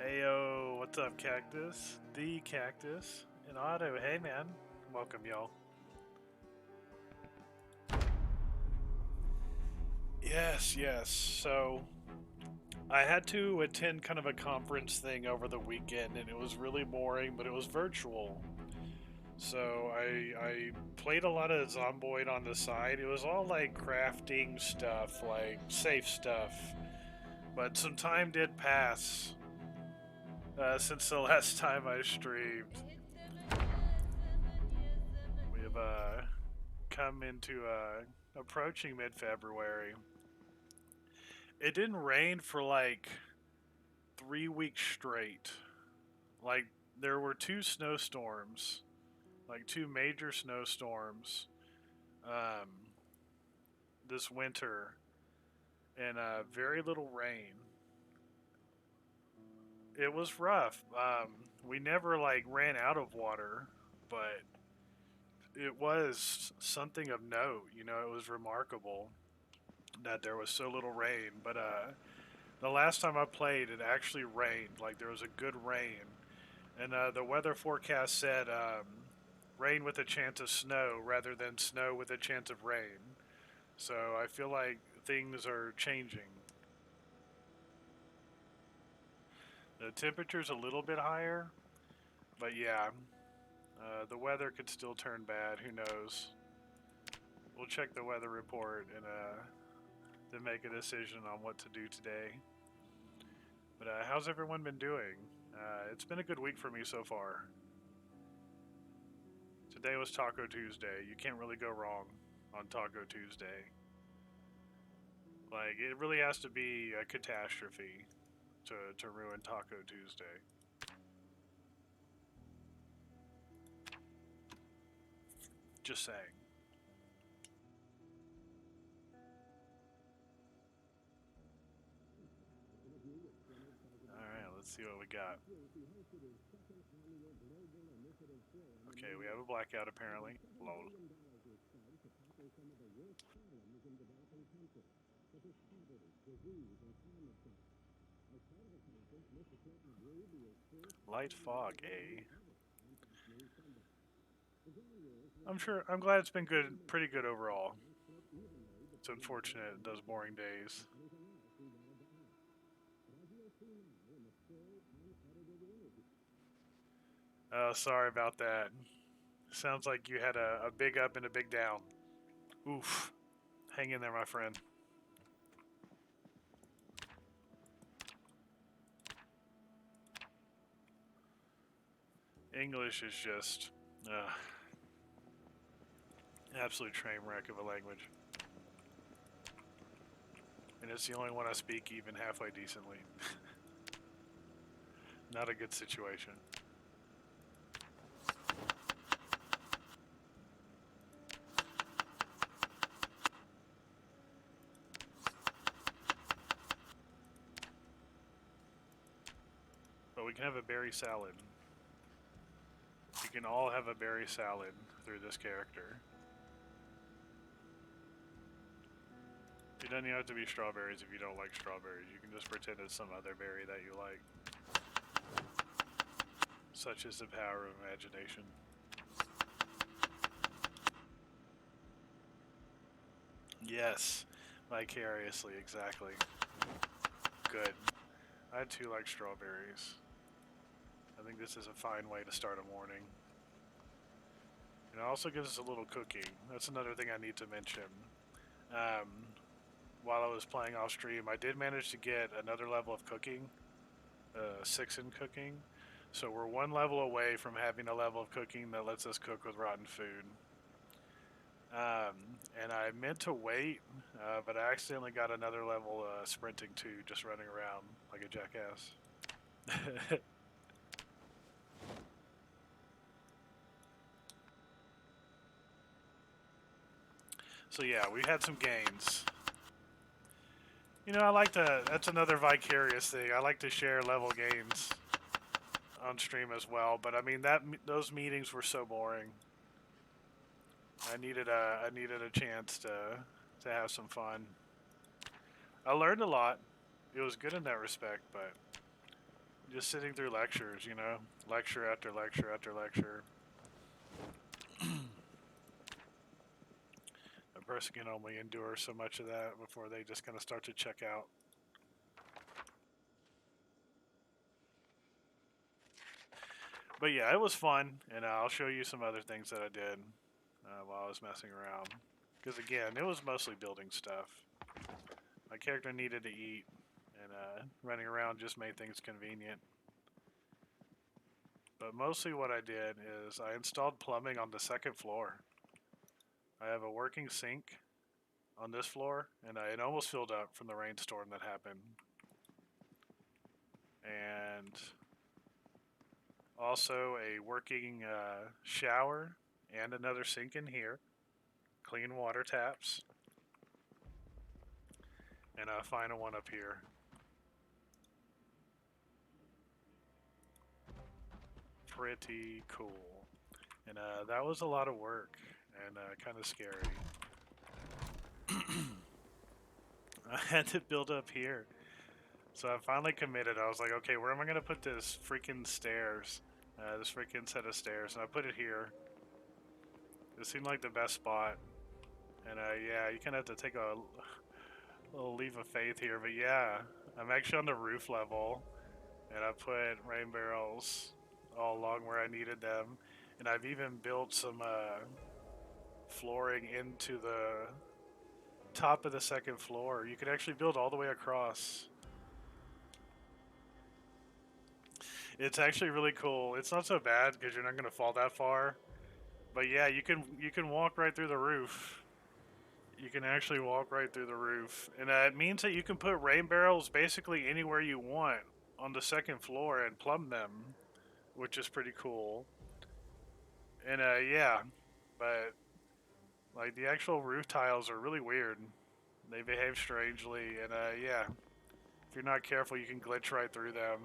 Heyo, what's up, Cactus? The Cactus. And Otto, hey man. Welcome, y'all. Yes. So, I had to attend kind of a conference thing over the weekend, and it was really boring, but it was virtual. So, I played a lot of Zomboid on the side. It was all like crafting stuff, like safe stuff. But some time did pass since the last time I streamed. We have come into approaching mid February. It didn't rain for like 3 weeks straight. Like, there were two snowstorms, like two major snowstorms um, this winter, and very little rain. It was rough. We never like ran out of water, but it was something of note. It was remarkable that there was so little rain. But the last time I played, it actually rained. Like, there was a good rain. And the weather forecast said rain with a chance of snow rather than snow with a chance of rain. So I feel like things are changing. The temperature's a little bit higher, but yeah, the weather could still turn bad. Who knows? We'll check the weather report and then make a decision on what to do today. But how's everyone been doing? It's been a good week for me so far. Today was Taco Tuesday. You can't really go wrong on Taco Tuesday. Like, it really has to be a catastrophe to ruin Taco Tuesday. Just saying. Alright, let's see what we got. Okay, we have a blackout apparently. Lol. Light fog, eh? I'm glad it's been good, pretty good overall. It's unfortunate those boring days. Oh, sorry about that. Sounds like you had a big up and a big down. Oof. Hang in there, my friend. English is just absolute train wreck of a language. And it's the only one I speak even halfway decently. Not a good situation. But we can have a berry salad. You can all have a berry salad through this character. It doesn't even have to be strawberries if you don't like strawberries. You can just pretend it's some other berry that you like. Such is the power of imagination. Yes, vicariously, exactly. Good. I too like strawberries. I think this is a fine way to start a morning. And it also gives us a little cooking. That's another thing I need to mention. Um, while I was playing off stream, I did manage to get another level of cooking, 6 in cooking. So we're one level away from having a level of cooking that lets us cook with rotten food. And I meant to wait, but I accidentally got another level sprinting too, just running around like a jackass. So yeah, we had some gains. I like to. That's another vicarious thing. I like to share level gains on stream as well. But I mean, those meetings were so boring. I needed a chance to have some fun. I learned a lot. It was good in that respect, but just sitting through lectures, you know, lecture after lecture after lecture. A person can only endure so much of that before they just kind of start to check out. But yeah, it was fun, and I'll show you some other things that I did while I was messing around. Because again, it was mostly building stuff. My character needed to eat, and running around just made things convenient. But mostly what I did is I installed plumbing on the second floor. I have a working sink on this floor, and it almost filled up from the rainstorm that happened. And also a working shower and another sink in here. Clean water taps. And a final one up here. Pretty cool. And that was a lot of work and kind of scary. I had to build up here. So I finally committed. I was like, okay, where am I going to put this freaking stairs? This freaking set of stairs. And I put it here. It seemed like the best spot. And yeah, you kind of have to take a little leap of faith here. But yeah, I'm actually on the roof level. And I put rain barrels all along where I needed them. And I've even built some flooring into the top of the second floor. You can actually build all the way across. It's actually really cool. It's not so bad because you're not going to fall that far. But yeah, you can walk right through the roof. You can actually walk right through the roof. And it means that you can put rain barrels basically anywhere you want on the second floor and plumb them, which is pretty cool. And yeah, but like the actual roof tiles are really weird. They behave strangely, and yeah, if you're not careful, you can glitch right through them.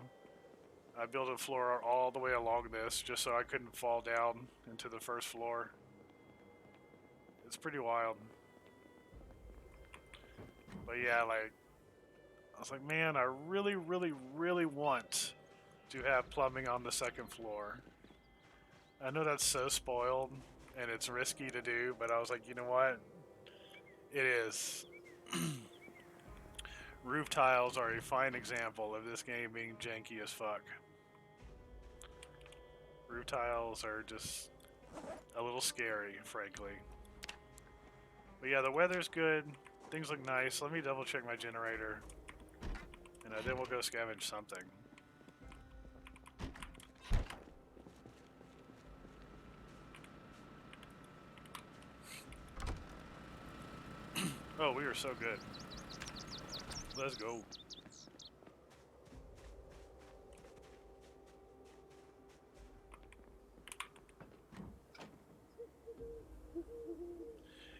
I built a floor all the way along this just so I couldn't fall down into the first floor. It's pretty wild. But yeah, like, I was like, man, I really, really, really want to have plumbing on the second floor. I know that's so spoiled and it's risky to do, but I was like, you know what? It is. Roof tiles are a fine example of this game being janky as fuck. Roof tiles are just a little scary, frankly. But yeah, the weather's good. Things look nice. Let me double check my generator. And then we'll go scavenge something. Oh, we are so good. Let's go.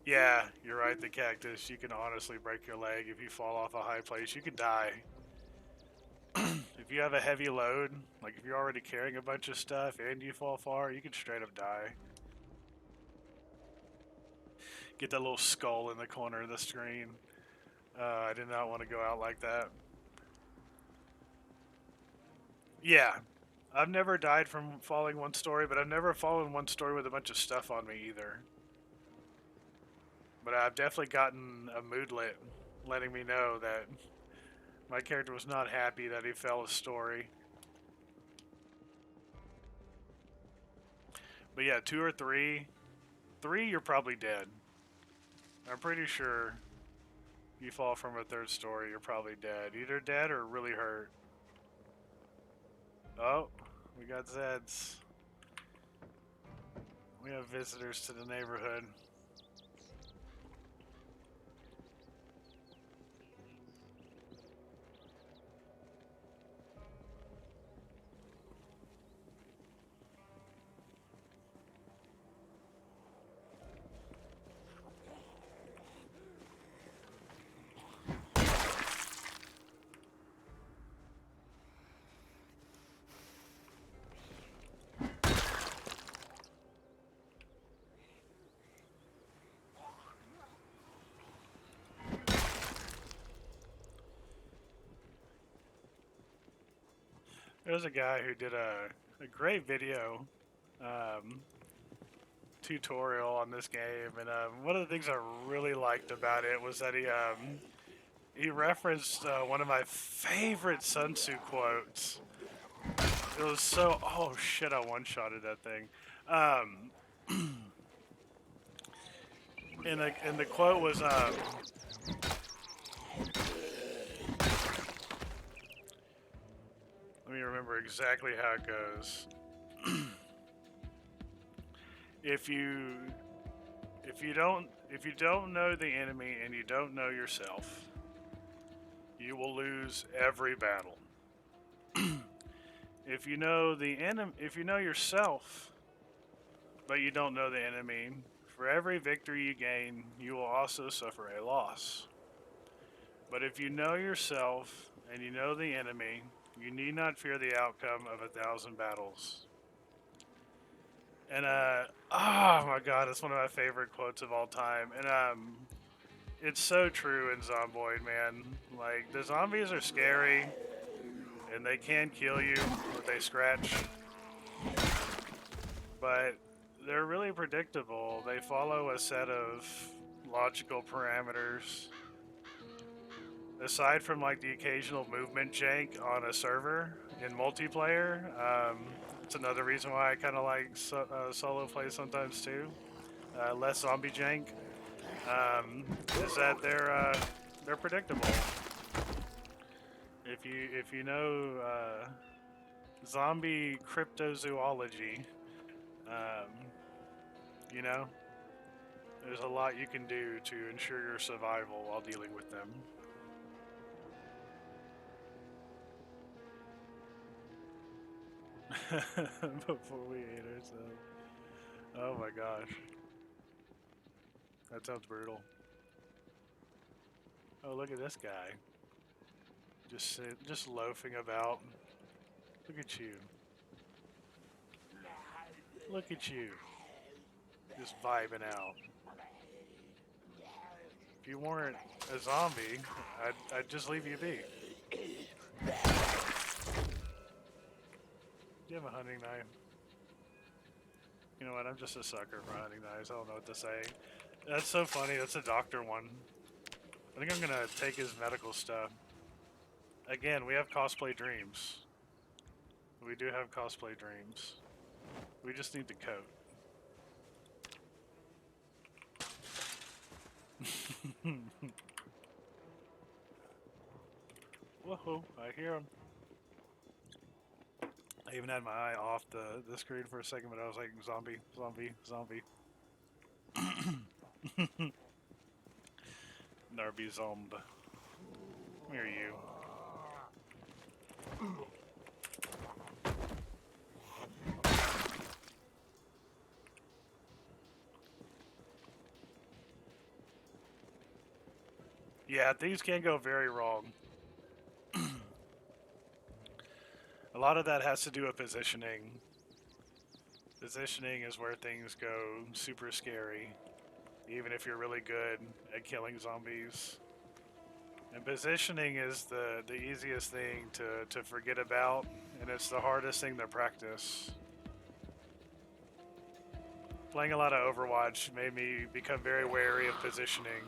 Yeah, you're right, the cactus. You can honestly break your leg if you fall off a high place. You can die. If you have a heavy load, like if you're already carrying a bunch of stuff and you fall far, you can straight up die. Get that little skull in the corner of the screen. I did not want to go out like that. Yeah, I've never died from falling one story, but I've never fallen one story with a bunch of stuff on me either. But I've definitely gotten a moodlet letting me know that my character was not happy that he fell a story. But yeah, 2 or 3. 3, you're probably dead. I'm pretty sure you fall from a 3rd story, you're probably dead. Either dead or really hurt. Oh, we got Zeds. We have visitors to the neighborhood. There's a guy who did a great video tutorial on this game, and one of the things I really liked about it was that he referenced one of my favorite Sun Tzu quotes. It was so, oh shit, I one-shotted that thing. And the quote was let me remember exactly how it goes. if you don't know the enemy and you don't know yourself, you will lose every battle. If you know yourself, but you don't know the enemy, for every victory you gain, you will also suffer a loss. But if you know yourself and you know the enemy, you need not fear the outcome of 1,000 battles. And oh my god, it's one of my favorite quotes of all time. And it's so true in Zomboid, man. Like, the zombies are scary, and they can kill you if they scratch. But they're really predictable. They follow a set of logical parameters. Aside from like the occasional movement jank on a server in multiplayer, it's another reason why I kind of like solo play sometimes too. Less zombie jank. Is that they're predictable. If you know zombie cryptozoology, you know, there's a lot you can do to ensure your survival while dealing with them. Before we ate ourselves. Oh my gosh. That sounds brutal. Oh, look at this guy. Just loafing about. Look at you. Look at you. Just vibing out. If you weren't a zombie, I'd just leave you be. Do you have a hunting knife? You know what, I'm just a sucker for hunting knives. I don't know what to say. That's so funny, that's a doctor one. I think I'm gonna take his medical stuff. Again, we have cosplay dreams. We do have cosplay dreams. We just need the coat. Whoa, I hear him. I even had my eye off the screen for a second, but I was like, zombie, zombie, zombie. Narby zomb. Come here, you. Yeah, things can go very wrong. A lot of that has to do with positioning. Positioning is where things go super scary, even if you're really good at killing zombies. And positioning is the easiest thing to forget about, and it's the hardest thing to practice. Playing a lot of Overwatch made me become very wary of positioning.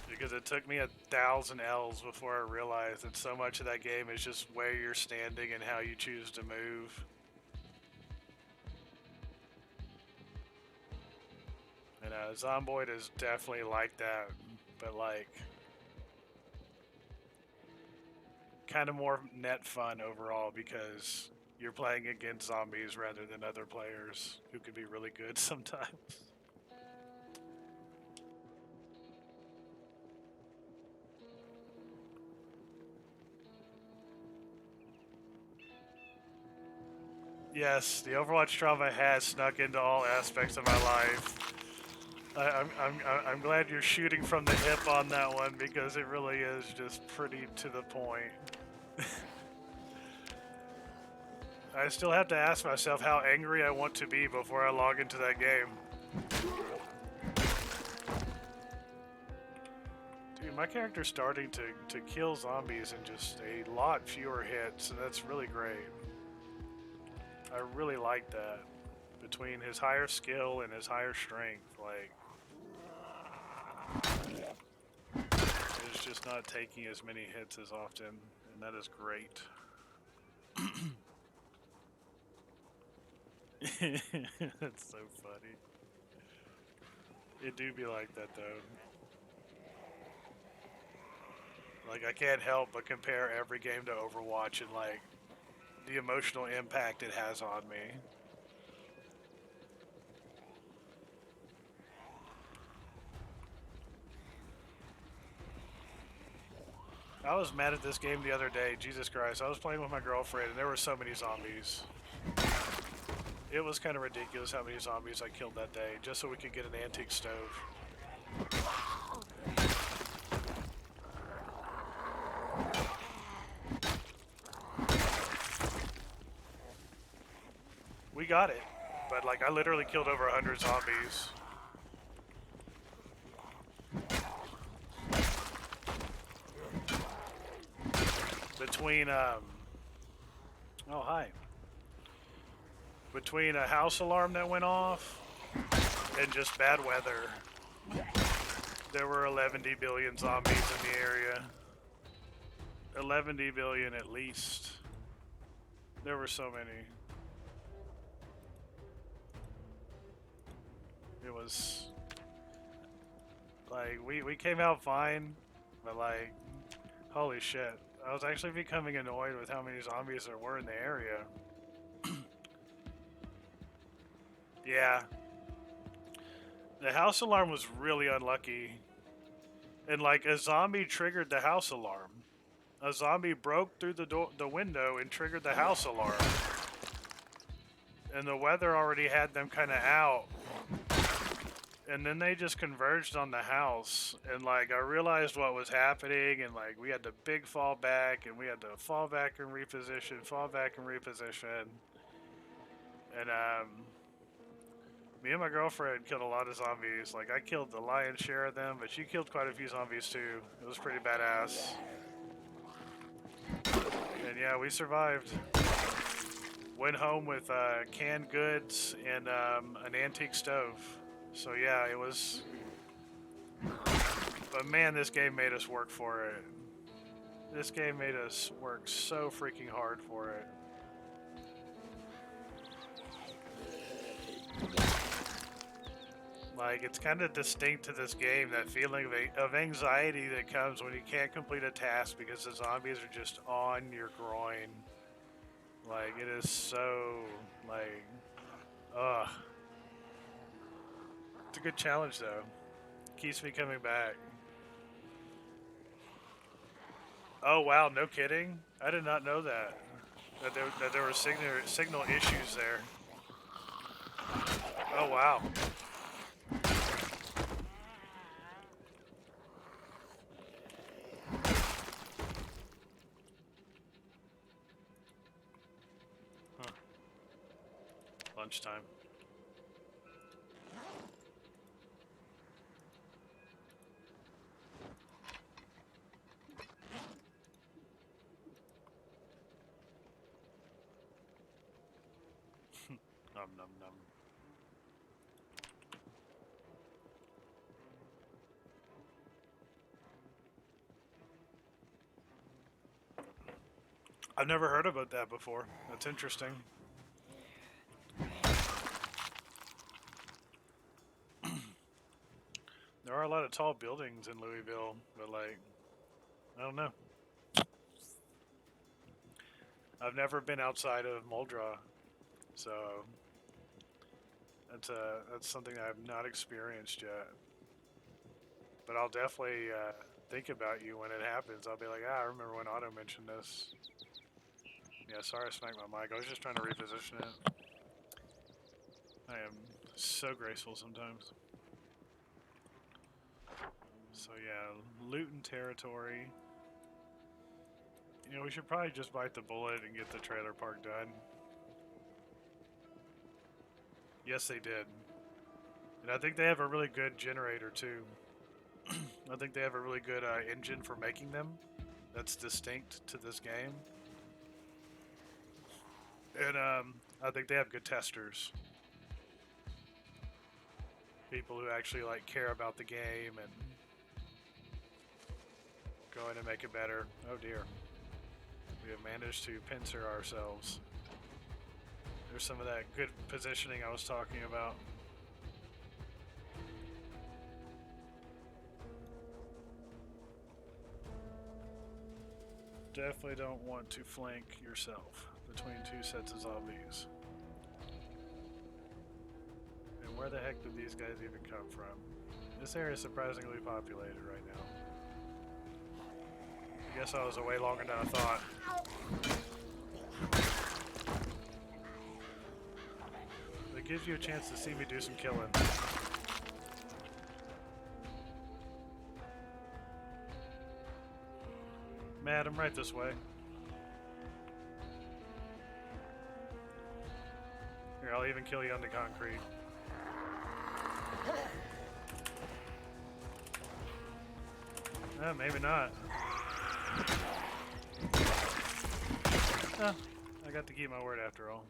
Because it took me 1,000 L's before I realized that so much of that game is just where you're standing and how you choose to move. And Zomboid is definitely like that, but like kind of more net fun overall because you're playing against zombies rather than other players who can be really good sometimes. Yes, the Overwatch trauma has snuck into all aspects of my life. I'm glad you're shooting from the hip on that one because it really is just pretty to the point. I still have to ask myself how angry I want to be before I log into that game. Dude, my character's starting to kill zombies in just a lot fewer hits, and that's really great. I really like that. Between his higher skill and his higher strength, like, it's just not taking as many hits as often, and that is great. That's so funny. It do be like that though. Like, I can't help but compare every game to Overwatch and like the emotional impact it has on me. I was mad at this game the other day. Jesus Christ. I was playing with my girlfriend and there were so many zombies. It was kind of ridiculous how many zombies I killed that day just so we could get an antique stove. We got it, but like I literally killed over 100 zombies. Between oh hi. Between a house alarm that went off and just bad weather, there were 11 billion zombies in the area. 11 billion at least. There were so many. It was like we came out fine, but like holy shit. I was actually becoming annoyed with how many zombies there were in the area. Yeah. The house alarm was really unlucky. And like a zombie triggered the house alarm. A zombie broke through the window and triggered the house alarm. And the weather already had them kind of out. And then they just converged on the house. And like I realized what was happening, and like we had the big fall back, and we had to fall back and reposition, fall back and reposition. And me and my girlfriend killed a lot of zombies. Like I killed the lion's share of them, but she killed quite a few zombies too. It was pretty badass. And yeah, we survived. Went home with canned goods and an antique stove. So yeah, it was... But man, this game made us work for it. This game made us work so freaking hard for it. Like, it's kind of distinct to this game, that feeling of anxiety that comes when you can't complete a task because the zombies are just on your groin. Like, it is so, like, ugh. It's a good challenge, though. Keeps me coming back. Oh, wow, no kidding? I did not know that. That there were signal issues there. Oh, wow. Huh. Lunchtime. Nom nom nom. I've never heard about that before. That's interesting. There are a lot of tall buildings in Louisville, but like, I don't know. I've never been outside of Muldra, so that's something I've not experienced yet. But I'll definitely think about you when it happens. I'll be like, I remember when Otto mentioned this. Yeah, sorry I smacked my mic. I was just trying to reposition it. I am so graceful sometimes. So yeah, Luton territory. You know, we should probably just bite the bullet and get the trailer park done. Yes, they did. And I think they have a really good generator too. I think they have a really good engine for making them that's distinct to this game. And I think they have good testers. People who actually like care about the game and going to make it better. Oh dear. We have managed to pincer ourselves. There's some of that good positioning I was talking about. Definitely don't want to flank yourself between two sets of zombies. And where the heck did these guys even come from? This area is surprisingly populated right now. I guess I was away longer than I thought. It gives you a chance to see me do some killing. Matt, I'm right this way. Here, I'll even kill you on the concrete. Maybe not. I got to keep my word after all.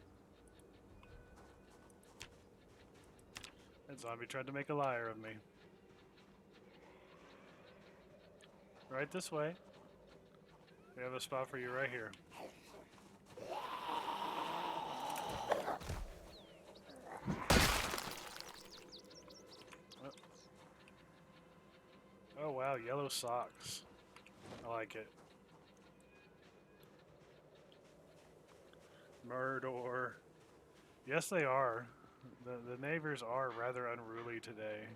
That zombie tried to make a liar of me. Right this way. We have a spot for you right here. Oh wow, yellow socks. I like it. Murder. Yes, they are. The neighbors are rather unruly today.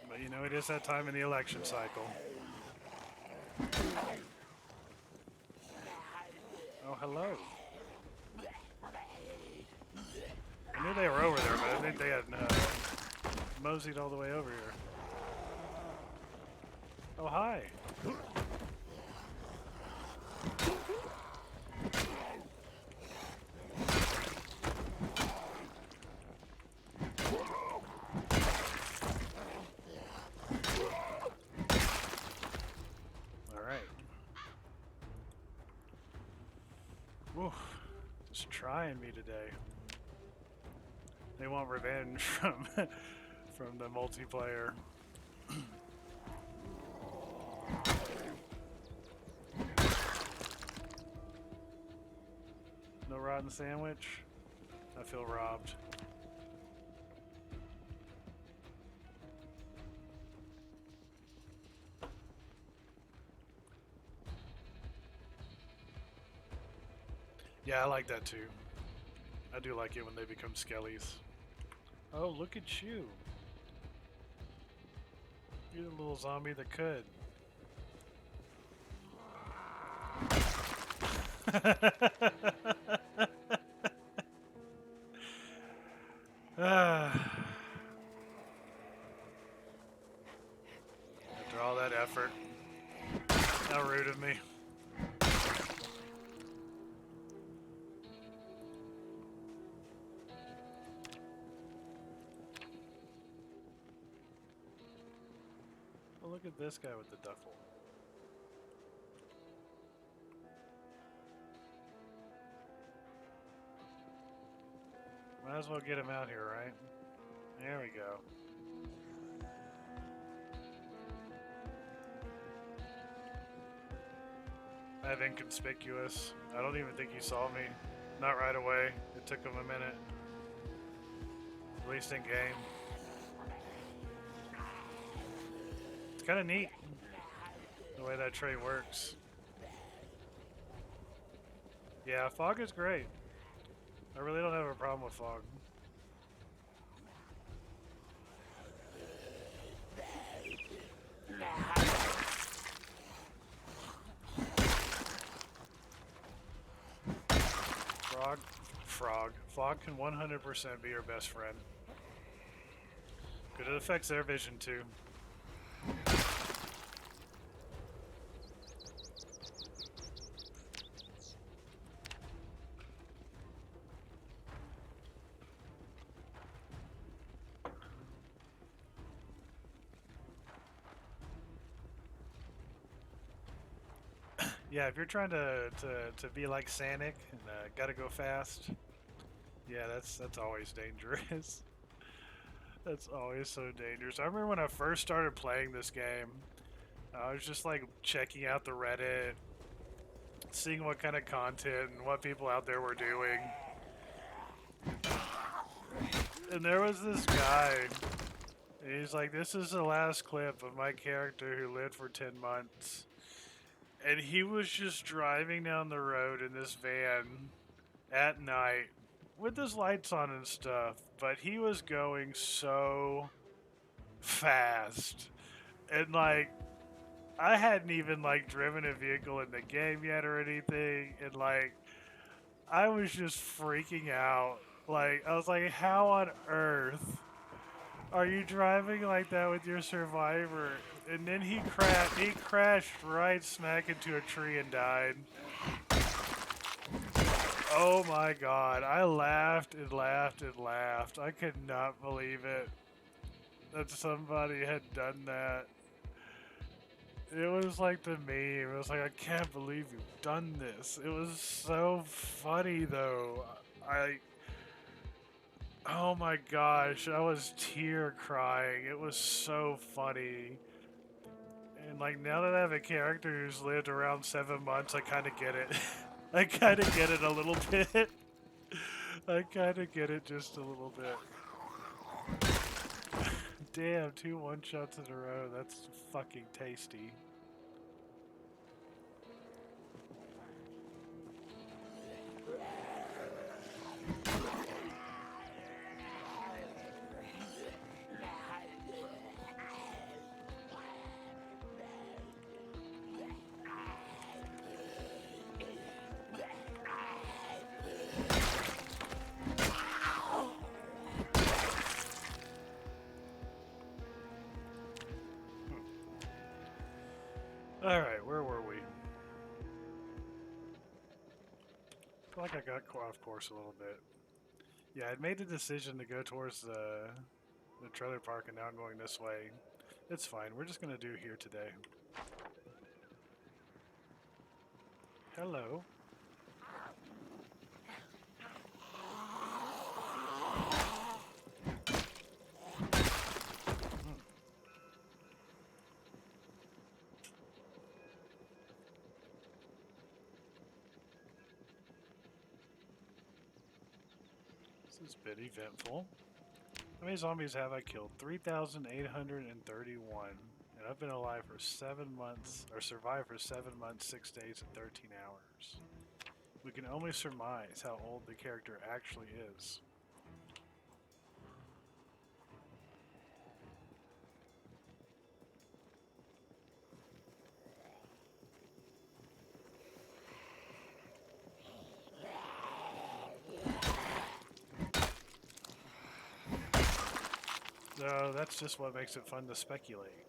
But you know, it is that time in the election cycle. Oh, hello. I knew they were over there, but I think they had moseyed all the way over here. Oh, hi. All right. Whew. Just trying me today. They want revenge from the multiplayer. No rotten sandwich? I feel robbed. Yeah, I like that too. I do like it when they become skellies. Oh, look at you. You're the little zombie that could. After all that effort. How rude of me. Well, look at this guy with the duffel. Might as well get him out here, right? There we go. I have inconspicuous. I don't even think he saw me. Not right away. It took him a minute. At least in game. It's kind of neat the way that trait works. Yeah, fog is great. I really don't have a problem with fog. Fog can 100% be your best friend. But it affects their vision too. Yeah, if you're trying to be like Sanic and gotta go fast, yeah, that's always dangerous. That's always so dangerous. I remember when I first started playing this game, I was just like checking out the Reddit, seeing what kind of content and what people out there were doing. And there was this guy, and he's like, "This is the last clip of my character who lived for 10 months." And he was just driving down the road in this van at night with his lights on and stuff, but he was going so fast. And like I hadn't even like driven a vehicle in the game yet or anything, and like I was just freaking out. Like I was like, how on earth are you driving like that with your survivor? And then he crashed right smack into a tree and died. Oh my god. I laughed and laughed and laughed. I could not believe it that somebody had done that. It was like the meme. It was like, I can't believe you've done this. It was so funny though. I Oh my gosh, I was tear crying. It was so funny. And like now that I have a character who's lived around 7 months, I kind of get it. I kind of get it a little bit. I kind of get it just a little bit. Damn, 2 one-shots in a row. That's fucking tasty. Alright, where were we? I feel like I got off course a little bit. Yeah, I'd made the decision to go towards the trailer park, and now I'm going this way. It's fine. We're just going to do here today. Hello. This has been eventful. How many zombies have I killed? 3,831. And I've been alive for 7 months, or survived for 7 months, 6 days, and 13 hours. We can only surmise how old the character actually is. So that's just what makes it fun to speculate.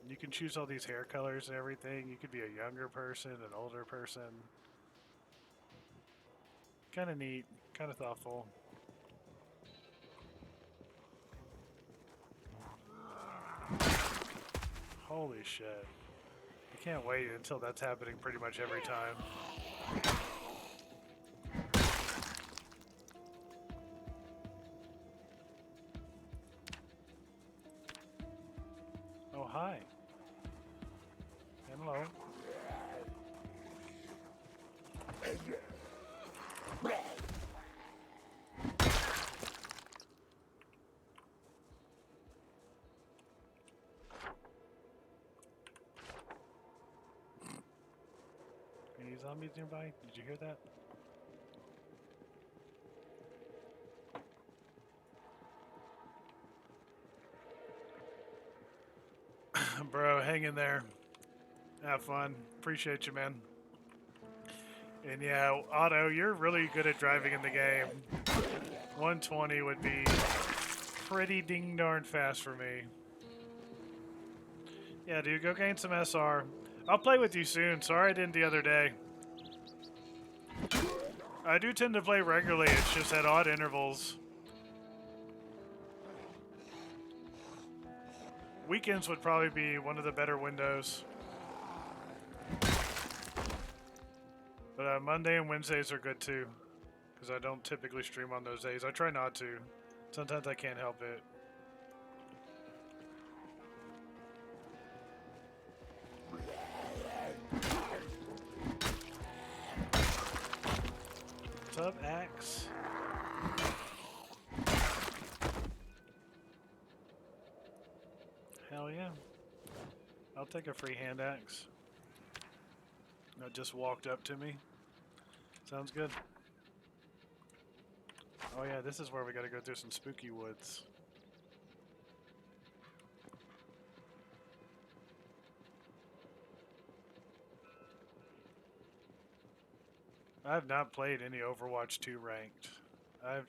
You can choose all these hair colors and everything. You could be a younger person, an older person. Kind of neat, kind of thoughtful. Holy shit. I can't wait until that's happening pretty much every time. Oh, hi. Hello. Any zombies nearby? Did you hear that? Bro, hang in there. Have fun. Appreciate you, man. And yeah, Otto, you're really good at driving in the game. 120 would be pretty ding darn fast for me. Yeah, dude, go gain some SR. I'll play with you soon. Sorry I didn't the other day. I do tend to play regularly, it's just at odd intervals. Weekends would probably be one of the better windows. But Monday and Wednesdays are good too, because I don't typically stream on those days. I try not to. Sometimes I can't help it. What's up, Axe? Hell yeah. I'll take a free hand axe. That just walked up to me. Sounds good. Oh yeah, this is where we gotta go through some spooky woods. I have not played any Overwatch 2 ranked. I'm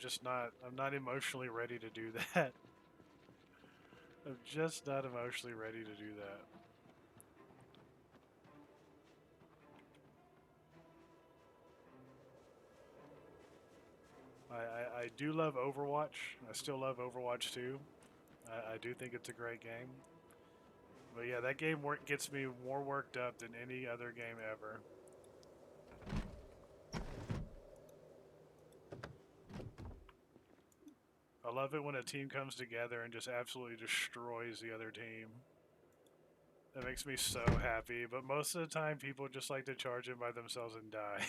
not emotionally ready to do that. I'm just not emotionally ready to do that. I do love Overwatch. I still love Overwatch 2. I do think it's a great game. But yeah, that game gets me more worked up than any other game ever. I love it when a team comes together and just absolutely destroys the other team. That makes me so happy, but most of the time people just like to charge in by themselves and die.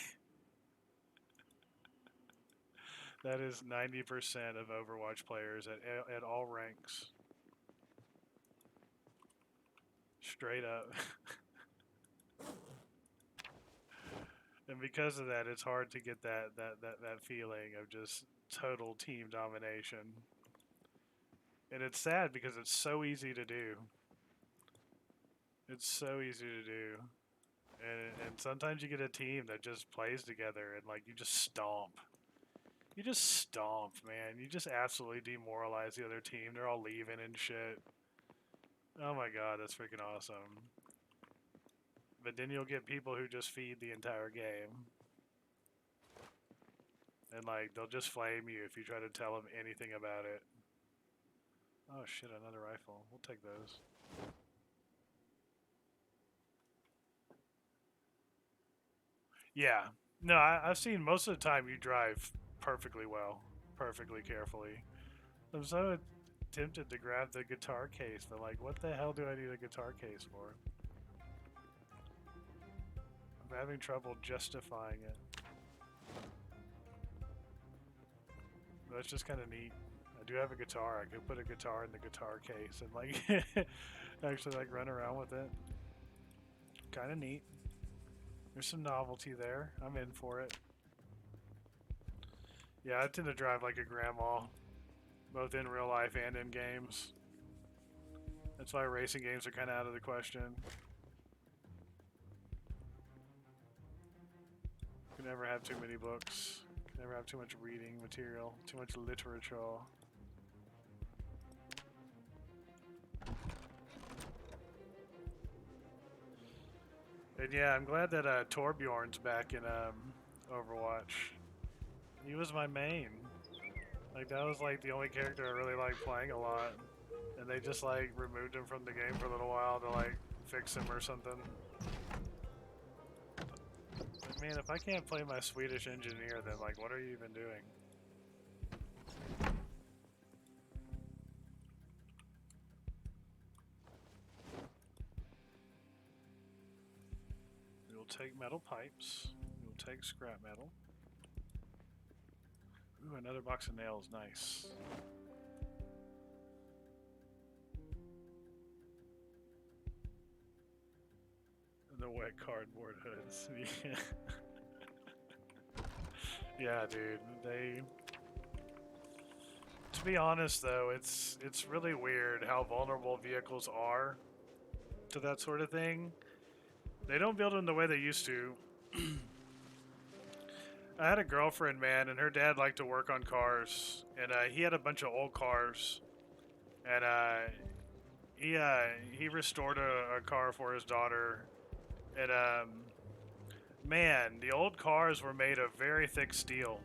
That is 90% of Overwatch players at all ranks. Straight up. And because of that, it's hard to get that feeling of just total team domination. And it's sad because it's so easy to do. It's so easy to do. And sometimes you get a team that just plays together and like you just stomp. You just stomp, man. You just absolutely demoralize the other team. They're all leaving and shit. Oh my god, that's freaking awesome. But then you'll get people who just feed the entire game. And like, they'll just flame you if you try to tell them anything about it. Oh shit, another rifle. We'll take those. Yeah. No, I've seen most of the time you drive perfectly well. Perfectly carefully. I'm so tempted to grab the guitar case, but like, what the hell do I need a guitar case for? I'm having trouble justifying it. That's just kind of neat. I do have a guitar. I could put a guitar in the guitar case and like actually like run around with it. Kind of neat. There's some novelty there. I'm in for it. Yeah, I tend to drive like a grandma, both in real life and in games. That's why racing games are kind of out of the question. You can never have too many books. You can never have too much reading material, too much literature. And yeah, I'm glad that Torbjorn's back in Overwatch. He was my main. Like that was like the only character I really liked playing a lot. And they just like removed him from the game for a little while to like fix him or something. But man, if I can't play my Swedish engineer, then like what are you even doing? We will take metal pipes. We will take scrap metal. Ooh, another box of nails, nice. The wet cardboard hoods. Yeah. Yeah, dude. To be honest, though, it's really weird how vulnerable vehicles are to that sort of thing. They don't build them the way they used to. I had a girlfriend, man, and her dad liked to work on cars, and he had a bunch of old cars, and he restored a car for his daughter, and man, the old cars were made of very thick steel,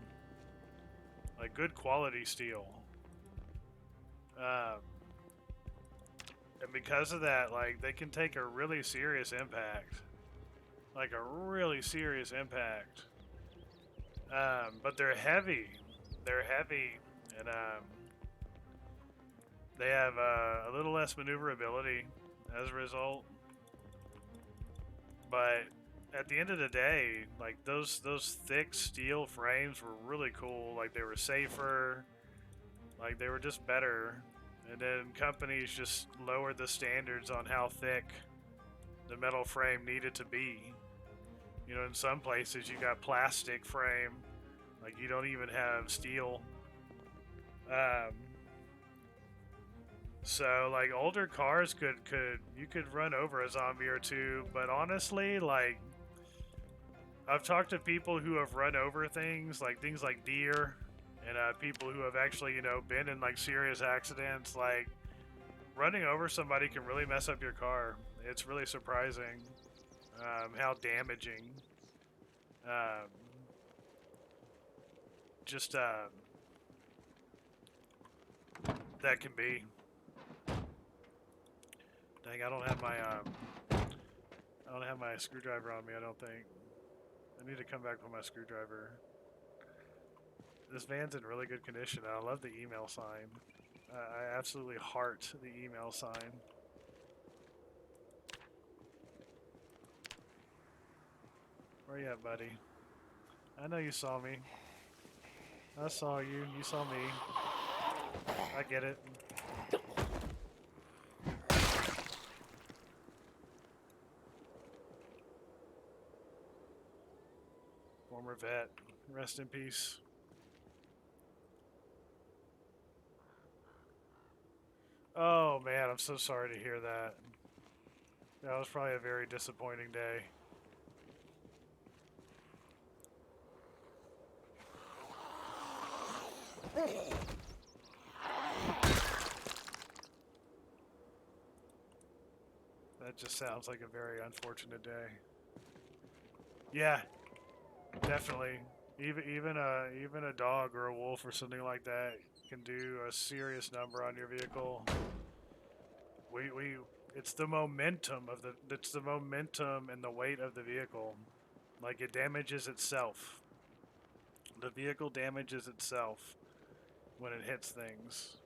like good quality steel. And because of that, like they can take a really serious impact, like a really serious impact. But they're heavy. They're heavy, and they have a little less maneuverability as a result. But at the end of the day, like those thick steel frames were really cool. Like they were safer. Like they were just better. And then companies just lowered the standards on how thick the metal frame needed to be. You know, in some places you got plastic frame. Like you don't even have steel. So like older cars you could run over a zombie or two, but honestly, like I've talked to people who have run over things like deer, and people who have actually been in like serious accidents. Like running over somebody can really mess up your car. It's really surprising how damaging um, just that can be. Dang, I don't have my screwdriver on me. I don't think. I need to come back with my screwdriver. This van's in really good condition. I love the email sign. I absolutely heart the email sign. Where you at, buddy? I know you saw me. I saw you. You saw me. I get it. Former vet. Rest in peace. Oh man, I'm so sorry to hear that. That was probably a very disappointing day. That just sounds like a very unfortunate day. Yeah, definitely. Even a dog or a wolf or something like that can do a serious number on your vehicle. It's the momentum and the weight of the vehicle. Like it damages itself. The vehicle damages itself when it hits things.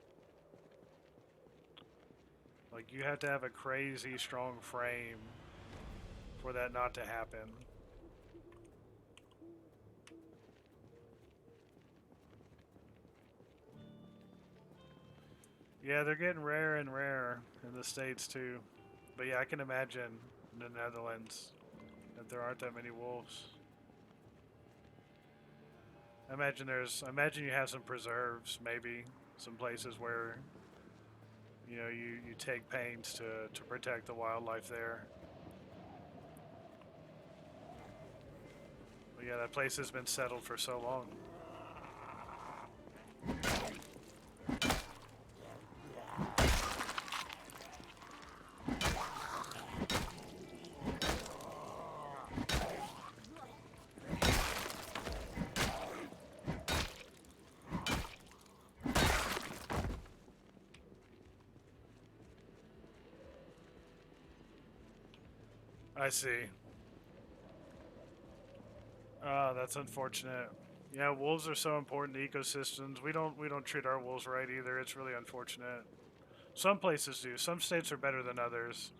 Like you have to have a crazy strong frame for that not to happen. Yeah, they're getting rarer and rarer in the States too. But yeah, I can imagine in the Netherlands that there aren't that many wolves. I imagine you have some preserves, maybe some places where you take pains to protect the wildlife there. But yeah, that place has been settled for so long. I see. Oh, that's unfortunate. Yeah, wolves are so important to ecosystems. We don't treat our wolves right either. It's really unfortunate. Some places do. Some states are better than others.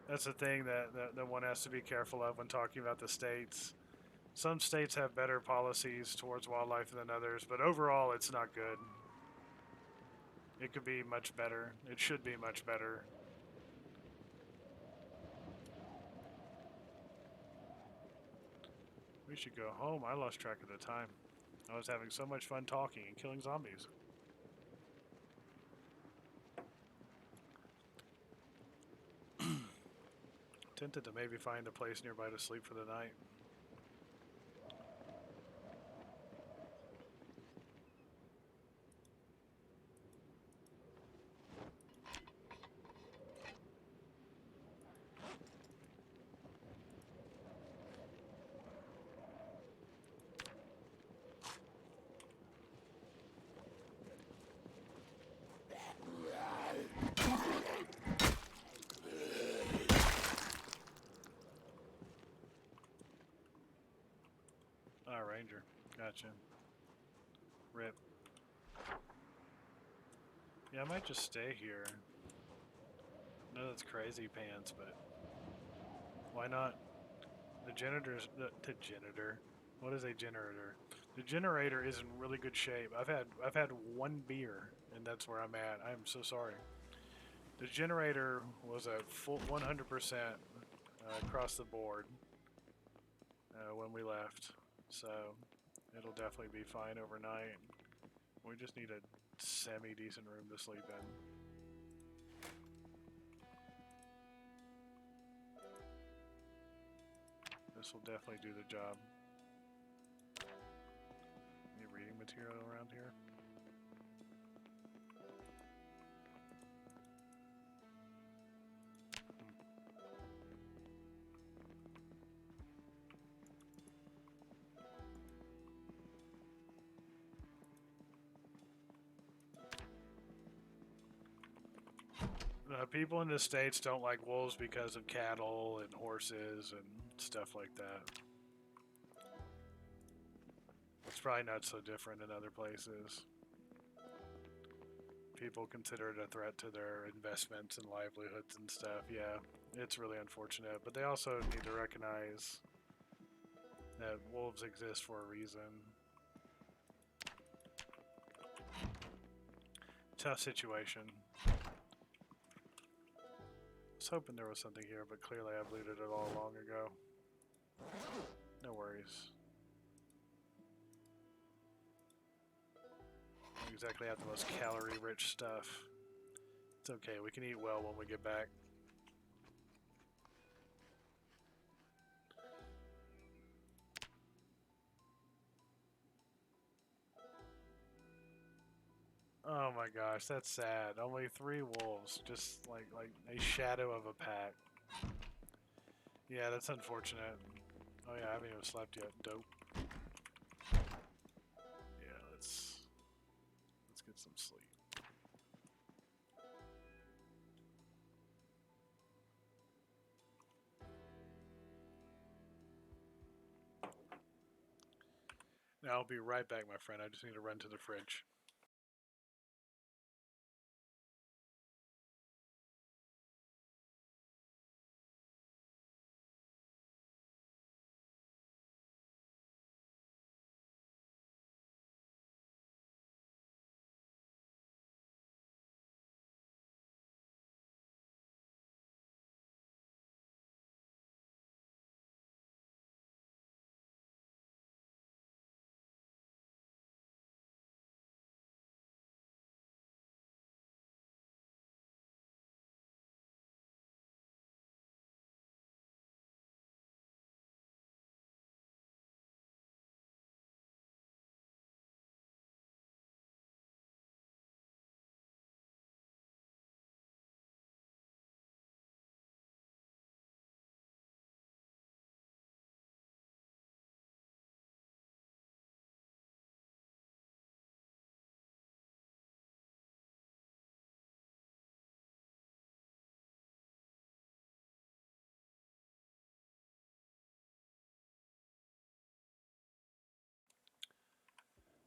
That's the thing that one has to be careful of when talking about the states. Some states have better policies towards wildlife than others, but overall it's not good. It could be much better. It should be much better. We should go home. I lost track of the time. I was having so much fun talking and killing zombies. Tempted to maybe find a place nearby to sleep for the night. stranger. Gotcha. Rip. Yeah, I might just stay here. No, that's crazy pants, but why not? The generator's the generator. What is a generator? The generator is in really good shape. I've had one beer, and that's where I'm at. I'm so sorry. The generator was at full 100% across the board when we left, so it'll definitely be fine overnight. We just need a semi-decent room to sleep in. This will definitely do the job. Any reading material around here? People in the States don't like wolves because of cattle and horses and stuff like that. It's probably not so different in other places. People consider it a threat to their investments and livelihoods and stuff. Yeah, it's really unfortunate. But they also need to recognize that wolves exist for a reason. Tough situation. I was hoping there was something here, but clearly I've looted it all long ago. No worries. Don't exactly have the most calorie-rich stuff. It's okay, we can eat well when we get back. Oh my gosh, that's sad. Only 3 wolves, just like a shadow of a pack. Yeah, that's unfortunate. Oh yeah, I haven't even slept yet. Dope. Yeah, let's get some sleep. Now I'll be right back, my friend. I just need to run to the fridge.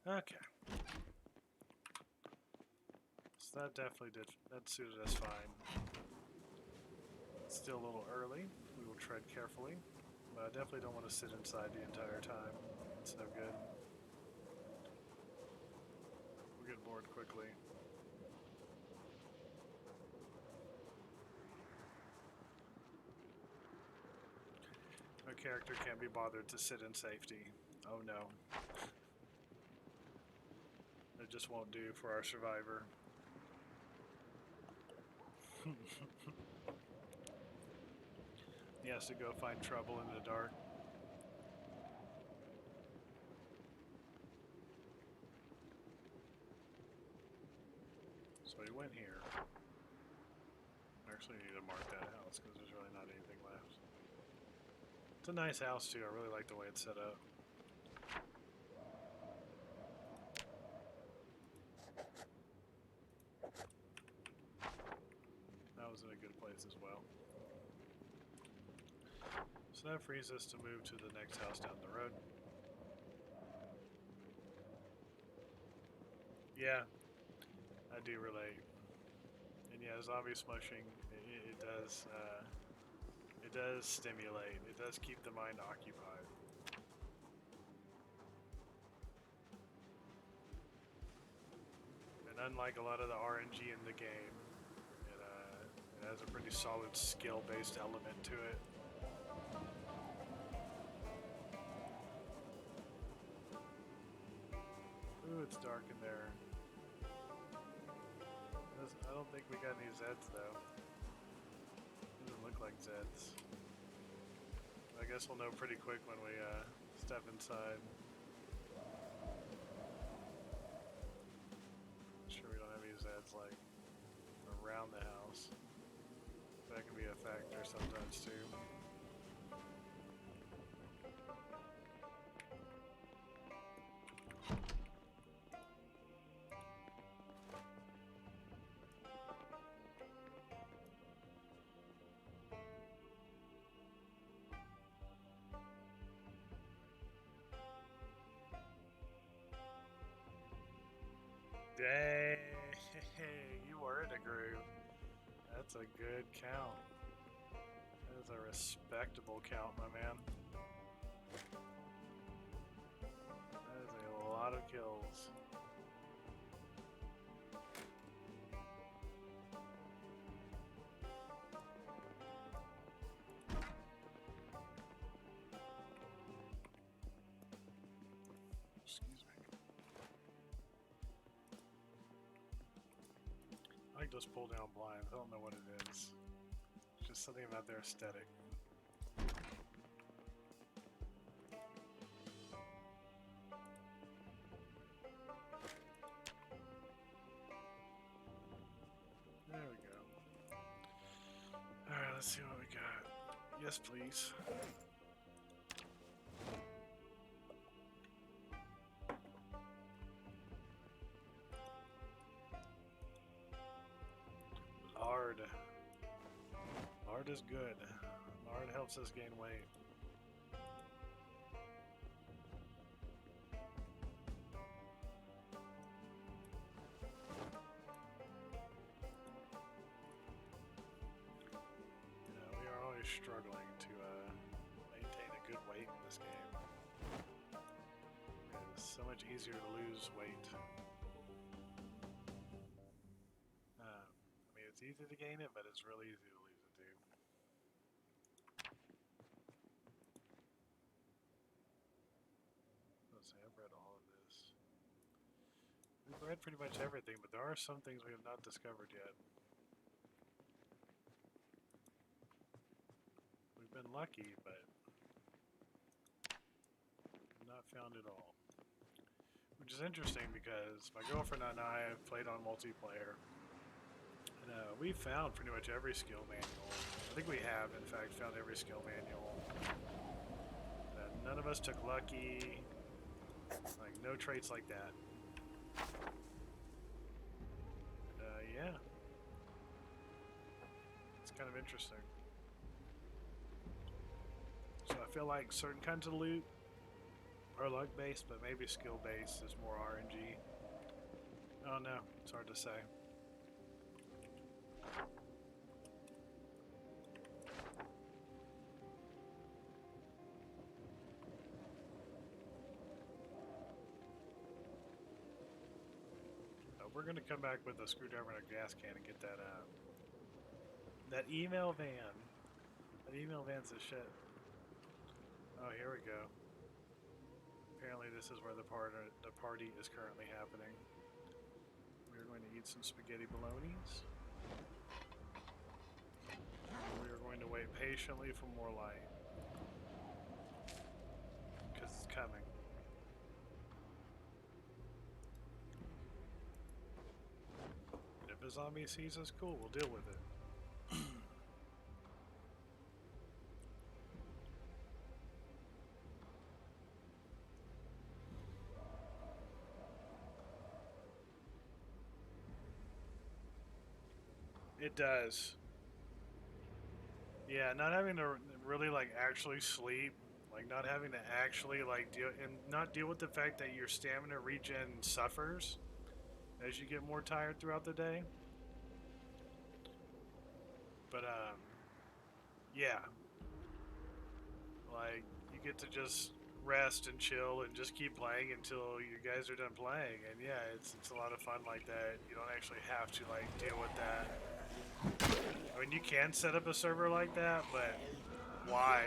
Okay. So that definitely did, that suited us fine. It's still a little early. We will tread carefully, but I definitely don't want to sit inside the entire time. It's no good. We'll get bored quickly. My character can't be bothered to sit in safety. Oh no. It just won't do for our survivor. He has to go find trouble in the dark. So he went here. I actually need to mark that house because there's really not anything left. It's a nice house too. I really like the way it's set up. That was in a good place as well. So that frees us to move to the next house down the road. Yeah, I do relate. And yeah, zombie smushing, it does stimulate. It does keep the mind occupied. And unlike a lot of the RNG in the game, it has a pretty solid skill-based element to it. Ooh, it's dark in there. I don't think we got any Zeds though. Doesn't look like Zeds. I guess we'll know pretty quick when we step inside. Sure we don't have any Zeds like around the house. That can be a factor sometimes too. Dang, you were in a groove. That's a good count. That is a respectable count, my man. That is a lot of kills. Excuse me. I like those pull down blinds. I don't know what it is. It's just something about their aesthetic. There we go. Alright, let's see what we got. Yes, please. Lard. Lard is good. Lard helps us gain weight. We are always struggling to maintain a good weight in this game. It is so much easier to lose weight. It's easy to gain it, but it's really easy to lose it too. Let's see, I've read all of this. We've read pretty much everything, but there are some things we have not discovered yet. We've been lucky, but not found it all. Which is interesting because my girlfriend and I have played on multiplayer. And we found pretty much every skill manual. I think we have, in fact, found every skill manual. None of us took lucky. Like, no traits like that. Yeah. It's kind of interesting. So I feel like certain kinds of loot are luck-based, but maybe skill-based is more RNG. I don't know. It's hard to say. We're gonna come back with a screwdriver and a gas can and get that email van. That email van's the shit. Oh, here we go. Apparently this is where the party is currently happening. We're going to eat some spaghetti bolognas. We are going to wait patiently for more light. Because it's coming. And if a zombie sees us, cool, we'll deal with it. It does. Yeah, not having to really like actually sleep, like not having to actually like deal with the fact that your stamina regen suffers. as you get more tired throughout the day. But yeah, like you get to just rest and chill and just keep playing until you guys are done playing. And yeah, it's a lot of fun like that. You don't actually have to like deal with that. I mean, you can set up a server like that, but why?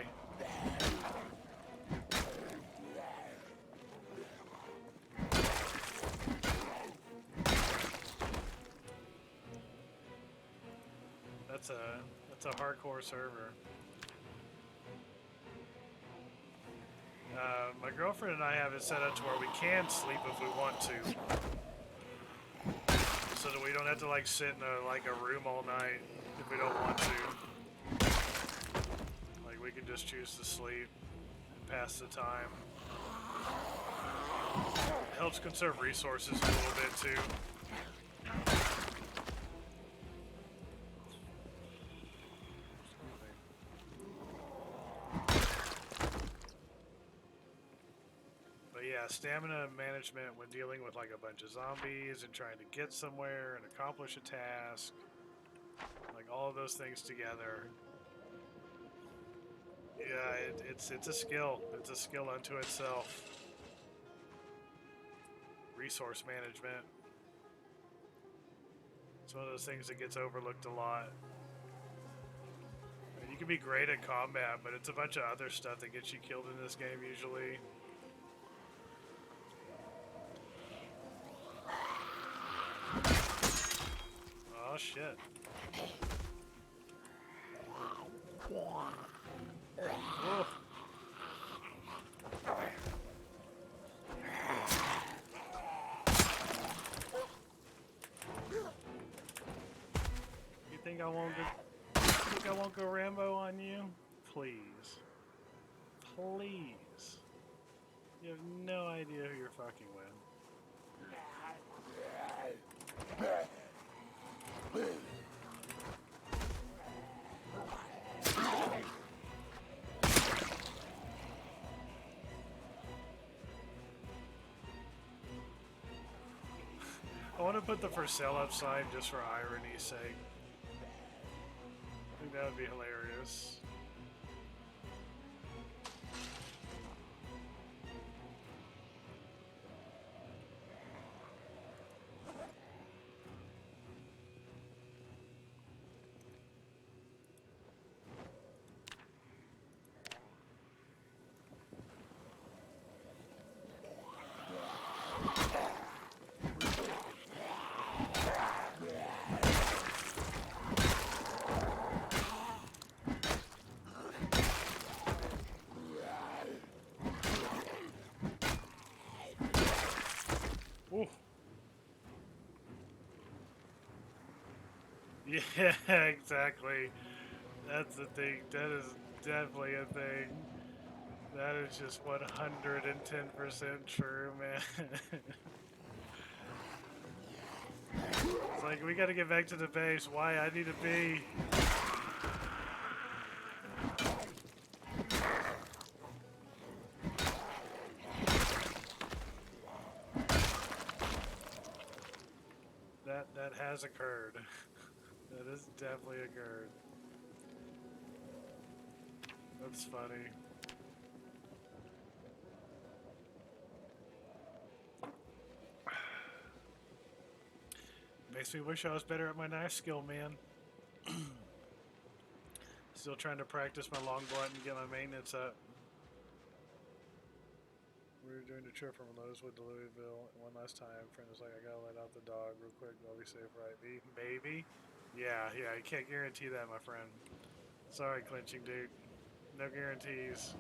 That's a hardcore server. My girlfriend and I have it set up to where we can sleep if we want to, so that we don't have to like sit in a room all night if we don't want to. Like we can just choose to sleep and pass the time. It helps conserve resources a little bit too. Yeah, stamina management when dealing with like a bunch of zombies and trying to get somewhere and accomplish a task, like all of those things together. Yeah, it's a skill. It's a skill unto itself. Resource management. It's one of those things that gets overlooked a lot. I mean, you can be great at combat, but it's a bunch of other stuff that gets you killed in this game usually. Oh shit. Whoa. You think I won't go Rambo on you? Please. Please. You have no idea who you're fucking with. I want to put the for sale up sign just for irony's sake. I think that would be hilarious. Ooh. Yeah, exactly. That's the thing. That is definitely a thing. That is just 110% true, man. It's like, we gotta get back to the base. Why? I need to be. That has occurred. That has definitely occurred. That's funny. Makes me wish I was better at my knife skill, man. Still trying to practice my long blunt and get my maintenance up. We were doing a trip from Rosewood to Louisville one last time. Friend was like, I gotta let out the dog real quick. I'll be safe, right? Maybe? Yeah, I can't guarantee that, my friend. Sorry, clinching dude. No guarantees.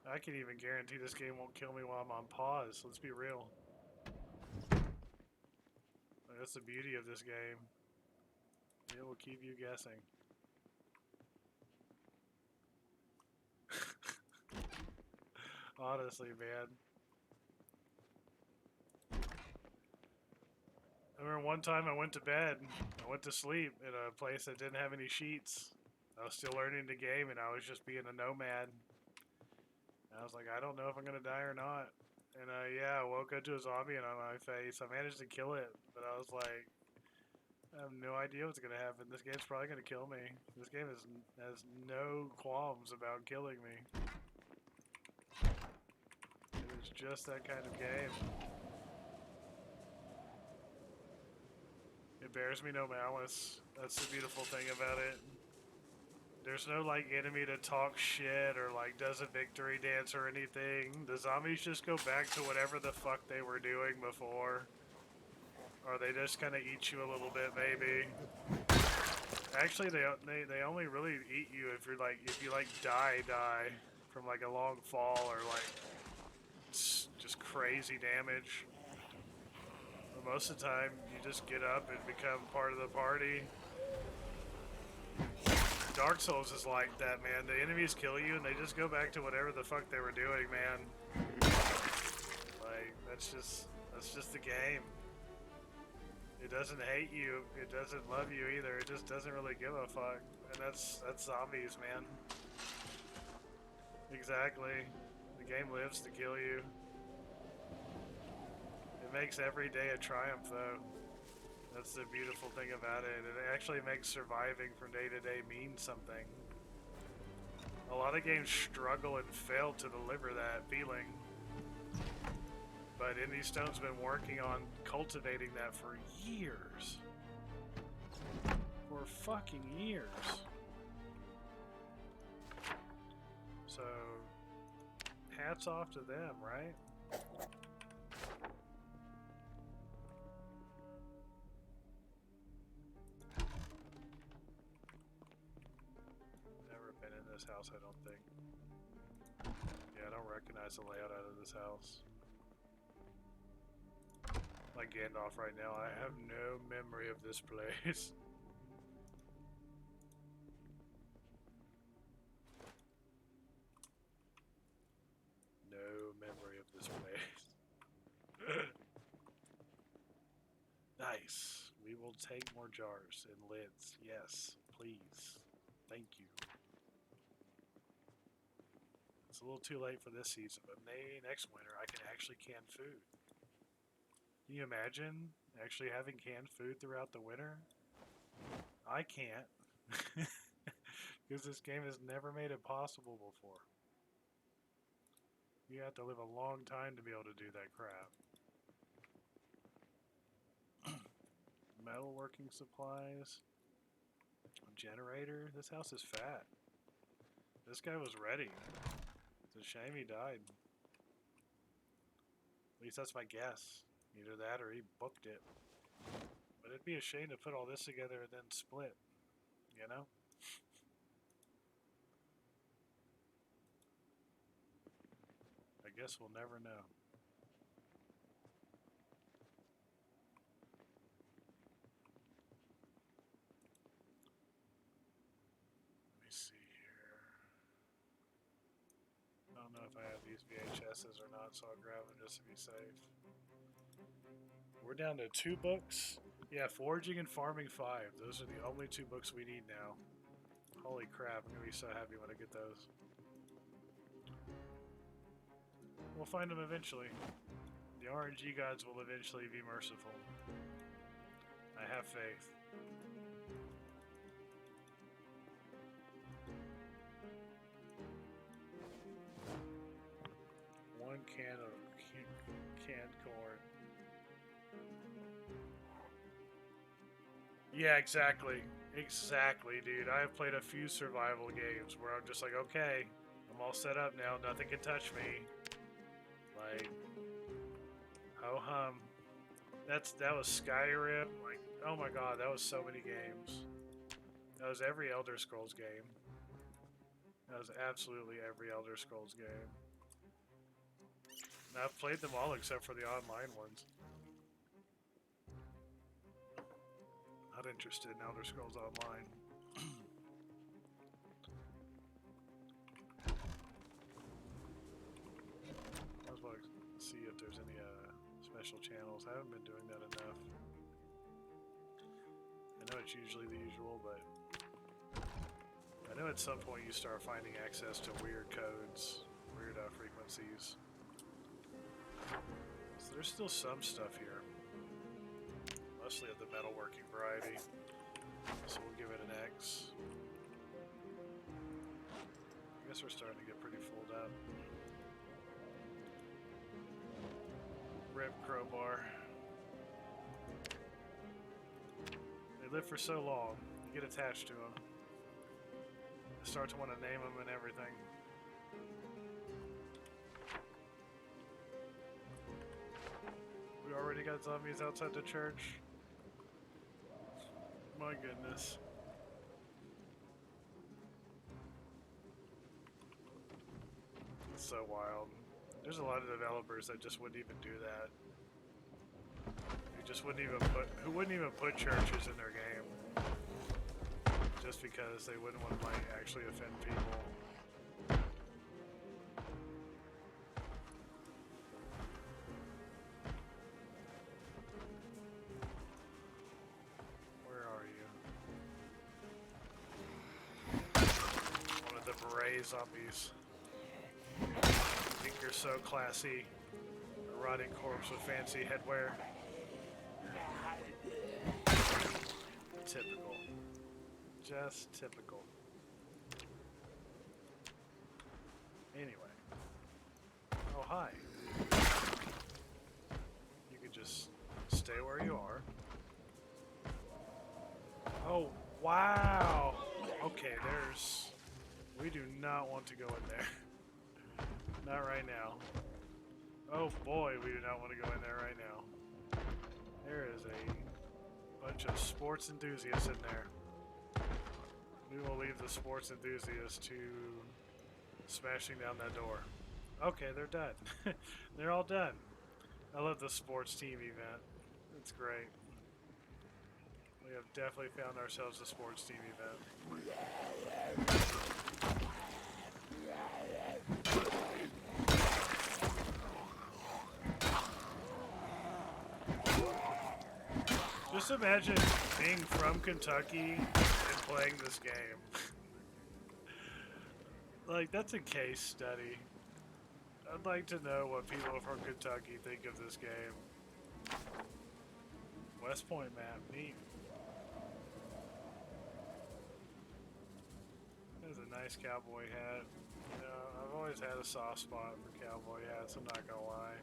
I can even guarantee this game won't kill me while I'm on pause. Let's be real. That's the beauty of this game. It will keep you guessing. Honestly, man. I remember one time I went to bed. I went to sleep in a place that didn't have any sheets. I was still learning the game, and I was just being a nomad. And I was like, I don't know if I'm gonna die or not. And yeah, I woke up to a zombie on my face. I managed to kill it, but I was like, I have no idea what's gonna happen. This game's probably gonna kill me. This game has no qualms about killing me. It's just that kind of game. It bears me no malice. That's the beautiful thing about it. There's no like enemy to talk shit or like does a victory dance or anything. The zombies just go back to whatever the fuck they were doing before. Or they just kind of eat you a little bit, maybe. Actually, they only really eat you if you die from like a long fall or like just crazy damage. But most of the time, you just get up and become part of the party. Dark Souls is like that, man. The enemies kill you and they just go back to whatever the fuck they were doing, man. Like that's just the game. It doesn't hate you. It doesn't love you either. It just doesn't really give a fuck. And that's zombies, man. Exactly. The game lives to kill you. It makes every day a triumph, though. That's the beautiful thing about it. It actually makes surviving from day to day mean something. A lot of games struggle and fail to deliver that feeling. But Indie Stone's been working on cultivating that for years. For fucking years. So, hats off to them, right? Never been in this house, I don't think. Yeah, I don't recognize the layout out of this house. Like Gandalf right now, I have no memory of this place. No memory of this place. Nice. We will take more jars and lids. Yes, please. Thank you. It's a little too late for this season, but maybe next winter I can actually can food. Can you imagine actually having canned food throughout the winter? I can't. Because this game has never made it possible before. You have to live a long time to be able to do that crap. Metalworking supplies. Generator. This house is fat. This guy was ready. It's a shame he died. At least that's my guess. Either that or he booked it. But it'd be a shame to put all this together and then split. You know? I guess we'll never know. Let me see here. I don't know if I have these VHSs or not, so I'll grab them just to be safe. We're down to 2 books. Yeah, Foraging and Farming 5. Those are the only 2 books we need now. Holy crap, I'm gonna be so happy when I get those. We'll find them eventually. The RNG gods will eventually be merciful. I have faith. One can of canned corn. Yeah, exactly. Exactly, dude. I have played a few survival games where I'm just like, okay, I'm all set up now. Nothing can touch me. Like, ho hum. That was Skyrim. Like, oh my god, that was so many games. That was every Elder Scrolls game. That was absolutely every Elder Scrolls game. And I've played them all except for the online ones. Not interested in Elder Scrolls Online. I was going to see if there's any special channels. I haven't been doing that enough. I know it's usually the usual, but I know at some point you start finding access to weird codes, weird frequencies. So there's still some stuff here. Mostly of the metalworking variety. So we'll give it an X. I guess we're starting to get pretty full up. Rib crowbar. They live for so long, you get attached to them. You start to want to name them and everything. We already got zombies outside the church. My goodness. It's so wild. There's a lot of developers that just wouldn't even do that. Who wouldn't even put churches in their game. Just because they wouldn't want to like actually offend people. Where are you? One of the beret zombies. Think you're so classy. A rotting corpse with fancy headwear. Typical. Just typical. Anyway. Oh, hi. You can just stay where you are. Oh, wow. Okay, there's... We do not want to go in there. Not right now. Oh boy, we do not want to go in there right now. There is a bunch of sports enthusiasts in there. We will leave the sports enthusiasts to smashing down that door. Okay, they're done. They're all done. I love the sports team event. It's great. We have definitely found ourselves a sports team event. Just imagine being from Kentucky and playing this game. Like, that's a case study. I'd like to know what people from Kentucky think of this game. West Point map, neat. There's a nice cowboy hat. You know, I've always had a soft spot for cowboy hats, I'm not gonna lie.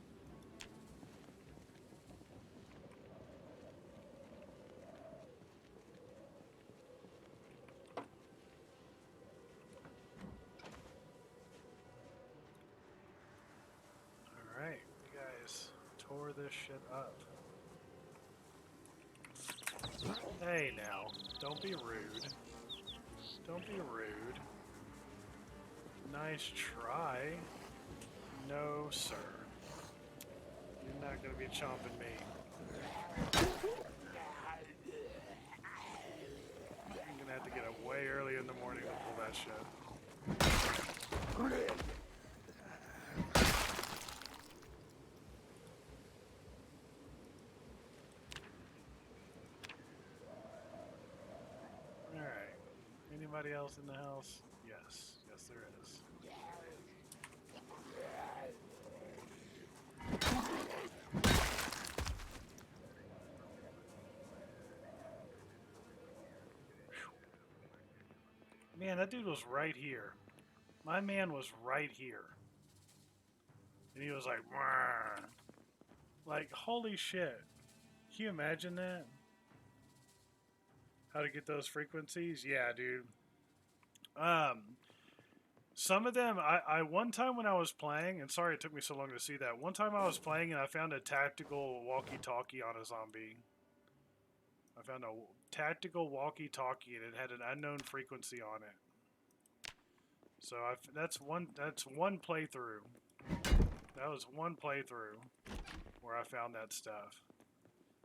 Alright, you guys tore this shit up. Hey now, don't be rude. Don't be rude. Nice try. No, sir. You're not gonna be chomping me. I'm gonna have to get up way early in the morning to pull that shit. Alright. Anybody else in the house? Yes. Yes, there is. Man, that dude was right here. My man was right here. And he was like, "Wah." Like, holy shit. Can you imagine that? How to get those frequencies? Yeah, dude. Some of them, I one time when I was playing, and sorry it took me so long to see that, one time I was playing and I found a tactical walkie-talkie on a zombie. I found a tactical walkie-talkie and it had an unknown frequency on it. So that's one playthrough. That was one playthrough where I found that stuff.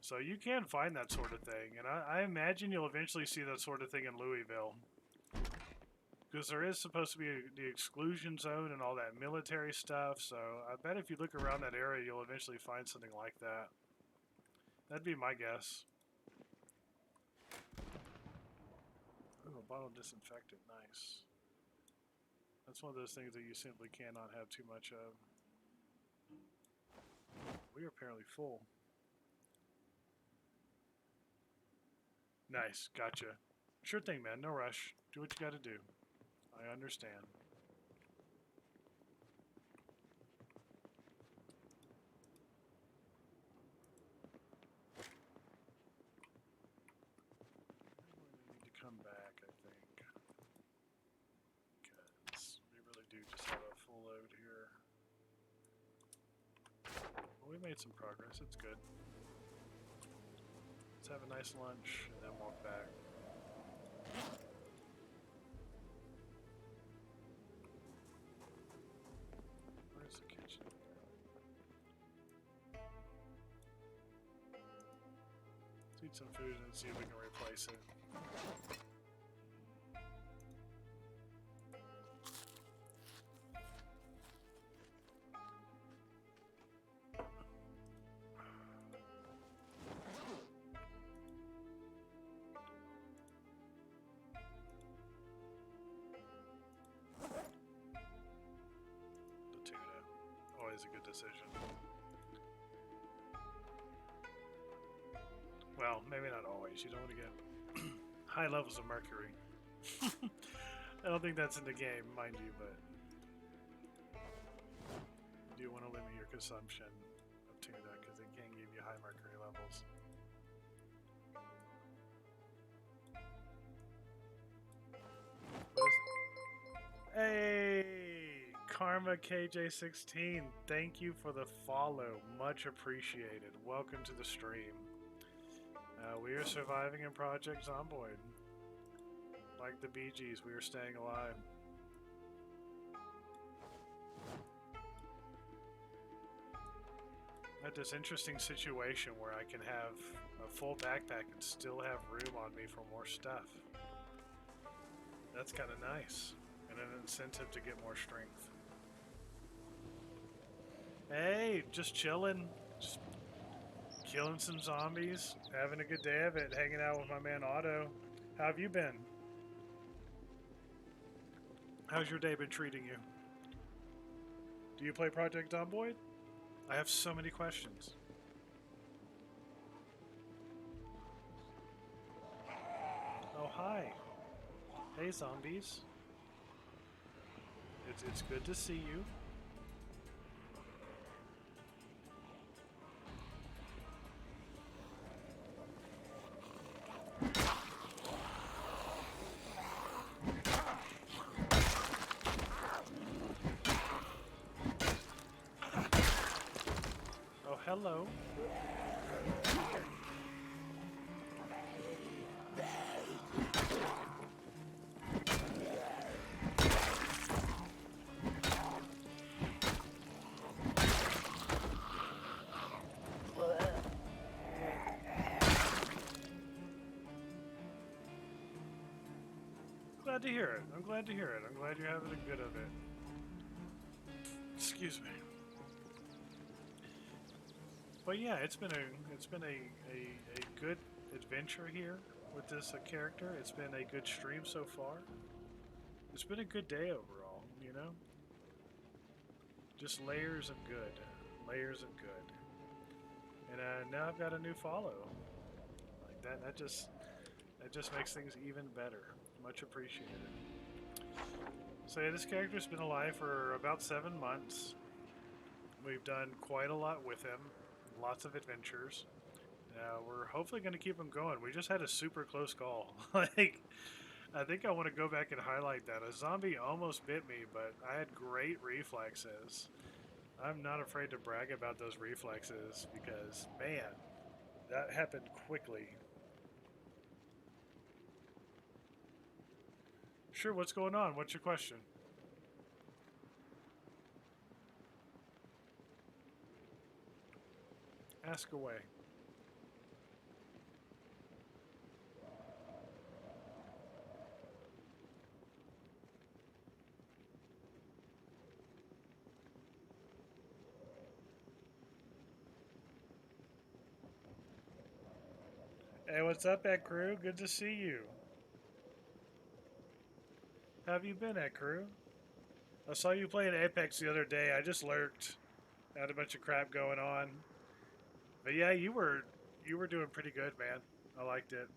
So you can find that sort of thing, and I imagine you'll eventually see that sort of thing in Louisville. Because there is supposed to be the exclusion zone and all that military stuff, so I bet if you look around that area, you'll eventually find something like that. That'd be my guess. bottle disinfectant. Nice. That's one of those things that you simply cannot have too much of. We are apparently full. Nice. Gotcha. Sure thing, man. No rush. Do what you gotta do. I understand. I need to come back, I think. Because we really do just have a full load here. Well, we made some progress. It's good. Let's have a nice lunch and then walk back. Where's the kitchen? Let's eat some food and see if we can replace it. The tuna. Always a good decision. Well, maybe not always. You don't want to get high levels of mercury. I don't think that's in the game, mind you, but you do want to limit your consumption of tuna because it can give you high mercury levels. Hey, Karma KJ16, thank you for the follow. Much appreciated. Welcome to the stream. We are surviving in Project Zomboid. Like the Bee Gees, we are staying alive. I had this interesting situation where I can have a full backpack and still have room on me for more stuff. That's kind of nice. And an incentive to get more strength. Hey, just chilling. Just killing some zombies. Having a good day of it. Hanging out with my man Otto. How have you been? How's your day been treating you? Do you play Project Zomboid? I have so many questions. Oh, hi. Hey, zombies. It's good to see you. Oh, hello. Glad to hear it. I'm glad to hear it. I'm glad you're having a good of it. Excuse me. But yeah, it's been a good adventure here with this character. It's been a good stream so far. It's been a good day overall, you know? Just layers of good. Layers of good. And now I've got a new follow. Like that just makes things even better. Much appreciated. So yeah, this character's been alive for about 7 months. We've done quite a lot with him. Lots of adventures. We're hopefully going to keep him going. We just had a super close call. Like, I think I want to go back and highlight that. A zombie almost bit me, but I had great reflexes. I'm not afraid to brag about those reflexes because, man, that happened quickly. Sure, what's going on? What's your question? Ask away. Hey, what's up, Ed Crew? Good to see you. Have you been at, crew? I saw you playing Apex the other day. I just lurked. Had a bunch of crap going on. But yeah, you were doing pretty good, man. I liked it.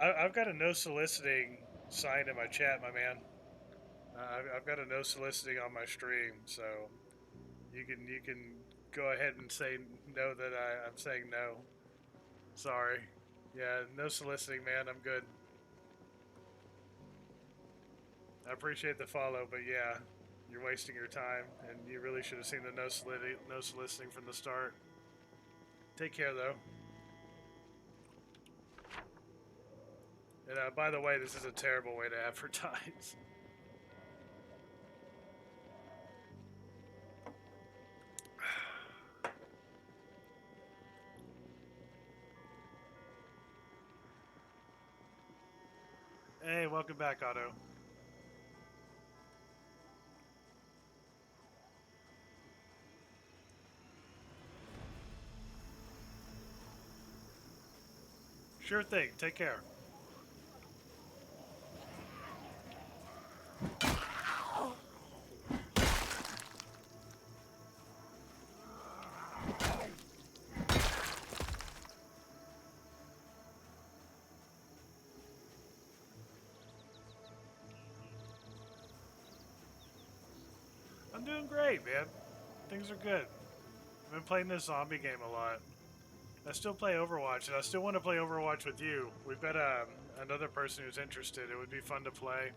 I've got a no soliciting sign in my chat, my man. I've got a no soliciting on my stream, so you can go ahead and say no that I'm saying no. Sorry. Yeah, no soliciting, man. I'm good. I appreciate the follow, but yeah, you're wasting your time, and you really should have seen the no soliciting from the start. Take care, though. And by the way, this is a terrible way to advertise. Hey, welcome back, Otto. Sure thing. Take care. I'm doing great, man. Things are good. I've been playing this zombie game a lot. I still play Overwatch, and I still want to play Overwatch with you. We've got another person who's interested. It would be fun to play.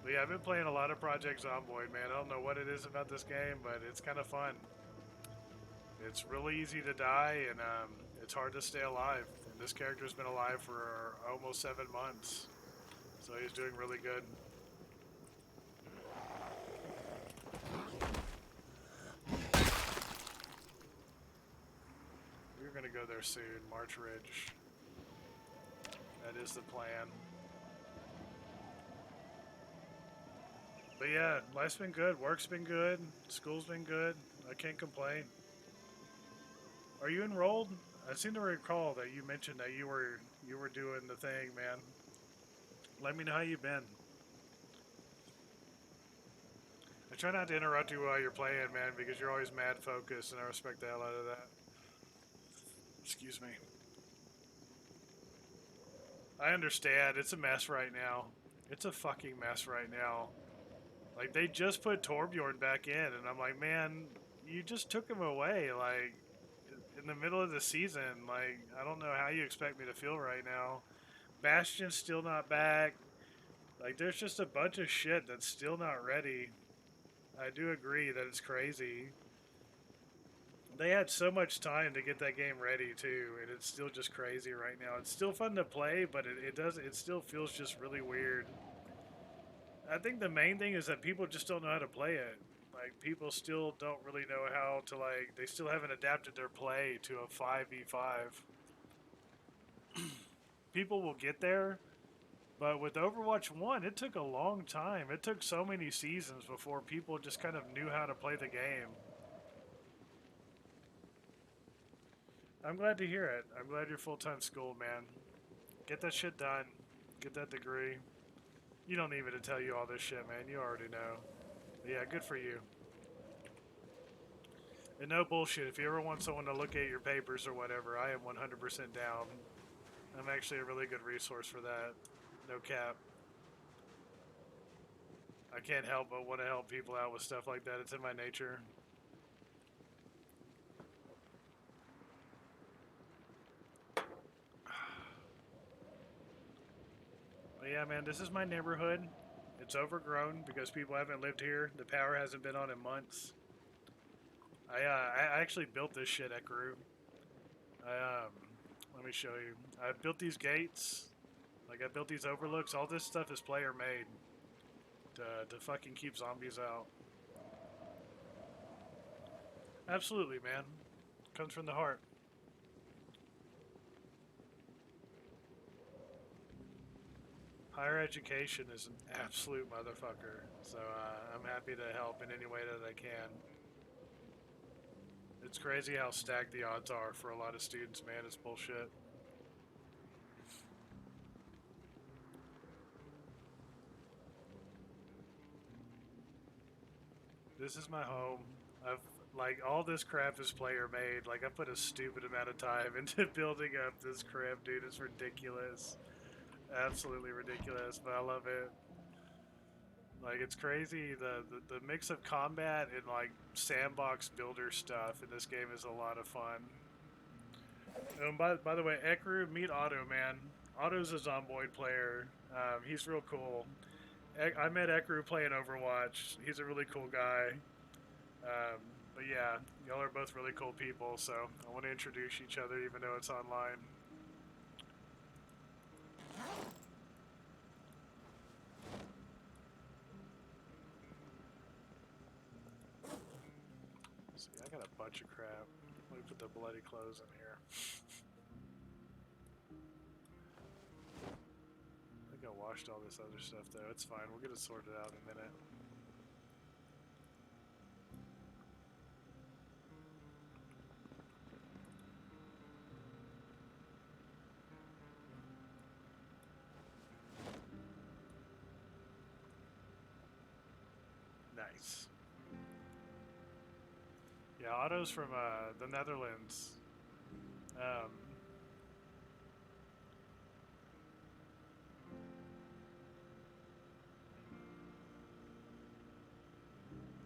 But yeah, I've been playing a lot of Project Zomboid, man. I don't know what it is about this game, but it's kind of fun. It's really easy to die, and it's hard to stay alive. And this character's been alive for almost 7 months, so he's doing really good. We're gonna go there soon, March Ridge. That is the plan. But yeah, life's been good, work's been good, school's been good. I can't complain. Are you enrolled? I seem to recall that you mentioned that you were doing the thing, man. Let me know how you've been. I try not to interrupt you while you're playing, man, because you're always mad focused, and I respect the hell out of that. Excuse me. I understand. It's a mess right now. It's a fucking mess right now. Like, they just put Torbjorn back in, and I'm like, man, you just took him away, like, in the middle of the season. Like, I don't know how you expect me to feel right now. Bastion's still not back. Like, there's just a bunch of shit that's still not ready. I do agree that it's crazy. They had so much time to get that game ready too, and it's still just crazy right now. It's still fun to play, but it still feels just really weird. I think the main thing is that people just don't know how to play it. Like, people still don't really know how to, like, they still haven't adapted their play to a 5v5. People will get there, but with Overwatch 1, it took a long time. It took so many seasons before people just kind of knew how to play the game. I'm glad to hear it. I'm glad you're full-time schooled, man. Get that shit done. Get that degree. You don't need me to tell you all this shit, man. You already know. But yeah, good for you. And no bullshit. If you ever want someone to look at your papers or whatever, I am 100% down. I'm actually a really good resource for that. No cap. I can't help but want to help people out with stuff like that. It's in my nature. But yeah, man, this is my neighborhood. It's overgrown because people haven't lived here. The power hasn't been on in months. I actually built this shit at Group. Let me show you. I built these gates. Like, I built these overlooks. All this stuff is player made to fucking keep zombies out. Absolutely, man. Comes from the heart. Higher education is an absolute motherfucker. So I'm happy to help in any way that I can. It's crazy how stacked the odds are for a lot of students, man. It's bullshit. This is my home. I've like all this crap this player made. Like I put a stupid amount of time into building up this crap, dude. It's ridiculous. Absolutely ridiculous, but I love it. Like it's crazy. The mix of combat and like sandbox builder stuff in this game is a lot of fun. By the way, Ekru, meet Otto, man. Otto's a Zomboid player. He's real cool. I met Ekru playing Overwatch. He's a really cool guy. But yeah, y'all are both really cool people, so I want to introduce each other even though it's online. See, I got a bunch of crap. Let me put the bloody clothes in here. I think I washed all this other stuff though. It's fine. We'll get it sorted out in a minute. Nice. Yeah, Otto's from the Netherlands.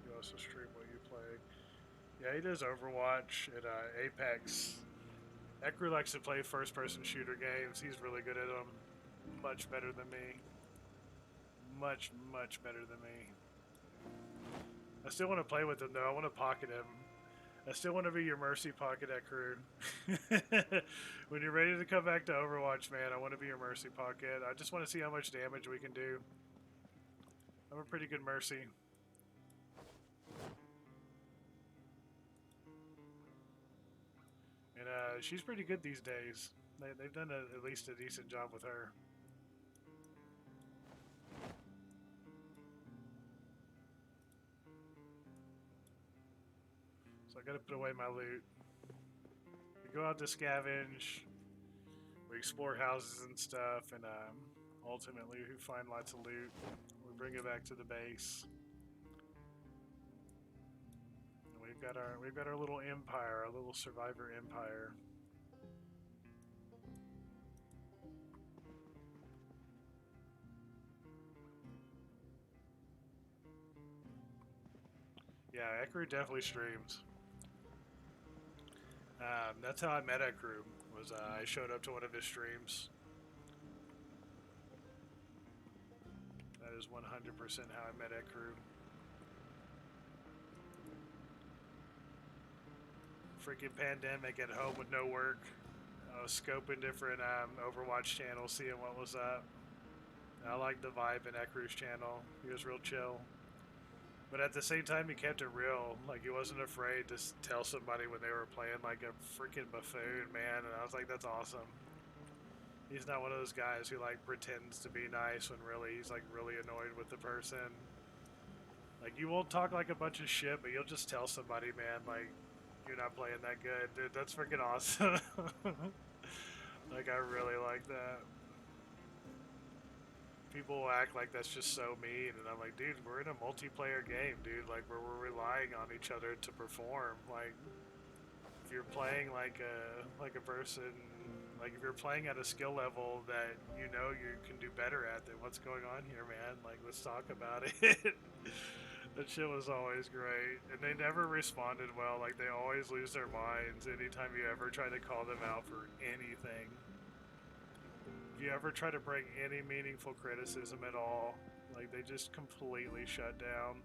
You also stream what you play. Yeah, he does Overwatch and Apex. Ekru likes to play first-person shooter games. He's really good at them. Much better than me. Much, much better than me. I still want to play with him though. I want to pocket him. I still want to be your mercy pocket Ekru. When you're ready to come back to Overwatch, man, I want to be your mercy pocket. I just want to see how much damage we can do. I'm a pretty good mercy. And she's pretty good these days. They've done at least a decent job with her. So I gotta put away my loot. We go out to scavenge. We explore houses and stuff, and ultimately we find lots of loot. We bring it back to the base. And we've got our little empire, our little survivor empire. Yeah, Ekru definitely streams. That's how I met Ekru. Was I showed up to one of his streams. That is 100% how I met Ekru. Freaking pandemic at home with no work. I was scoping different Overwatch channels, seeing what was up. I liked the vibe in Ekru's channel. He was real chill. But at the same time, he kept it real. Like, he wasn't afraid to tell somebody when they were playing like a freaking buffoon, man. And I was like, that's awesome. He's not one of those guys who, like, pretends to be nice when really he's, like, really annoyed with the person. Like, you won't talk like a bunch of shit, but you'll just tell somebody, man, like, you're not playing that good. Dude, that's freaking awesome. Like, I really like that. People will act like that's just so mean, and I'm like, dude, we're in a multiplayer game, dude. Like, where we're relying on each other to perform. Like, if you're playing like a person, like if you're playing at a skill level that you know you can do better at, then what's going on here, man? Like, let's talk about it. That shit was always great, and they never responded well. Like, they always lose their minds anytime you ever try to call them out for anything. If you ever try to bring any meaningful criticism at all, like, they just completely shut down.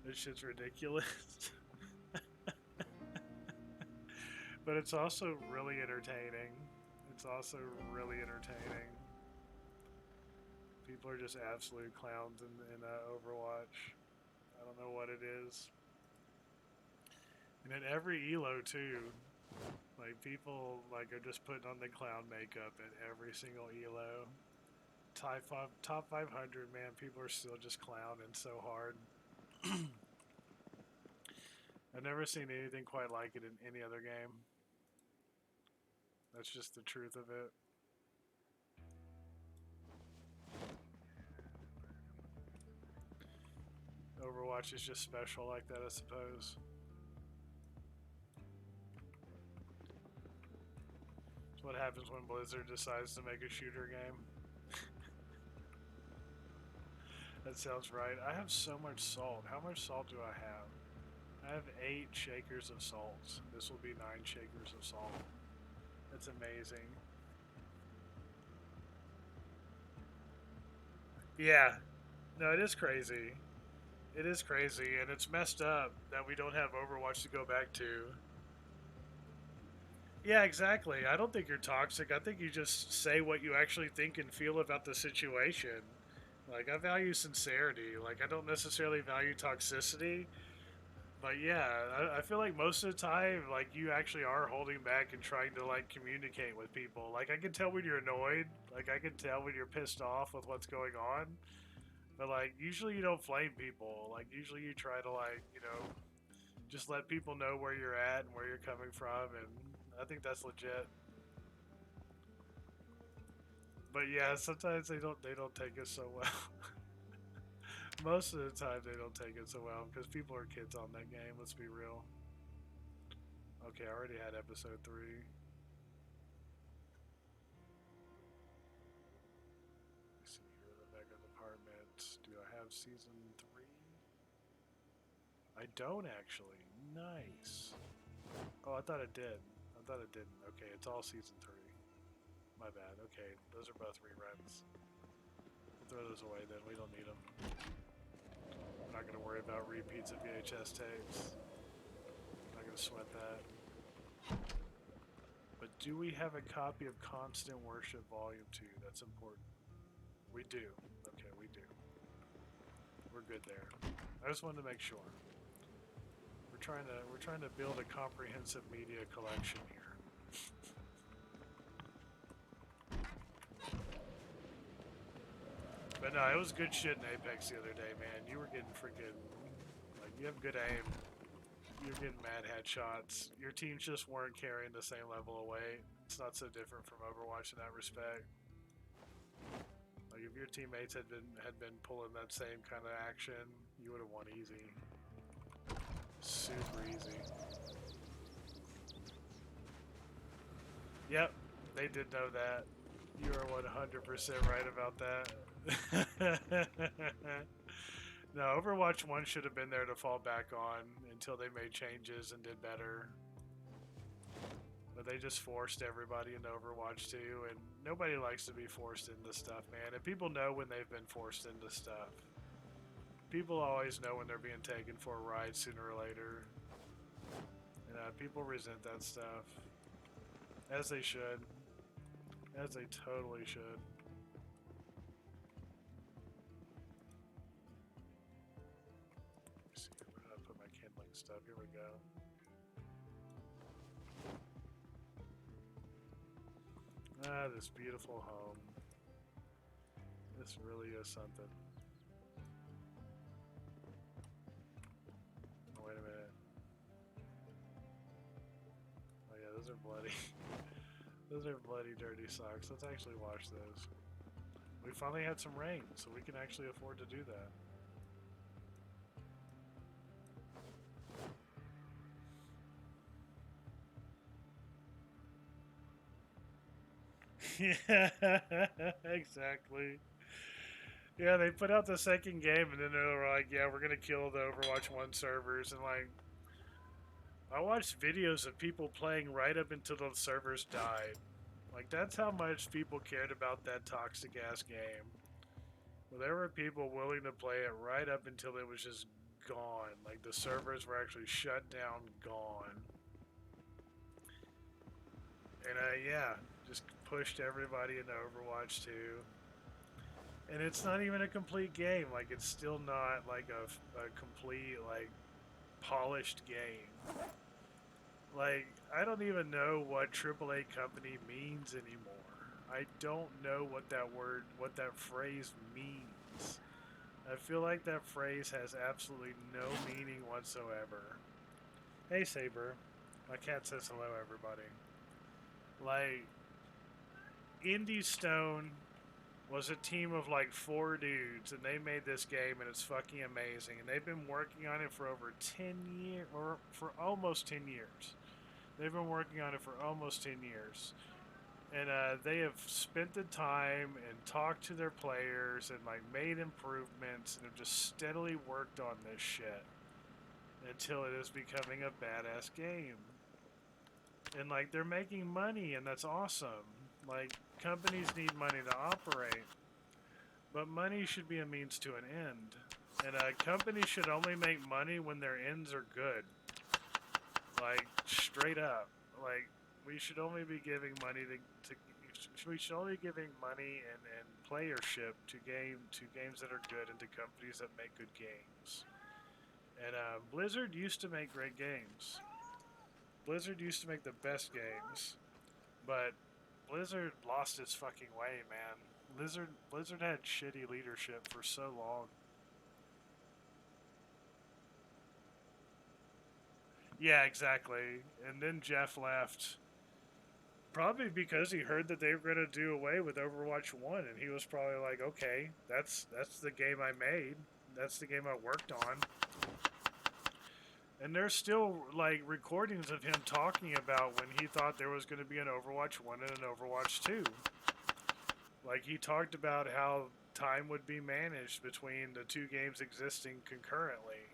This shit's ridiculous. But it's also really entertaining. It's also really entertaining. People are just absolute clowns in Overwatch. I don't know what it is. And in every elo too, like, people like are just putting on the clown makeup at every single elo. Top 500, man, people are still just clowning so hard. I've never seen anything quite like it in any other game. That's just the truth of it. Overwatch is just special like that, I suppose. It's what happens when Blizzard decides to make a shooter game. That sounds right. I have so much salt. How much salt do I have? I have 8 shakers of salt. This will be 9 shakers of salt. That's amazing. Yeah. No, it is crazy. It is crazy, and it's messed up that we don't have Overwatch to go back to. Yeah, exactly. I don't think you're toxic. I think you just say what you actually think and feel about the situation. Like, I value sincerity. Like, I don't necessarily value toxicity. But yeah, I feel like most of the time, like, you actually are holding back and trying to, like, communicate with people. Like, I can tell when you're annoyed. Like, I can tell when you're pissed off with what's going on. But, like, usually you don't flame people. Like, usually you try to, like, just let people know where you're at and where you're coming from. And I think that's legit. But yeah, sometimes they don't take it so well. Most of the time they don't take it so well because people are kids on that game. Let's be real. Okay, I already had episode 3. Let's see here, the mega department. Do I have season 3? I don't actually. Nice. Oh, I thought it did. I thought it didn't. Okay, it's all season 3. My bad. Okay, those are both reruns. Throw those away then. We don't need them. I'm not going to worry about repeats of VHS tapes. I'm not going to sweat that. But do we have a copy of Constant Worship Volume 2? That's important. We do. Okay, we do. We're good there. I just wanted to make sure. We're trying to build a comprehensive media collection here. But no, it was good shit in Apex the other day, man. You were getting freaking, like, you have good aim. You're getting mad headshots. Your teams just weren't carrying the same level of weight. It's not so different from Overwatch in that respect. Like, if your teammates had been pulling that same kind of action, you would have won easy. Super easy. Yep, they did know that. You are 100% right about that. No, Overwatch 1 should have been there to fall back on until they made changes and did better. But they just forced everybody into Overwatch 2, and nobody likes to be forced into stuff, man. And people know when they've been forced into stuff. People always know when they're being taken for a ride sooner or later. People resent that stuff. As they should. As they totally should. Let's see, where did I put my kindling stuff? Here we go. Ah, this beautiful home. This really is something. Oh, wait a minute. Oh yeah, those are bloody. Those are bloody dirty socks. Let's actually wash those. We finally had some rain, so we can actually afford to do that. Yeah, exactly. Yeah, they put out the second game and then they were like, yeah, we're gonna kill the Overwatch 1 servers, and like, I watched videos of people playing right up until the servers died. Like, that's how much people cared about that toxic ass game. Well, there were people willing to play it right up until it was just gone. Like, the servers were actually shut down, gone. And yeah, just pushed everybody into Overwatch 2. And it's not even a complete game. Like, it's still not like a complete, like, polished game. Like, I don't even know what AAA company means anymore. I don't know what that phrase means. I feel like that phrase has absolutely no meaning whatsoever. Hey, Saber. My cat says hello, everybody. Like, Indie Stone was a team of like 4 dudes, and they made this game, and it's fucking amazing. And they've been working on it for over 10 years, or for almost 10 years. They've been working on it for almost 10 years. And they have spent the time and talked to their players and like made improvements and have just steadily worked on this shit until it is becoming a badass game. And like they're making money, and that's awesome. Like companies need money to operate, but money should be a means to an end. And companies should only make money when their ends are good. Like straight up. Like we should only be giving money to we should only be giving money and playership to games that are good and to companies that make good games. And Blizzard used to make great games. Blizzard used to make the best games, but Blizzard lost its fucking way, man. Blizzard had shitty leadership for so long. Yeah, exactly. And then Jeff left. Probably because he heard that they were going to do away with Overwatch 1, and he was probably like, okay, that's the game I made. That's the game I worked on. And there's still like recordings of him talking about when he thought there was going to be an Overwatch 1 and an Overwatch 2. Like he talked about how time would be managed between the two games existing concurrently.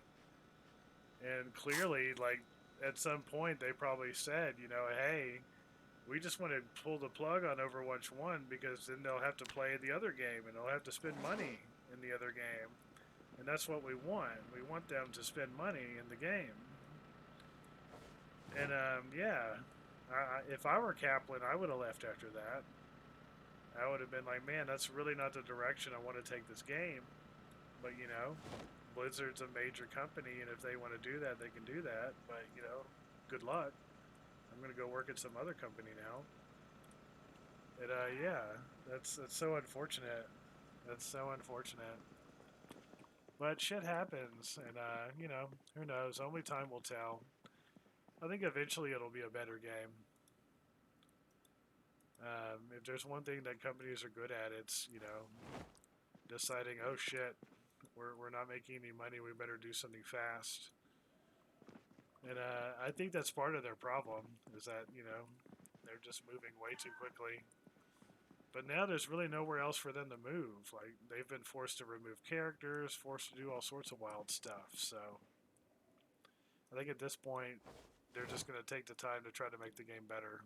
And clearly, like at some point, they probably said, you know, hey, we just want to pull the plug on Overwatch 1 because then they'll have to play the other game and they'll have to spend money in the other game. And that's what we want. We want them to spend money in the game. And yeah, if I were Kaplan, I would have left after that. I would have been like, man, that's really not the direction I want to take this game. But, you know, Blizzard's a major company, and if they want to do that, they can do that. But, you know, good luck. I'm going to go work at some other company now. And yeah, that's so unfortunate. That's so unfortunate. But shit happens, and you know, who knows? Only time will tell. I think eventually it'll be a better game. If there's one thing that companies are good at, it's you know deciding, oh shit, we're not making any money. We better do something fast. And I think that's part of their problem is that you know they're just moving way too quickly. But now there's really nowhere else for them to move. Like they've been forced to remove characters, forced to do all sorts of wild stuff. So I think at this point they're just going to take the time to try to make the game better.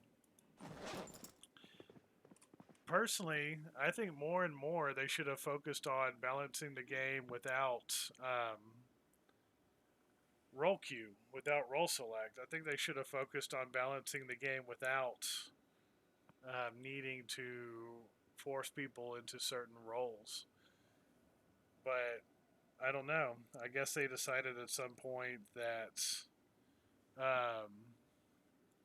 Personally, I think more and more they should have focused on balancing the game without roll queue, without roll select. I think they should have focused on balancing the game without needing to force people into certain roles. But I don't know. I guess they decided at some point that, um,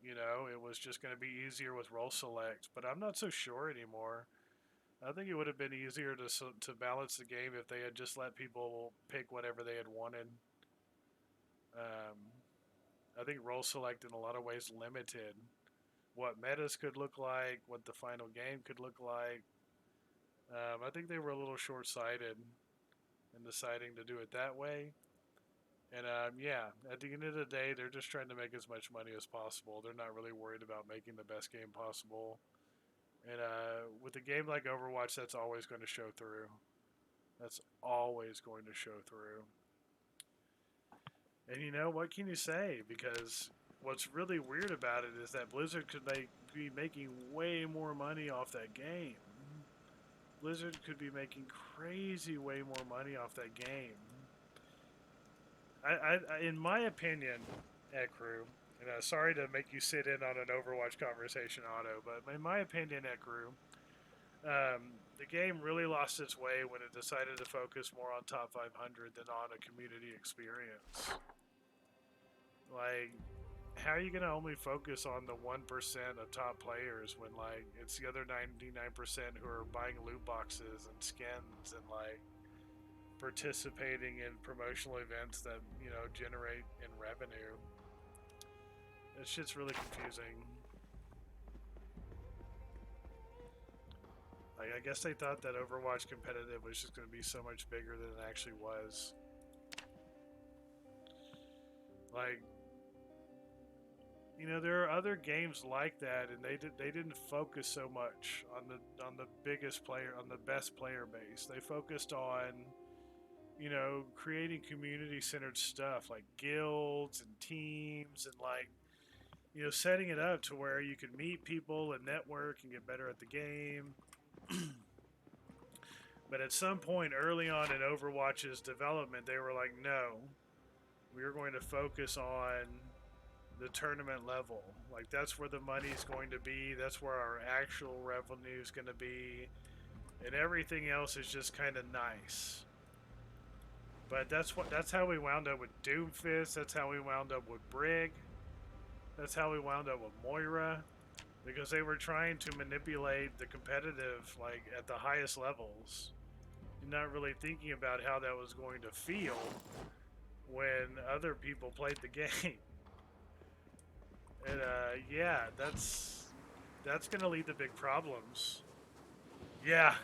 you know, it was just going to be easier with roll select. But I'm not so sure anymore. I think it would have been easier to balance the game if they had just let people pick whatever they had wanted. Um, I think roll select in a lot of ways limited what metas could look like, what the final game could look like. I think they were a little short sighted in deciding to do it that way. And yeah, at the end of the day, they're just trying to make as much money as possible. They're not really worried about making the best game possible. And with a game like Overwatch, that's always going to show through. That's always going to show through. And you know, what can you say? Because what's really weird about it is that Blizzard could be making way more money off that game. Blizzard could be making crazy way more money off that game. In my opinion, Ekru, and sorry to make you sit in on an Overwatch conversation, Otto, but in my opinion, Ekru, the game really lost its way when it decided to focus more on top 500 than on a community experience. Like, how are you going to only focus on the 1% of top players when, like, it's the other 99% who are buying loot boxes and skins and, like, participating in promotional events that, you know, generate in revenue? That shit's really confusing. Like, I guess they thought that Overwatch competitive was just going to be so much bigger than it actually was. Like, you know, there are other games like that, and they didn't focus so much on the biggest player, on the best player base. They focused on, you know, creating community centered stuff like guilds and teams and, like, you know, setting it up to where you can meet people and network and get better at the game. But at some point early on in Overwatch's development, they were like, no, we are going to focus on the tournament level. Like, that's where the money's going to be. That's where our actual revenue is going to be. And everything else is just kind of nice. But that's how we wound up with Doomfist. That's how we wound up with Brig. That's how we wound up with Moira. Because they were trying to manipulate the competitive, like, at the highest levels. And not really thinking about how that was going to feel when other people played the game. And yeah, that's gonna lead to big problems. Yeah,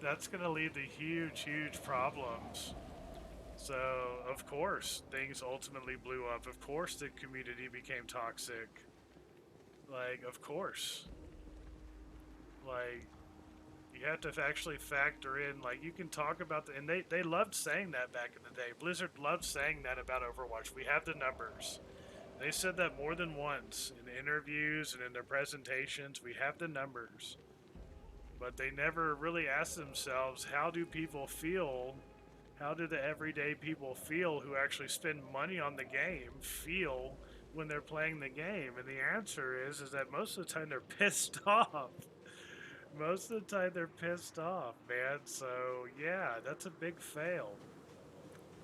that's gonna lead to huge problems. So of course things ultimately blew up. Of course the community became toxic. Like, of course. Like, you have to actually factor in, like, you can talk about the, and they loved saying that back in the day. Blizzard loved saying that about Overwatch. We have the numbers. They said that more than once in interviews and in their presentations. We have the numbers. But they never really asked themselves, how do people feel? How do the everyday people feel who actually spend money on the game feel when they're playing the game? And the answer is that most of the time they're pissed off. Most of the time they're pissed off, man. So yeah, that's a big fail.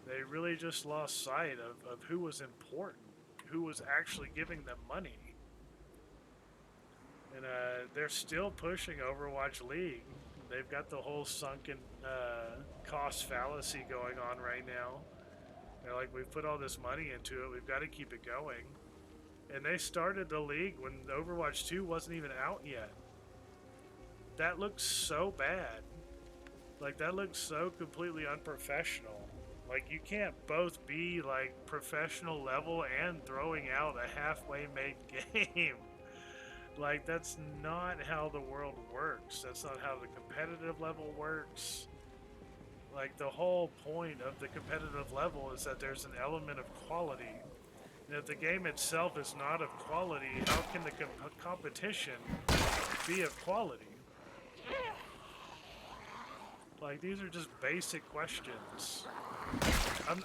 They really just lost sight of who was important, who was actually giving them money. And they're still pushing Overwatch League. They've got the whole sunken cost fallacy going on right now. They're like, we've put all this money into it, we've got to keep it going. And they started the league when Overwatch 2 wasn't even out yet. That looks so bad. Like, that looks so completely unprofessional. Like, you can't both be, like, professional level and throwing out a halfway made game. Like, that's not how the world works. That's not how the competitive level works. Like, the whole point of the competitive level is that there's an element of quality. And if the game itself is not of quality, how can the competition be of quality? Like, these are just basic questions.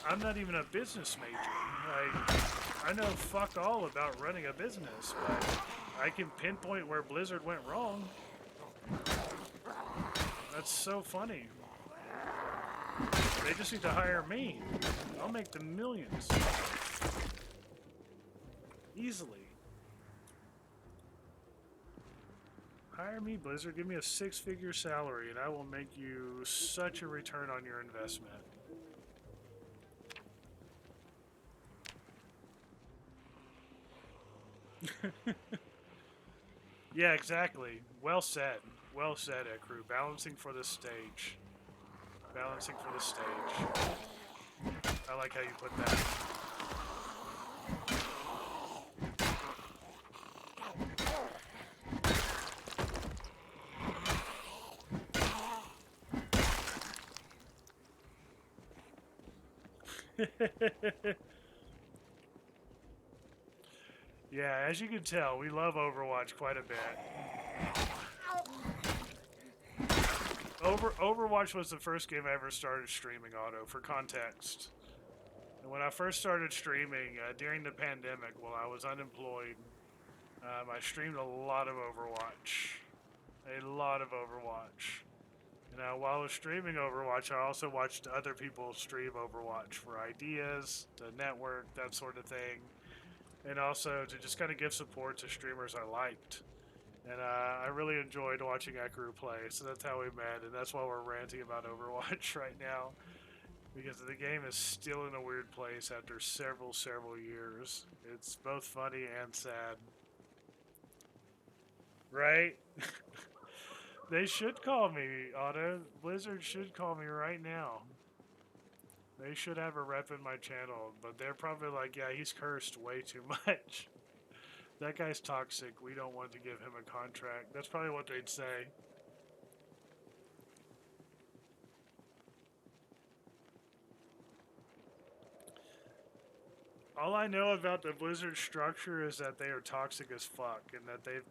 I'm not even a business major. Like, I know fuck all about running a business, but I can pinpoint where Blizzard went wrong. That's so funny. They just need to hire me. I'll make them millions. Easily. Hire me, Blizzard. Give me a 6-figure salary, and I will make you such a return on your investment. Yeah, exactly. Well said. Well said, Ekru. Balancing for the stage. Balancing for the stage. I like how you put that. Yeah, as you can tell, we love Overwatch quite a bit. Overwatch was the first game I ever started streaming auto, for context. And when I first started streaming during the pandemic while I was unemployed, I streamed a lot of Overwatch. A lot of Overwatch. And while I was streaming Overwatch, I also watched other people stream Overwatch for ideas, to network, that sort of thing. And also to just kind of give support to streamers I liked. And I really enjoyed watching Ekru play, so that's how we met, and that's why we're ranting about Overwatch right now. because the game is still in a weird place after several years. It's both funny and sad. Right? They should call me, Otto. Blizzard should call me right now. They should have a rep in my channel, but they're probably like, yeah, he's cursed way too much. That guy's toxic. We don't want to give him a contract. That's probably what they'd say. All I know about the Blizzard structure is that they are toxic as fuck, and that they have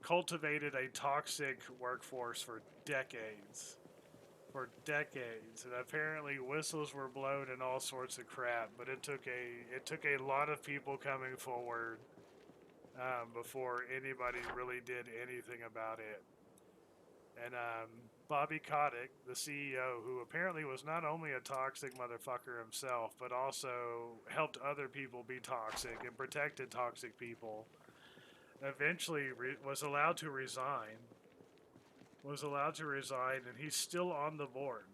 cultivated a toxic workforce for decades. For decades, and apparently whistles were blown and all sorts of crap. But it took a lot of people coming forward before anybody really did anything about it. And Bobby Kotick, the CEO, who apparently was not only a toxic motherfucker himself, but also helped other people be toxic and protected toxic people, eventually was allowed to resign. And he's still on the board.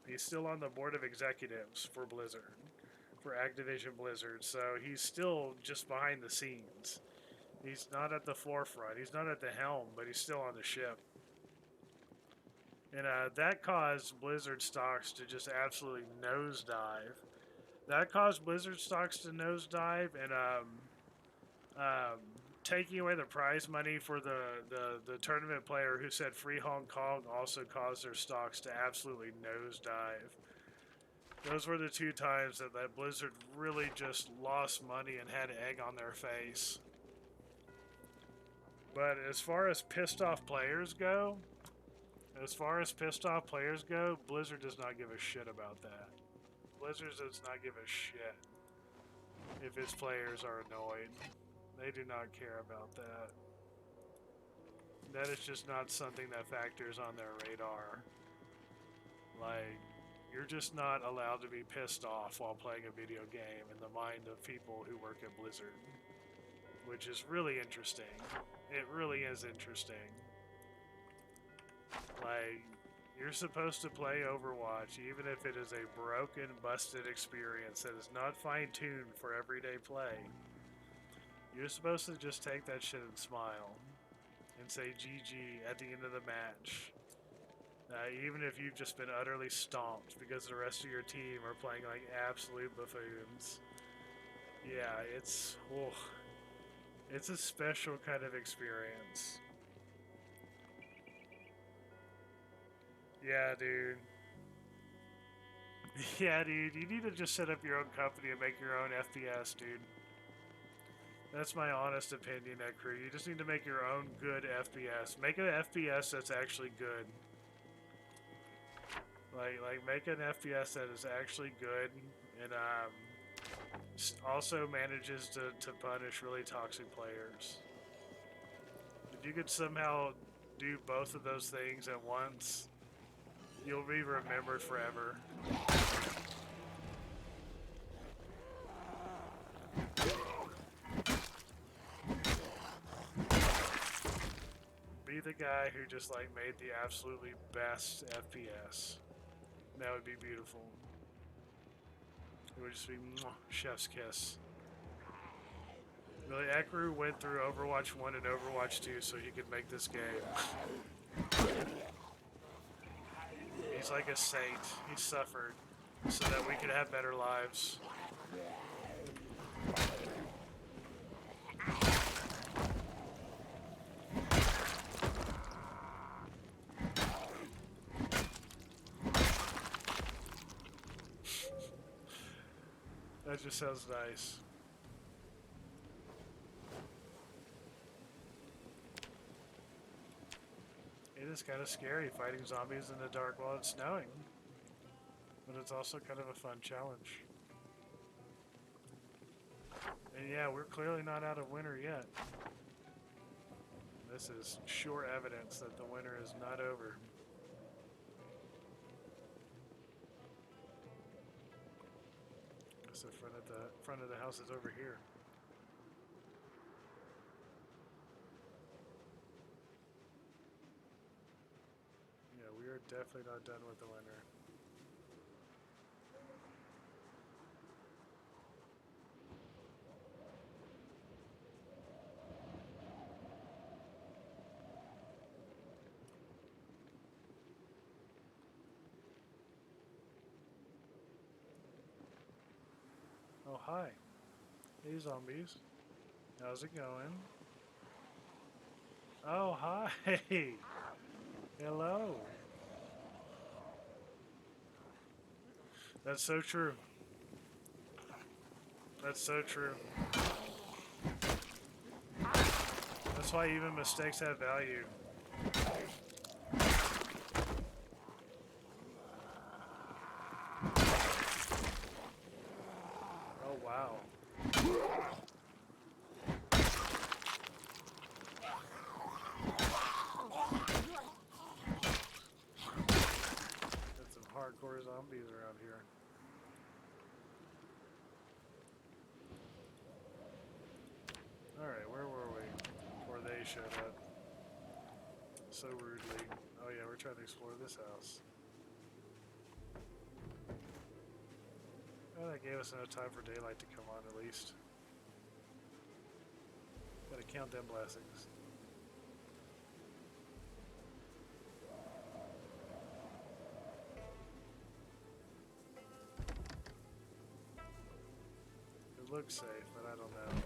He's still on the board of executives for Blizzard, for Activision Blizzard. So he's still just behind the scenes. He's not at the forefront. He's not at the helm, but he's still on the ship. And that caused Blizzard stocks to just absolutely nosedive. And taking away the prize money for the tournament player who said free Hong Kong also caused their stocks to absolutely nosedive. Those were the two times that Blizzard really just lost money and had egg on their face. But as far as pissed off players go, Blizzard does not give a shit about that. Blizzard does not give a shit if its players are annoyed. They do not care about that. That is just not something that factors on their radar. Like, you're just not allowed to be pissed off while playing a video game in the mind of people who work at Blizzard. Which is really interesting. It really is interesting. Like, you're supposed to play Overwatch even if it is a broken, busted experience that is not fine-tuned for everyday play. You're supposed to just take that shit and smile and say GG at the end of the match. Even if you've just been utterly stomped because the rest of your team are playing like absolute buffoons. Yeah, it's a special kind of experience. Yeah, dude. Yeah, dude. You need to just set up your own company and make your own FPS, dude. That's my honest opinion, Crew. You just need to make your own good FPS. Make an FPS that's actually good. Like make an FPS that is actually good and also manages to punish really toxic players. If you could somehow do both of those things at once, you'll be remembered forever. Be the guy who just like made the absolutely best FPS. That would be beautiful. It would just be chef's kiss. Really, Ekru went through Overwatch 1 and Overwatch 2 so he could make this game. He's like a saint. He suffered so that we could have better lives. That just sounds nice. It is kind of scary fighting zombies in the dark while it's snowing. But it's also kind of a fun challenge. And yeah, we're clearly not out of winter yet. This is sure evidence that the winter is not over. So the front of the house is over here. Yeah, definitely not done with the winter. Oh, hi. Hey, zombies. How's it going? Oh, hi. Hello. That's so true. That's so true. That's why even mistakes have value. Oh, wow. Got some hardcore zombies around here. Alright, where were we before they showed up? So rudely. Oh yeah, we're trying to explore this house. Oh, that gave us enough time for daylight to come on at least. Gotta count them blessings. It looks safe, but I don't know.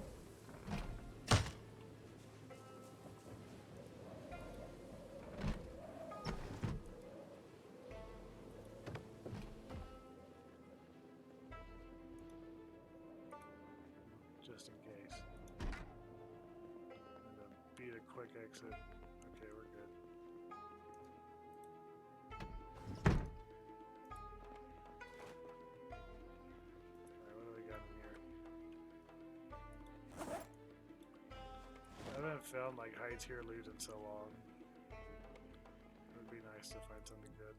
Just in case. And then beat a quick exit. Okay, we're good. Alright, what do we got in here? I haven't found like high tier loot in so long. It would be nice to find something good.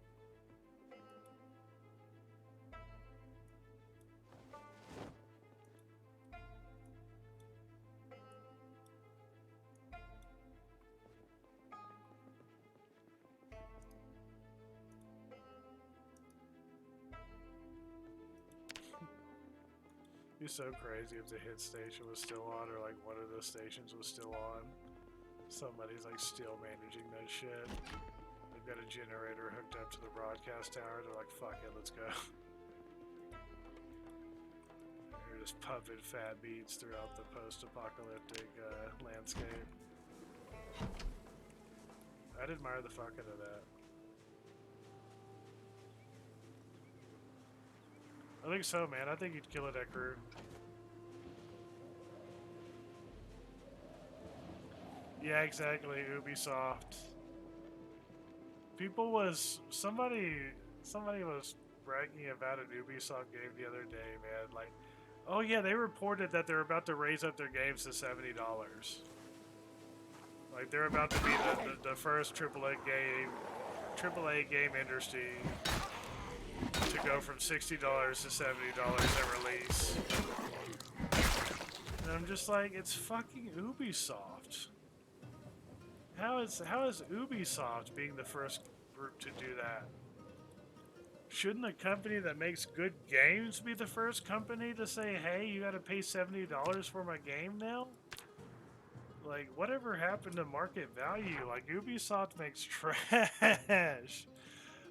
It'd be so crazy if the hit station was still on, or like one of the stations was still on. Somebody's like still managing that shit. They've got a generator hooked up to the broadcast tower. They're like, fuck it, let's go. They're just pumping fat beats throughout the post-apocalyptic landscape. I'd admire the fuck out of that. I think so, man. I think you'd kill it at crew. Yeah, exactly. Ubisoft. Somebody was bragging about an Ubisoft game the other day, man. Like, oh yeah, they reported that they're about to raise up their games to $70. Like they're about to be the first AAA game industry to go from $60 to $70 at release. And I'm just like, it's fucking Ubisoft. How is Ubisoft being the first group to do that? Shouldn't a company that makes good games be the first company to say, hey, you gotta pay $70 for my game now? Like, whatever happened to market value? Like, Ubisoft makes trash.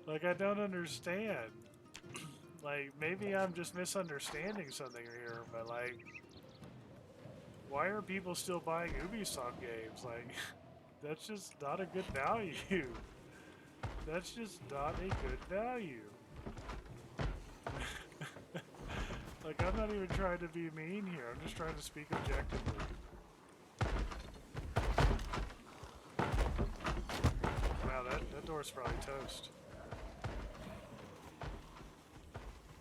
Like, I don't understand. Like, maybe I'm just misunderstanding something here, but like, why are people still buying Ubisoft games? Like, that's just not a good value. That's just not a good value. Like, I'm not even trying to be mean here. I'm just trying to speak objectively. Wow, that door's probably toast.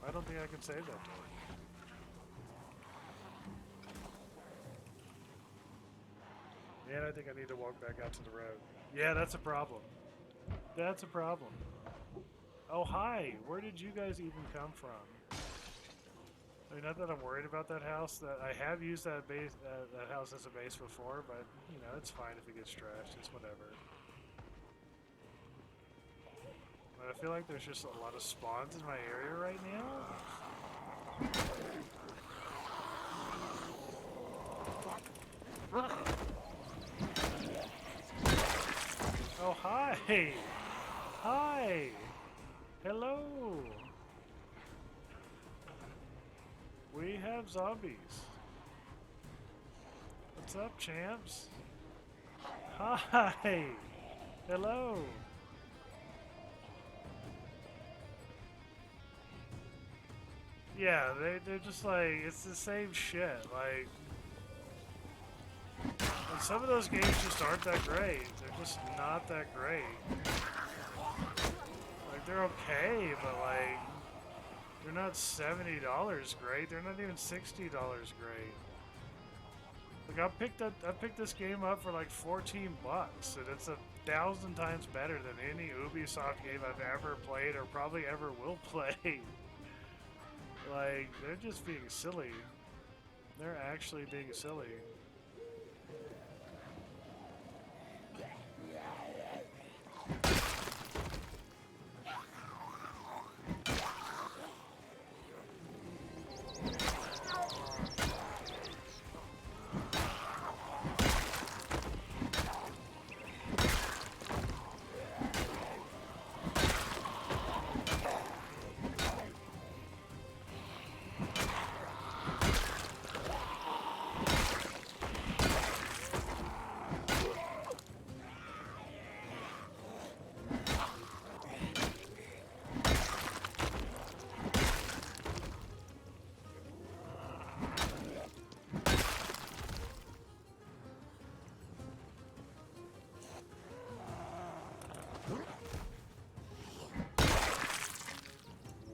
I don't think I can save that door. And I think I need to walk back out to the road. Yeah, that's a problem. That's a problem. Oh, hi. Where did you guys even come from? I mean, not that I'm worried about that house. That I have used that base, that house as a base before, but you know, it's fine if it gets trashed. It's whatever. I feel like there's just a lot of spawns in my area right now. Oh, hi! Hi! Hello! We have zombies. What's up, champs? Hi! Hello! Yeah, they're just like, it's the same shit. Like, and some of those games just aren't that great. They're just not that great. Like, they're okay, but like, they're not $70 great. They're not even $60 great. Like, I picked this game up for like 14 bucks, and it's 1,000 times better than any Ubisoft game I've ever played or probably ever will play. Like, they're just being silly. They're actually being silly.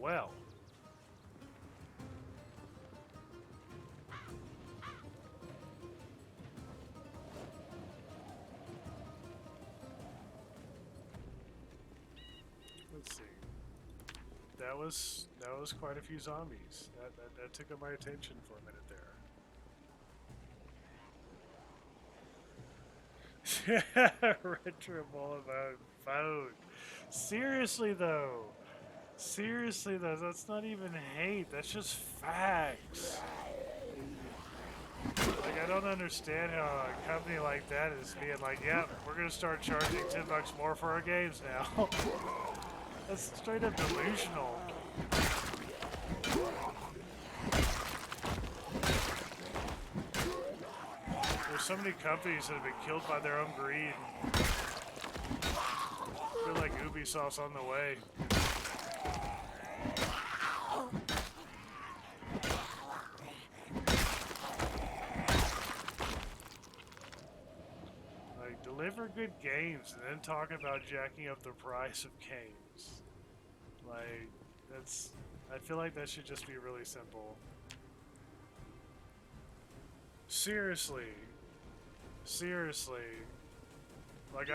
Well. Let's see. That was quite a few zombies. That took up my attention for a minute there. Retro Boulevard vote. Seriously though. Seriously though, that's not even hate, that's just facts. Like, I don't understand how a company like that is being like, yeah, we're gonna start charging 10 bucks more for our games now. That's straight up delusional. There's so many companies that have been killed by their own greed. I feel like Ubisoft's on the way. Like, deliver good games and then talk about jacking up the price of games. Like, that's... I feel like that should just be really simple. Seriously. Seriously. Like,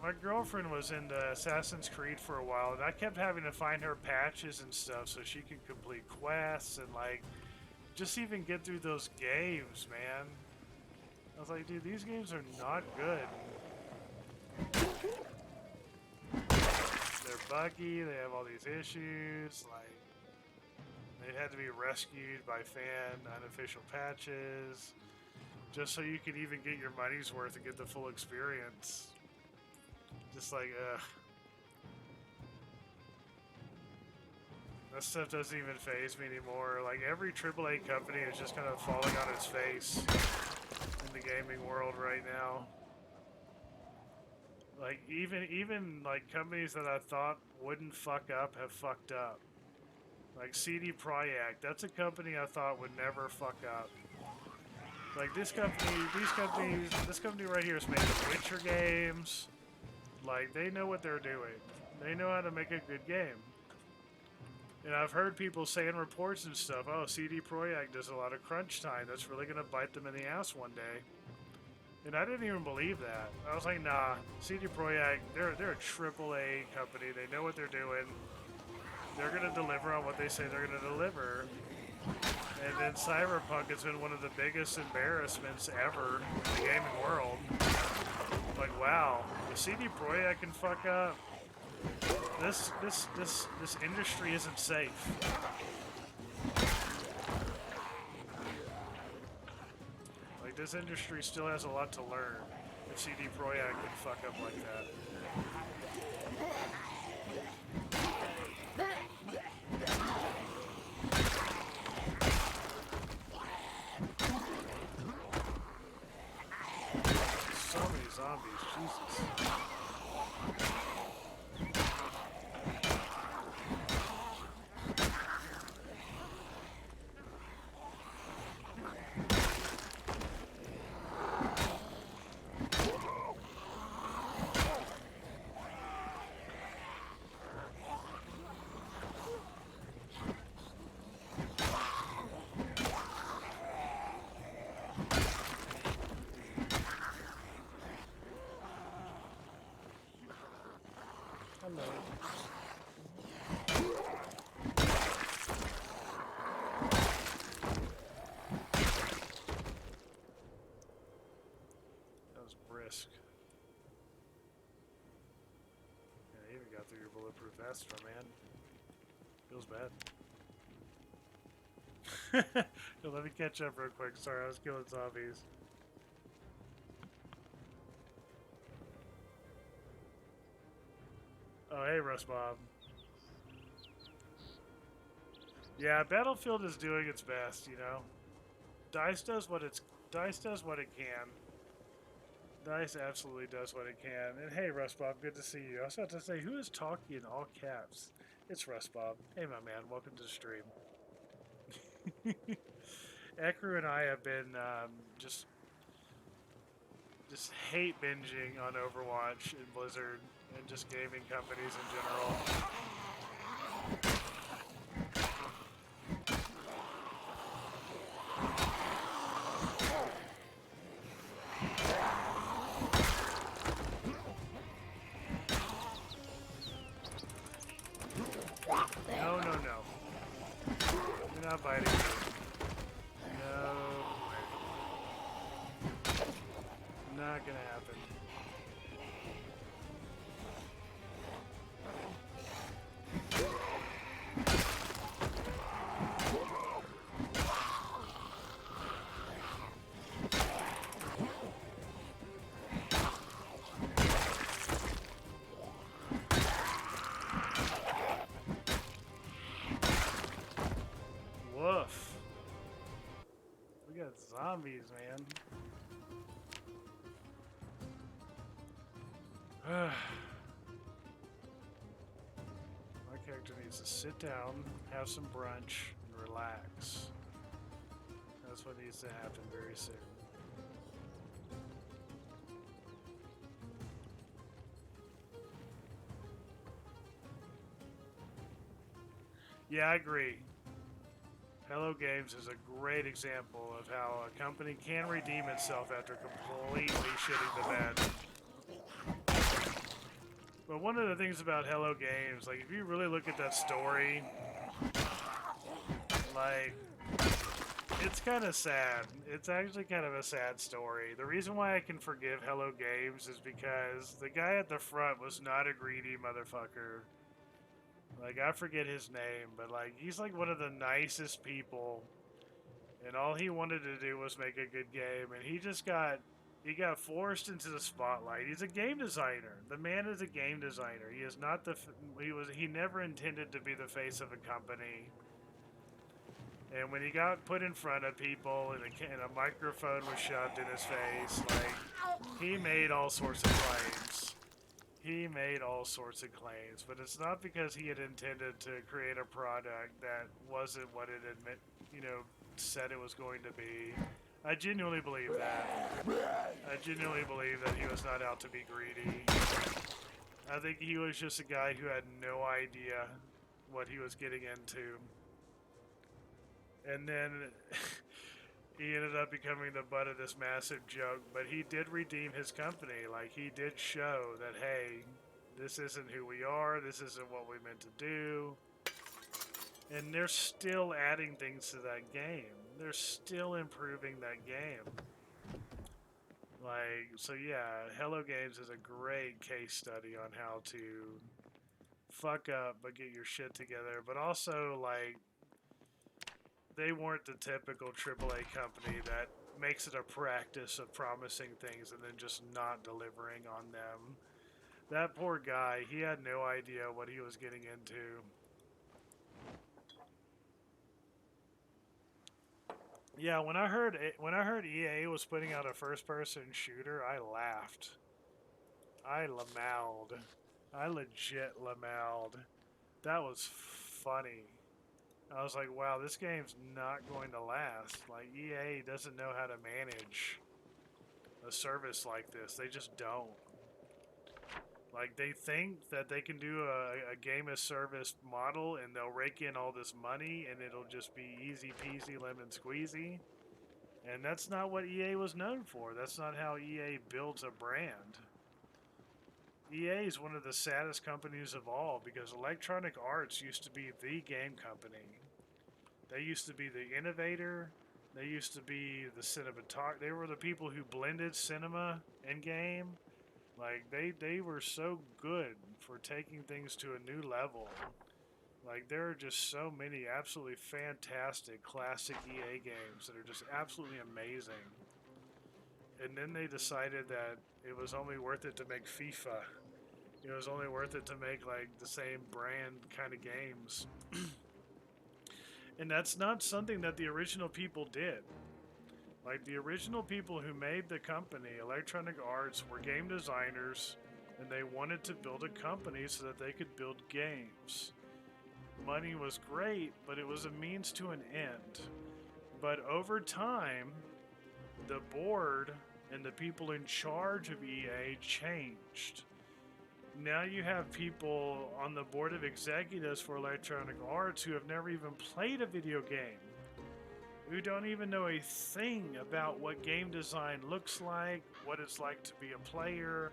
my girlfriend was into Assassin's Creed for a while, and I kept having to find her patches and stuff so she could complete quests and, like, just even get through those games, man. I was like, dude, these games are not good. They're buggy, they have all these issues, like, they had to be rescued by fan unofficial patches, just so you could even get your money's worth and get the full experience. Just like, that stuff doesn't even faze me anymore. Like, every AAA company is just kind of falling on its face in the gaming world right now. Like, even like companies that I thought wouldn't fuck up have fucked up. Like CD Projekt, that's a company I thought would never fuck up. Like, this company right here is making Witcher games. Like, they know what they're doing. They know how to make a good game. And I've heard people saying reports and stuff, oh, CD Projekt does a lot of crunch time. That's really going to bite them in the ass one day. And I didn't even believe that. I was like, nah, CD Projekt, they're a AAA company. They know what they're doing. They're going to deliver on what they say they're going to deliver. And then Cyberpunk has been one of the biggest embarrassments ever in the gaming world. Like, wow, the CD Projekt can fuck up. This industry isn't safe. Like, this industry still has a lot to learn. If CD Projekt can fuck up like that. So many zombies, Jesus. That was brisk. Yeah, you even got through your bulletproof vest, my man. Feels bad. Yo, let me catch up real quick. Sorry, I was killing zombies. Oh, hey, Russ Bob. Yeah, Battlefield is doing its best, you know. Dice does what it can. Dice absolutely does what it can. And hey, Russ Bob, good to see you. I was about to say, who is talking in all caps? It's Russ Bob. Hey, my man, welcome to the stream. Ekru and I have been just hate binging on Overwatch and Blizzard and just gaming companies in general. No, no, no. You're not biting me. No. Not gonna happen. Woof. We got zombies, man. My character needs to sit down, have some brunch, and relax. That's what needs to happen very soon. Yeah, I agree. Hello Games is a great example of how a company can redeem itself after completely shitting the bed. But one of the things about Hello Games, like, if you really look at that story, like, it's kind of sad. It's actually kind of a sad story. The reason why I can forgive Hello Games is because the guy at the front was not a greedy motherfucker. Like, I forget his name, but, like, he's, like, one of the nicest people. And all he wanted to do was make a good game. And he got forced into the spotlight. He's a game designer. The man is a game designer. He is not he never intended to be the face of a company. And when he got put in front of people and a microphone was shoved in his face, like, he made all sorts of claims. He made all sorts of claims, but it's not because he had intended to create a product that wasn't what it said it was going to be. I genuinely believe that. I genuinely believe that he was not out to be greedy. I think he was just a guy who had no idea what he was getting into. And then he ended up becoming the butt of this massive joke, but he did redeem his company. Like, he did show that, hey, this isn't who we are, this isn't what we meant to do. And they're still adding things to that game. They're still improving that game. Like, so yeah, Hello Games is a great case study on how to fuck up but get your shit together. But also, like, they weren't the typical AAA company that makes it a practice of promising things and then just not delivering on them. That poor guy, he had no idea what he was getting into. Yeah, when I heard EA was putting out a first-person shooter, I laughed. I lamowed. I legit lamowed. That was funny. I was like, wow, this game's not going to last. Like, EA doesn't know how to manage a service like this. They just don't. Like, they think that they can do a game as service model and they'll rake in all this money and it'll just be easy peasy lemon squeezy. And that's not what EA was known for. That's not how EA builds a brand. EA is one of the saddest companies of all because Electronic Arts used to be the game company. They used to be the innovator. They used to be the cinematographer. They were the people who blended cinema and game. Like, they were so good for taking things to a new level. Like, there are just so many absolutely fantastic classic EA games that are just absolutely amazing. And then they decided that it was only worth it to make FIFA. It was only worth it to make, like, the same brand kind of games. And that's not something that the original people did. Like, the original people who made the company, Electronic Arts, were game designers, and they wanted to build a company so that they could build games. Money was great, but it was a means to an end. But over time, the board and the people in charge of EA changed. Now you have people on the board of executives for Electronic Arts who have never even played a video game, who don't even know a thing about what game design looks like, what it's like to be a player.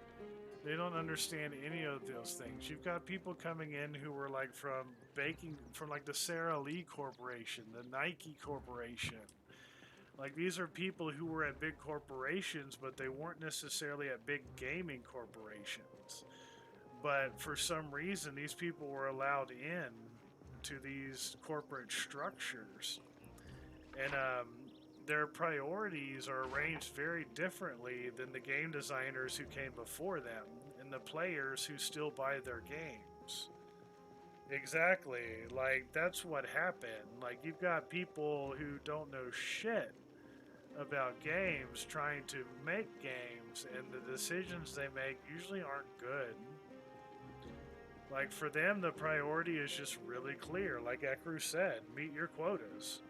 They don't understand any of those things. You've got people coming in who were like from like the Sara Lee Corporation, the Nike Corporation. Like, these are people who were at big corporations, but they weren't necessarily at big gaming corporations. But for some reason, these people were allowed in to these corporate structures. And their priorities are arranged very differently than the game designers who came before them and the players who still buy their games. Exactly. Like, that's what happened. Like, you've got people who don't know shit about games trying to make games, and the decisions they make usually aren't good. Like, for them, the priority is just really clear. Like Ekru said, meet your quotas,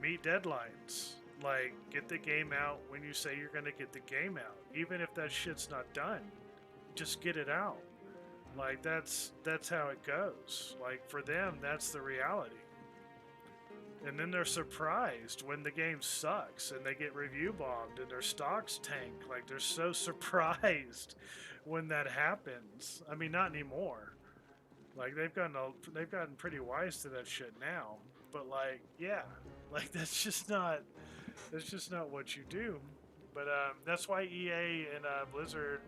meet deadlines. Like, get the game out when you say you're going to get the game out. Even if that shit's not done, just get it out. Like, that's how it goes. Like, for them, that's the reality. And then they're surprised when the game sucks and they get review bombed and their stocks tank. Like, they're so surprised when that happens. I mean, not anymore. Like, they've gotten pretty wise to that shit now. But, like, yeah, like, that's just not what you do. But that's why EA and Blizzard.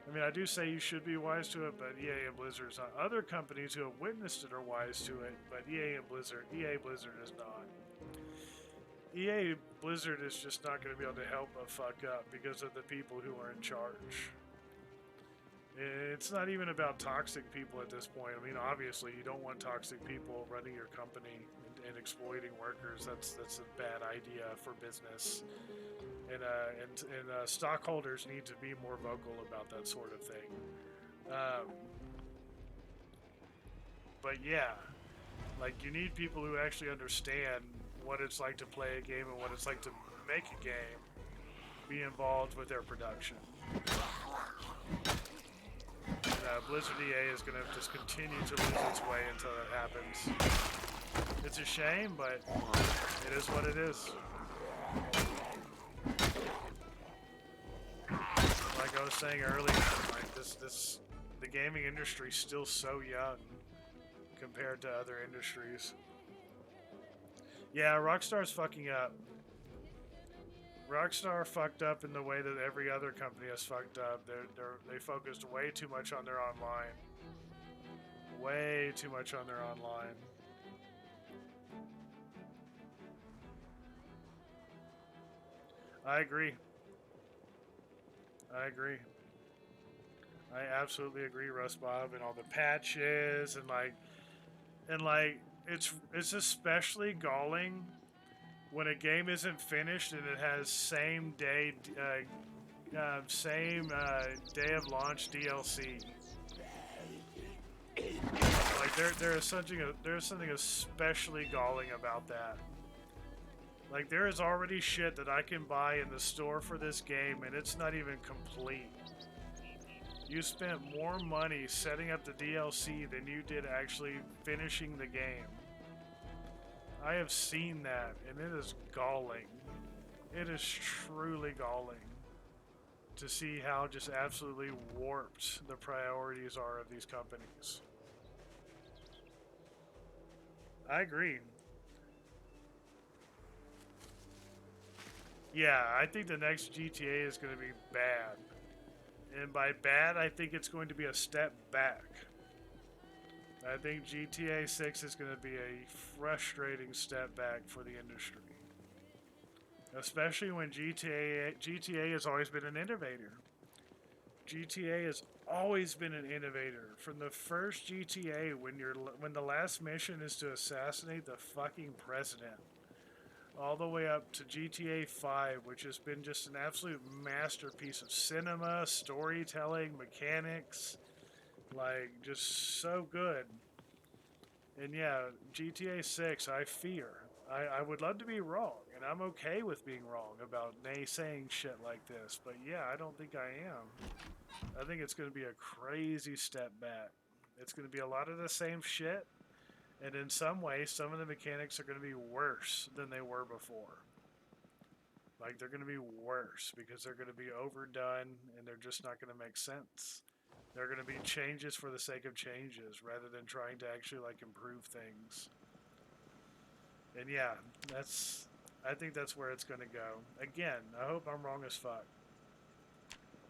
I mean, I do say you should be wise to it, but EA and Blizzard, other companies who have witnessed it are wise to it, but EA Blizzard is not. EA Blizzard is just not going to be able to help but fuck up because of the people who are in charge. It's not even about toxic people at this point. I mean, obviously, you don't want toxic people running your company and exploiting workers. That's a bad idea for business. And stockholders need to be more vocal about that sort of thing. But yeah, like, you need people who actually understand what it's like to play a game and what it's like to make a game, be involved with their production. And Blizzard EA is going to just continue to lose its way until that happens. It's a shame, but it is what it is. Like I was saying earlier, like the gaming industry is still so young compared to other industries. Yeah, Rockstar's fucking up. Rockstar fucked up in the way that every other company has fucked up. They focused way too much on their online. way too much on their online. I agree. I agree. I absolutely agree, Russ Bob, and all the patches and it's especially galling when a game isn't finished and it has same day of launch DLC. Like there's something especially galling about that. Like there is already shit that I can buy in the store for this game and it's not even complete. You spent more money setting up the DLC than you did actually finishing the game. I have seen that and it is galling. It is truly galling to see how just absolutely warped the priorities are of these companies. I agree. Yeah, I think the next GTA is going to be bad. And by bad, I think it's going to be a step back. I think GTA 6 is going to be a frustrating step back for the industry. Especially when GTA has always been an innovator. GTA has always been an innovator. From the first GTA, when the last mission is to assassinate the fucking president, all the way up to GTA 5, which has been just an absolute masterpiece of cinema, storytelling, mechanics, like just so good. And yeah, GTA 6, I fear. I would love to be wrong, and I'm okay with being wrong about naysaying shit like this, but yeah, I don't think I am. I think it's going to be a crazy step back. It's going to be a lot of the same shit, and in some ways, some of the mechanics are going to be worse than they were before. Like, they're going to be worse because they're going to be overdone and they're just not going to make sense. They're going to be changes for the sake of changes rather than trying to actually, like, improve things. And yeah, I think that's where it's going to go. Again, I hope I'm wrong as fuck.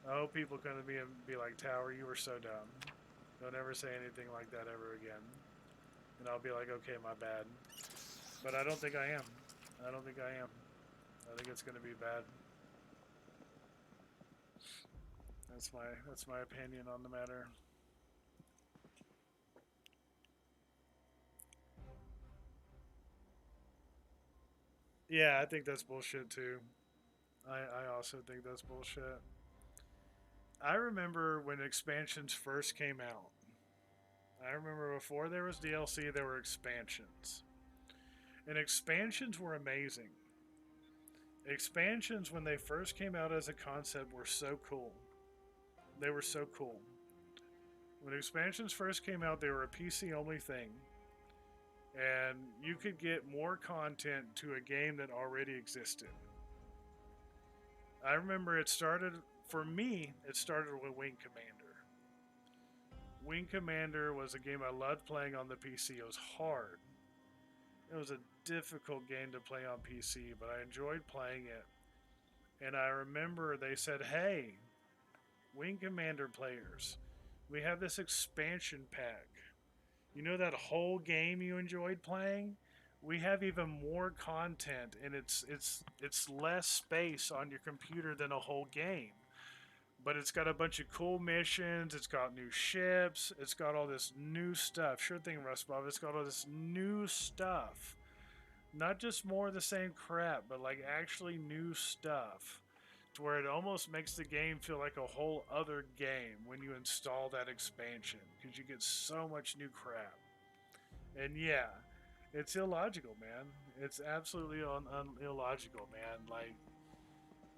I hope people are going to be like, Tower, you were so dumb. Don't ever say anything like that ever again. And I'll be like, okay, my bad. But I don't think I am. I don't think I am. I think it's going to be bad. That's my opinion on the matter. Yeah, I think that's bullshit too. I also think that's bullshit. I remember when expansions first came out. I remember before there was DLC, there were expansions. And expansions were amazing. Expansions, when they first came out as a concept, were so cool. They were so cool. When expansions first came out, they were a PC only thing. And you could get more content to a game that already existed. I remember for me, it started with Wing Commander. Wing Commander was a game I loved playing on the PC. It was hard. It was a difficult game to play on PC, but I enjoyed playing it. And I remember they said, hey, Wing Commander players, we have this expansion pack. You know that whole game you enjoyed playing? We have even more content, and it's less space on your computer than a whole game. But it's got a bunch of cool missions. It's got new ships. It's got all this new stuff. Sure thing, Rustbob. It's got all this new stuff. Not just more of the same crap, but like actually new stuff. To where it almost makes the game feel like a whole other game when you install that expansion. Because you get so much new crap. And yeah, it's illogical, man. It's absolutely illogical, man. Like,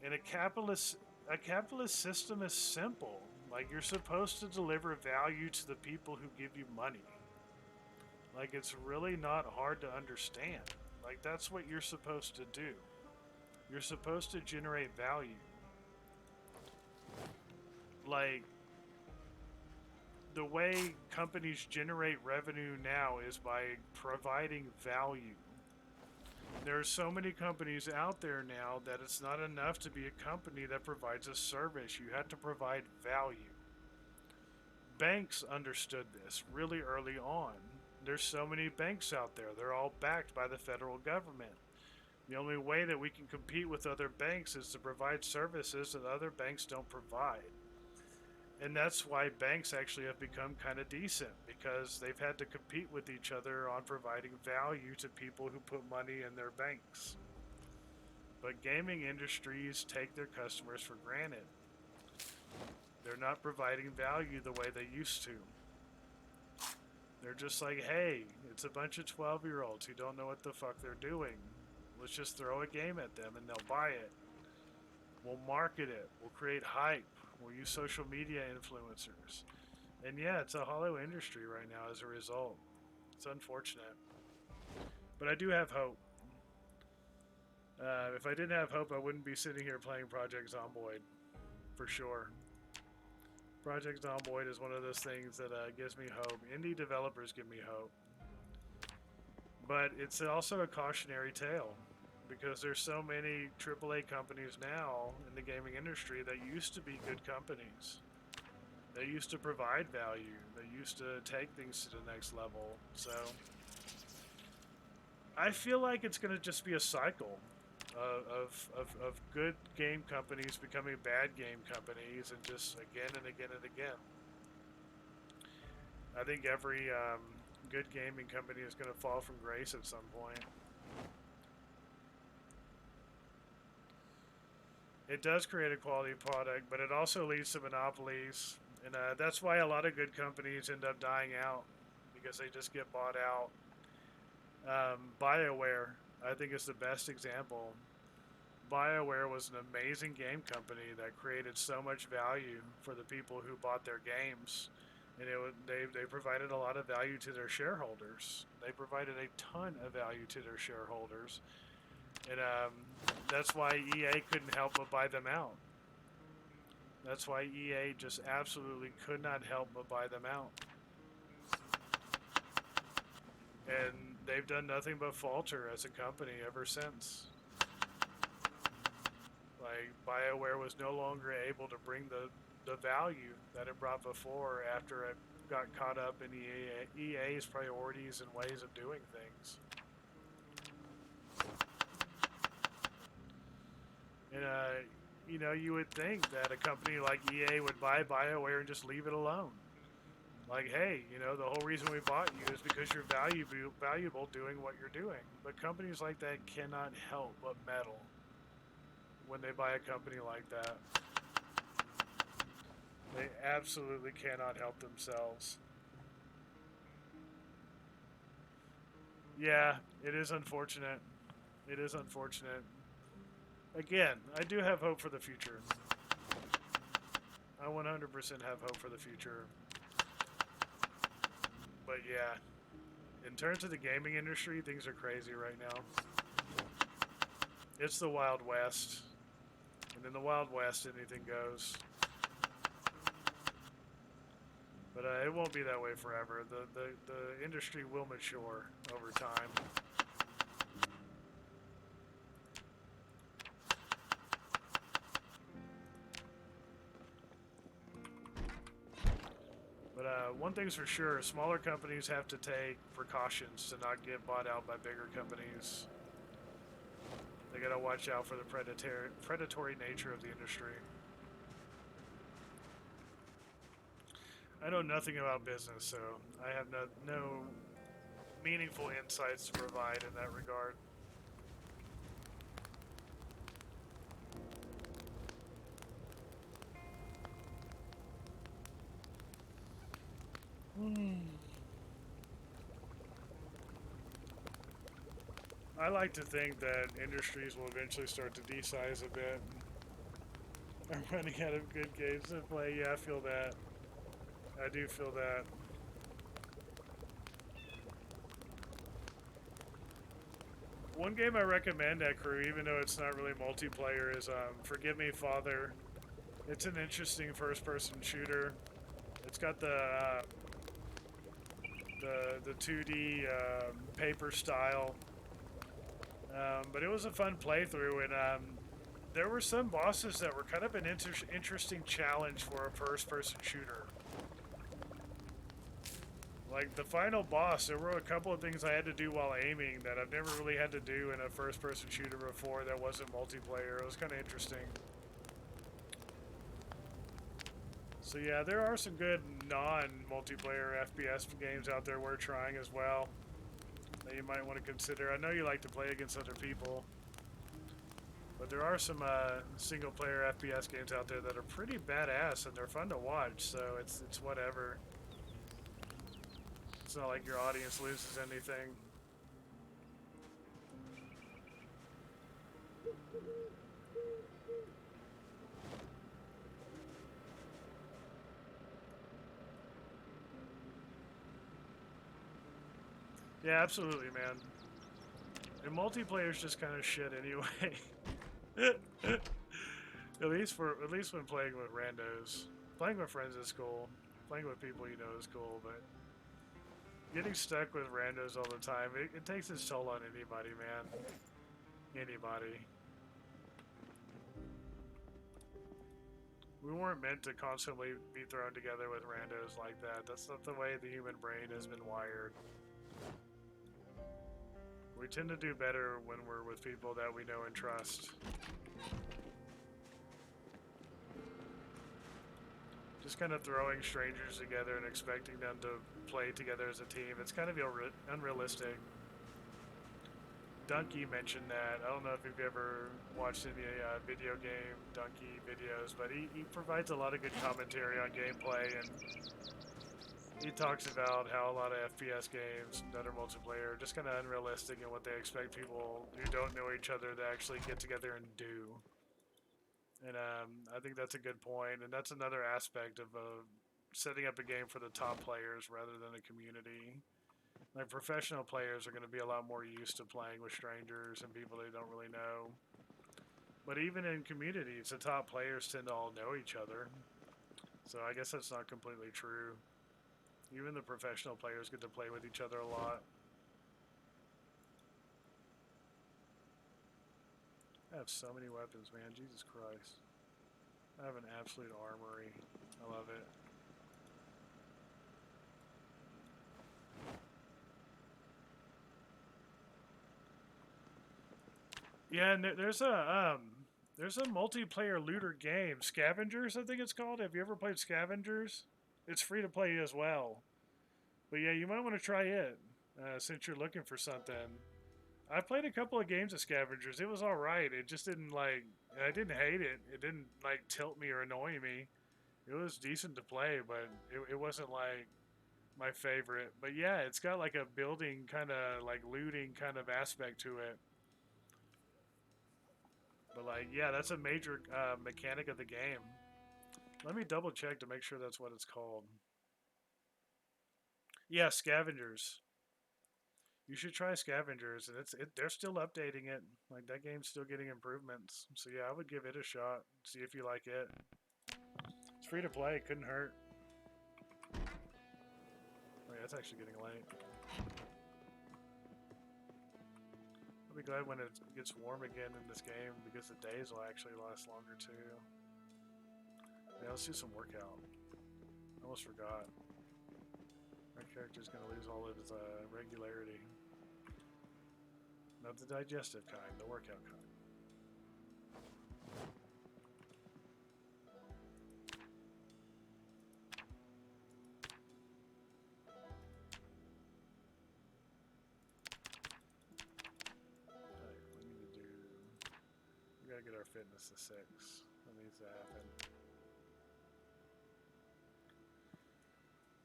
in a capitalist system is simple. Like, you're supposed to deliver value to the people who give you money. Like, it's really not hard to understand. Like, that's what you're supposed to do. You're supposed to generate value. Like, the way companies generate revenue now is by providing value. There are so many companies out there now that it's not enough to be a company that provides a service. You have to provide value. banks understood this really early on. There's so many banks out there. They're all backed by the federal government. The only way that we can compete with other banks is to provide services that other banks don't provide. And that's why banks actually have become kind of decent because they've had to compete with each other on providing value to people who put money in their banks. But gaming industries take their customers for granted. They're not providing value the way they used to. They're just like, hey, it's a bunch of 12-year-olds who don't know what the fuck they're doing. Let's just throw a game at them and they'll buy it. We'll market it. We'll create hype. We'll use social media influencers. And yeah, it's a hollow industry right now as a result. It's unfortunate. But I do have hope. If I didn't have hope, I wouldn't be sitting here playing Project Zomboid. For sure. Project Zomboid is one of those things that gives me hope. Indie developers give me hope. But it's also a cautionary tale. Because there's so many AAA companies now in the gaming industry that used to be good companies. They used to provide value. They used to take things to the next level. So I feel like it's going to just be a cycle of good game companies becoming bad game companies, and just again and again and again. I think every good gaming company is going to fall from grace at some point. It does create a quality product, but it also leads to monopolies, and that's why a lot of good companies end up dying out because they just get bought out. BioWare, I think, is the best example. BioWare was an amazing game company that created so much value for the people who bought their games, and they provided a lot of value to their shareholders. They provided a ton of value to their shareholders. And that's why EA couldn't help but buy them out. That's why EA just absolutely could not help but buy them out. And they've done nothing but falter as a company ever since. Like, BioWare was no longer able to bring the value that it brought before after it got caught up in EA's priorities and ways of doing things. And, you know, you would think that a company like EA would buy BioWare and just leave it alone. Like, hey, you know, the whole reason we bought you is because you're valuable doing what you're doing. But companies like that cannot help but meddle when they buy a company like that. They absolutely cannot help themselves. Yeah, it is unfortunate. It is unfortunate. Again, I do have hope for the future. I 100% have hope for the future. But yeah, in terms of the gaming industry, things are crazy right now. It's the Wild West. And in the Wild West, anything goes. But it won't be that way forever. The industry will mature over time. But one thing's for sure, smaller companies have to take precautions to not get bought out by bigger companies. They gotta watch out for the predatory nature of the industry. I know nothing about business, so I have no meaningful insights to provide in that regard. I like to think that industries will eventually start to desize a bit. I'm running out of good games to play. Yeah, I feel that. I do feel that. One game I recommend at Crew, even though it's not really multiplayer, is Forgive Me Father. It's an interesting first-person shooter. It's got the 2D paper style, but it was a fun playthrough, and there were some bosses that were kind of an interesting challenge for a first-person shooter. Like the final boss, there were a couple of things I had to do while aiming that I've never really had to do in a first-person shooter before that wasn't multiplayer. It was kind of interesting. So yeah, there are some good non-multiplayer FPS games out there we're trying as well that you might want to consider. I know you like to play against other people, but there are some single-player FPS games out there that are pretty badass and they're fun to watch. So it's whatever. It's not like your audience loses anything. Yeah, absolutely, man. And multiplayer's just kind of shit anyway. at least when playing with randos. Playing with friends is cool. Playing with people you know is cool, but getting stuck with randos all the time, it takes its toll on anybody, man. Anybody. We weren't meant to constantly be thrown together with randos like that. That's not the way the human brain has been wired. We tend to do better when we're with people that we know and trust. Just kind of throwing strangers together and expecting them to play together as a team, it's kind of unrealistic. Dunkey mentioned that. I don't know if you've ever watched any video game Dunkey videos, but he provides a lot of good commentary on gameplay, and he talks about how a lot of FPS games that are multiplayer are just kind of unrealistic in what they expect people who don't know each other to actually get together and do. And I think that's a good point, and that's another aspect of setting up a game for the top players rather than a community. Like professional players are going to be a lot more used to playing with strangers and people they don't really know. But even in communities, the top players tend to all know each other. So I guess that's not completely true. Even the professional players get to play with each other a lot. I have so many weapons, man. Jesus Christ. I have an absolute armory. I love it. Yeah, and there's a multiplayer looter game, Scavengers, I think it's called. Have you ever played Scavengers? It's free to play as well. But yeah, you might want to try it since you're looking for something. I played a couple of games of Scavengers. It was all right. It just didn't like. I didn't hate it. It didn't like tilt me or annoy me. It was decent to play, but it wasn't like my favorite. But yeah, it's got like a building kind of like looting kind of aspect to it. But like, yeah, that's a major mechanic of the game. Let me double check to make sure that's what it's called. Yeah, Scavengers. You should try Scavengers, and they're still updating it. Like that game's still getting improvements. So yeah, I would give it a shot. See if you like it. It's free to play. It couldn't hurt. Oh yeah, it's actually getting late. I'll be glad when it gets warm again in this game because the days will actually last longer too. Yeah, let's do some workout. I almost forgot. My character's gonna lose all of his regularity. Not the digestive kind, the workout kind. Alright, we gotta get our fitness to 6. That needs to happen.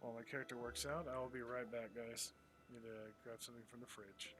While my character works out, I will be right back, guys. Need to grab something from the fridge.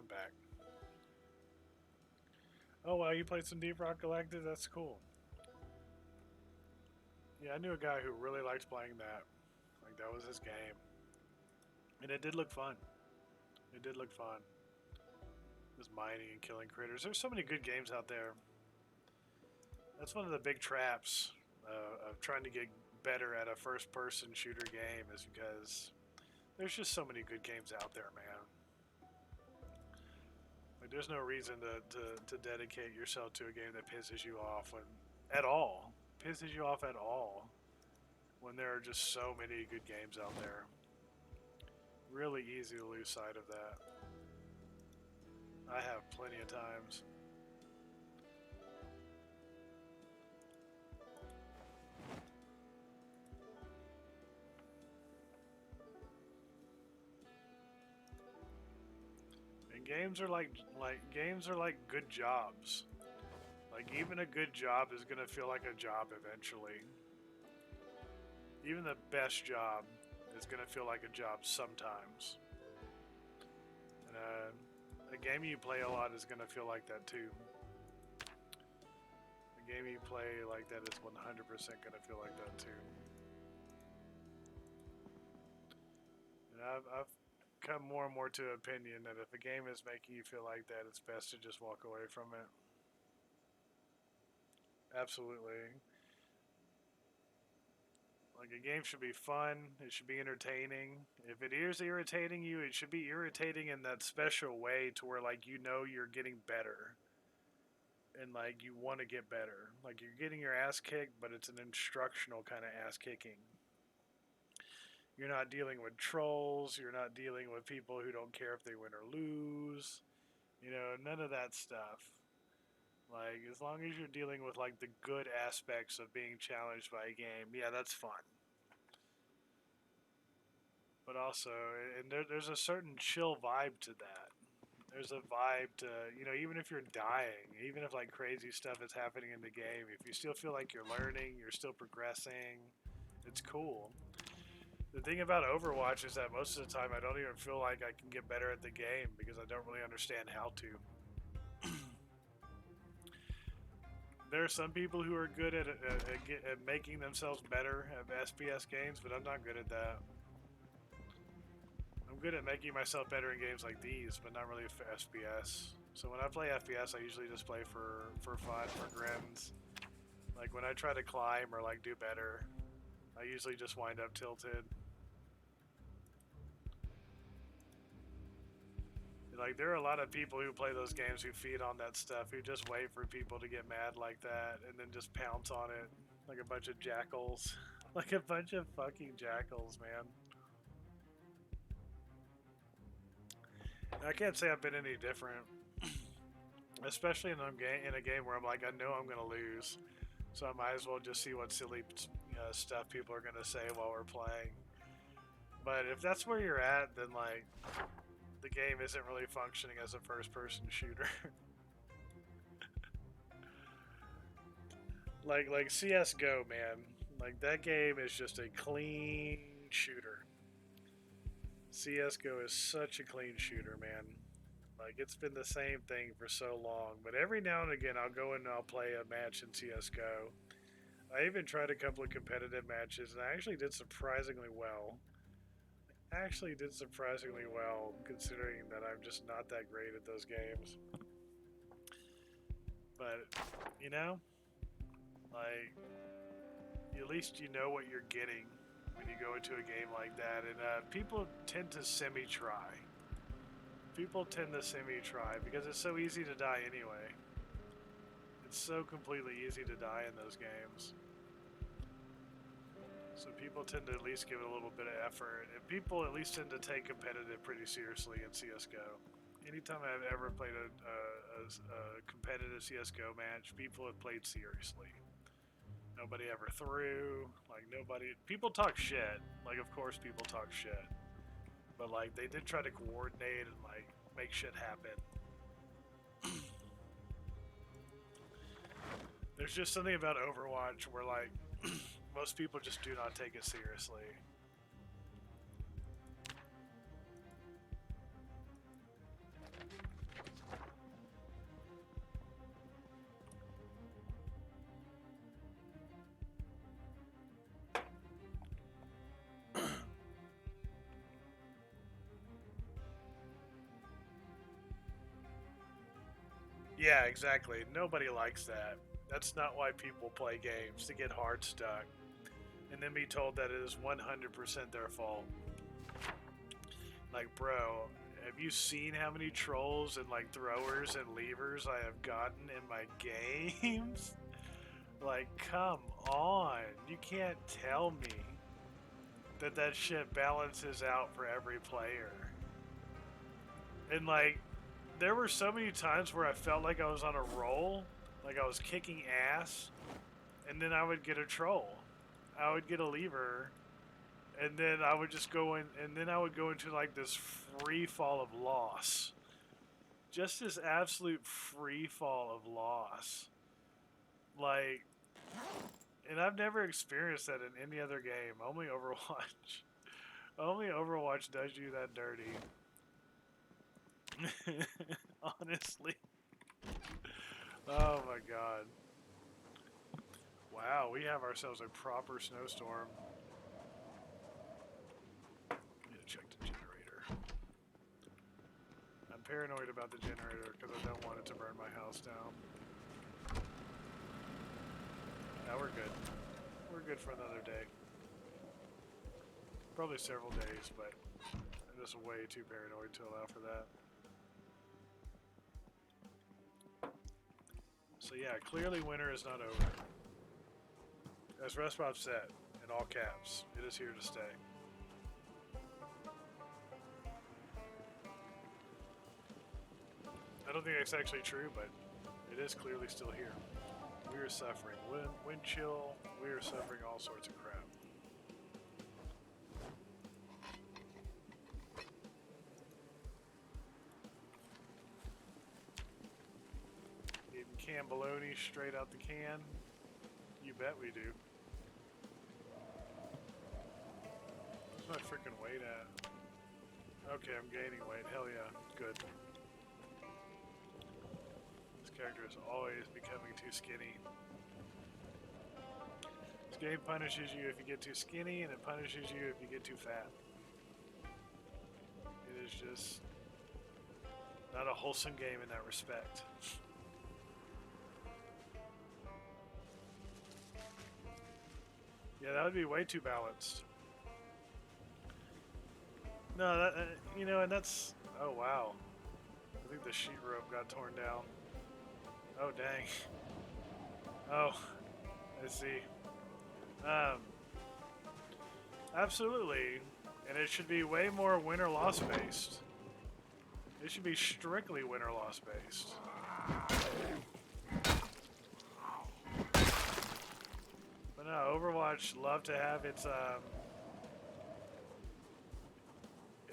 I'm back. Oh wow, you played some Deep Rock Galactic? That's cool. Yeah, I knew a guy who really liked playing that. Like, that was his game. And it did look fun. It did look fun. Just mining and killing critters. There's so many good games out there. That's one of the big traps of trying to get better at a first-person shooter game, is because there's just so many good games out there, man. Like, there's no reason to dedicate yourself to a game that pisses you off at all. Pisses you off at all. When there are just so many good games out there. Really easy to lose sight of that. I have plenty of times. And games are like good jobs. Like, even a good job is gonna feel like a job eventually. Even the best job is gonna feel like a job sometimes. And a game you play a lot is gonna feel like that too. A game you play like that is 100% gonna feel like that too. And I've come more and more to an opinion that if a game is making you feel like that, it's best to just walk away from it. Absolutely. Like, a game should be fun, it should be entertaining. If it is irritating you, it should be irritating in that special way to where, like, you know you're getting better. And, like, you want to get better. Like, you're getting your ass kicked, but it's an instructional kind of ass kicking. You're not dealing with trolls, you're not dealing with people who don't care if they win or lose. You know, none of that stuff. Like, as long as you're dealing with, like, the good aspects of being challenged by a game, yeah, that's fun. But also, and there's a certain chill vibe to that. There's a vibe to, you know, even if you're dying, even if, like, crazy stuff is happening in the game, if you still feel like you're learning, you're still progressing, it's cool. The thing about Overwatch is that most of the time I don't even feel like I can get better at the game because I don't really understand how to. There are some people who are good at making themselves better at FPS games, but I'm not good at that. I'm good at making myself better in games like these, but not really FPS. So when I play FPS, I usually just play for fun, for grins. Like, when I try to climb or, like, do better, I usually just wind up tilted. Like, there are a lot of people who play those games who feed on that stuff, who just wait for people to get mad like that and then just pounce on it like a bunch of jackals. Like a bunch of fucking jackals, man. And I can't say I've been any different. Especially in a game where I'm like, I know I'm going to lose. So I might as well just see what silly stuff people are going to say while we're playing. But if that's where you're at, then, like, the game isn't really functioning as a first-person shooter. like CS:GO, man. Like, that game is just a clean shooter. CS:GO is such a clean shooter, man. Like, it's been the same thing for so long. But every now and again, I'll go and I'll play a match in CS:GO. I even tried a couple of competitive matches, and I actually did surprisingly well. Considering that I'm just not that great at those games. But, you know, like, at least you know what you're getting when you go into a game like that. And people tend to semi-try. Because it's so easy to die anyway. It's so completely easy to die in those games. So people tend to at least give it a little bit of effort. And people at least tend to take competitive pretty seriously in CS:GO. Anytime I've ever played a competitive CS:GO match, people have played seriously. Nobody ever threw. Like, people talk shit. Like, of course people talk shit. But, like, they did try to coordinate and, like, make shit happen. There's just something about Overwatch where, like, most people just do not take it seriously. Yeah, exactly. Nobody likes that. That's not why people play games, to get hard stuck. And then be told that it is 100% their fault. Like, bro, have you seen how many trolls and like throwers and levers I have gotten in my games? Like, come on. You can't tell me that that shit balances out for every player. And like, there were so many times where I felt like I was on a roll, like I was kicking ass, and then I would get a troll. I would get a lever, and then I would just go in, and then I would go into like this free fall of loss. Just this absolute free fall of loss. Like, and I've never experienced that in any other game. Only Overwatch. Only Overwatch does you that dirty. Honestly. Oh my god. Wow, we have ourselves a proper snowstorm. Need to check the generator. I'm paranoid about the generator because I don't want it to burn my house down. Now we're good. We're good for another day. Probably several days, but I'm just way too paranoid to allow for that. So yeah, clearly winter is not over. As Respop said, in all caps, it is here to stay. I don't think that's actually true, but it is clearly still here. We are suffering wind chill, we are suffering all sorts of crap. Eating canned bologna straight out the can? You bet we do. Where's my freaking weight at? Okay, I'm gaining weight. Hell yeah. Good. This character is always becoming too skinny. This game punishes you if you get too skinny, and it punishes you if you get too fat. It is just not a wholesome game in that respect. Yeah, that would be way too balanced. No, that you know, and that's oh wow. I think the sheet rope got torn down. Oh dang. Oh, I see. Absolutely, and it should be way more win or loss based. It should be strictly win or loss based. But no, Overwatch loved to have its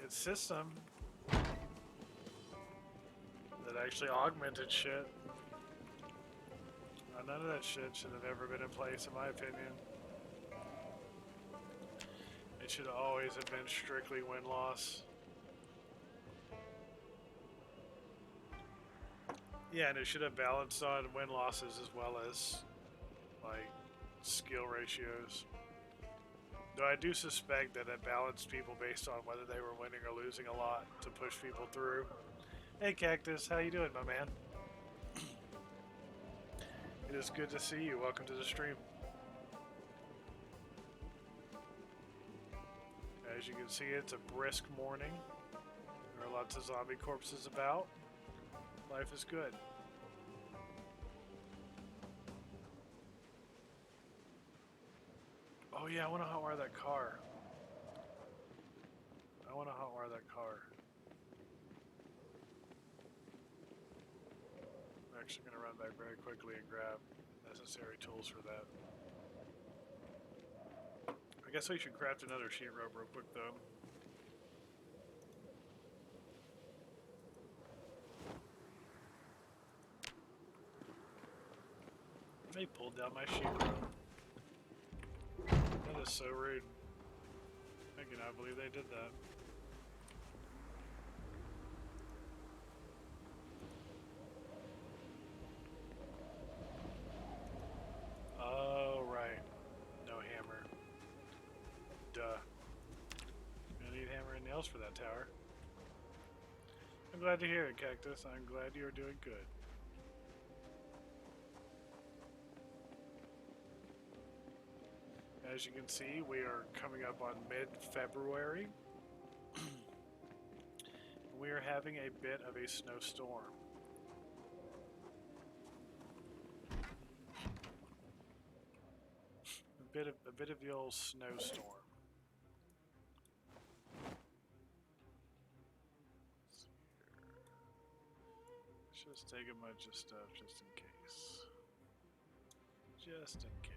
system that actually augmented shit. None of that shit should have ever been in place, in my opinion. It should always have been strictly win-loss. Yeah, and it should have balanced on win-losses as well as, like, skill ratios. Though I do suspect that it balanced people based on whether they were winning or losing a lot to push people through. Hey, Cactus, how you doing, my man? It is good to see you. Welcome to the stream. As you can see, it's a brisk morning. There are lots of zombie corpses about. Life is good. Oh yeah, I want to hotwire that car. I want to hotwire that car. I'm actually going to run back very quickly and grab necessary tools for that. I guess we should craft another sheet rope real quick though. They pulled down my sheet rope. That is so rude. I cannot believe they did that. Oh, right. No hammer. Duh. Gonna need hammer and nails for that tower. I'm glad to hear it, Cactus. I'm glad you're doing good. As you can see, we are coming up on mid-February. We are having a bit of a snowstorm. A bit of the old snowstorm. Let's just take a bunch of stuff just in case. Just in case.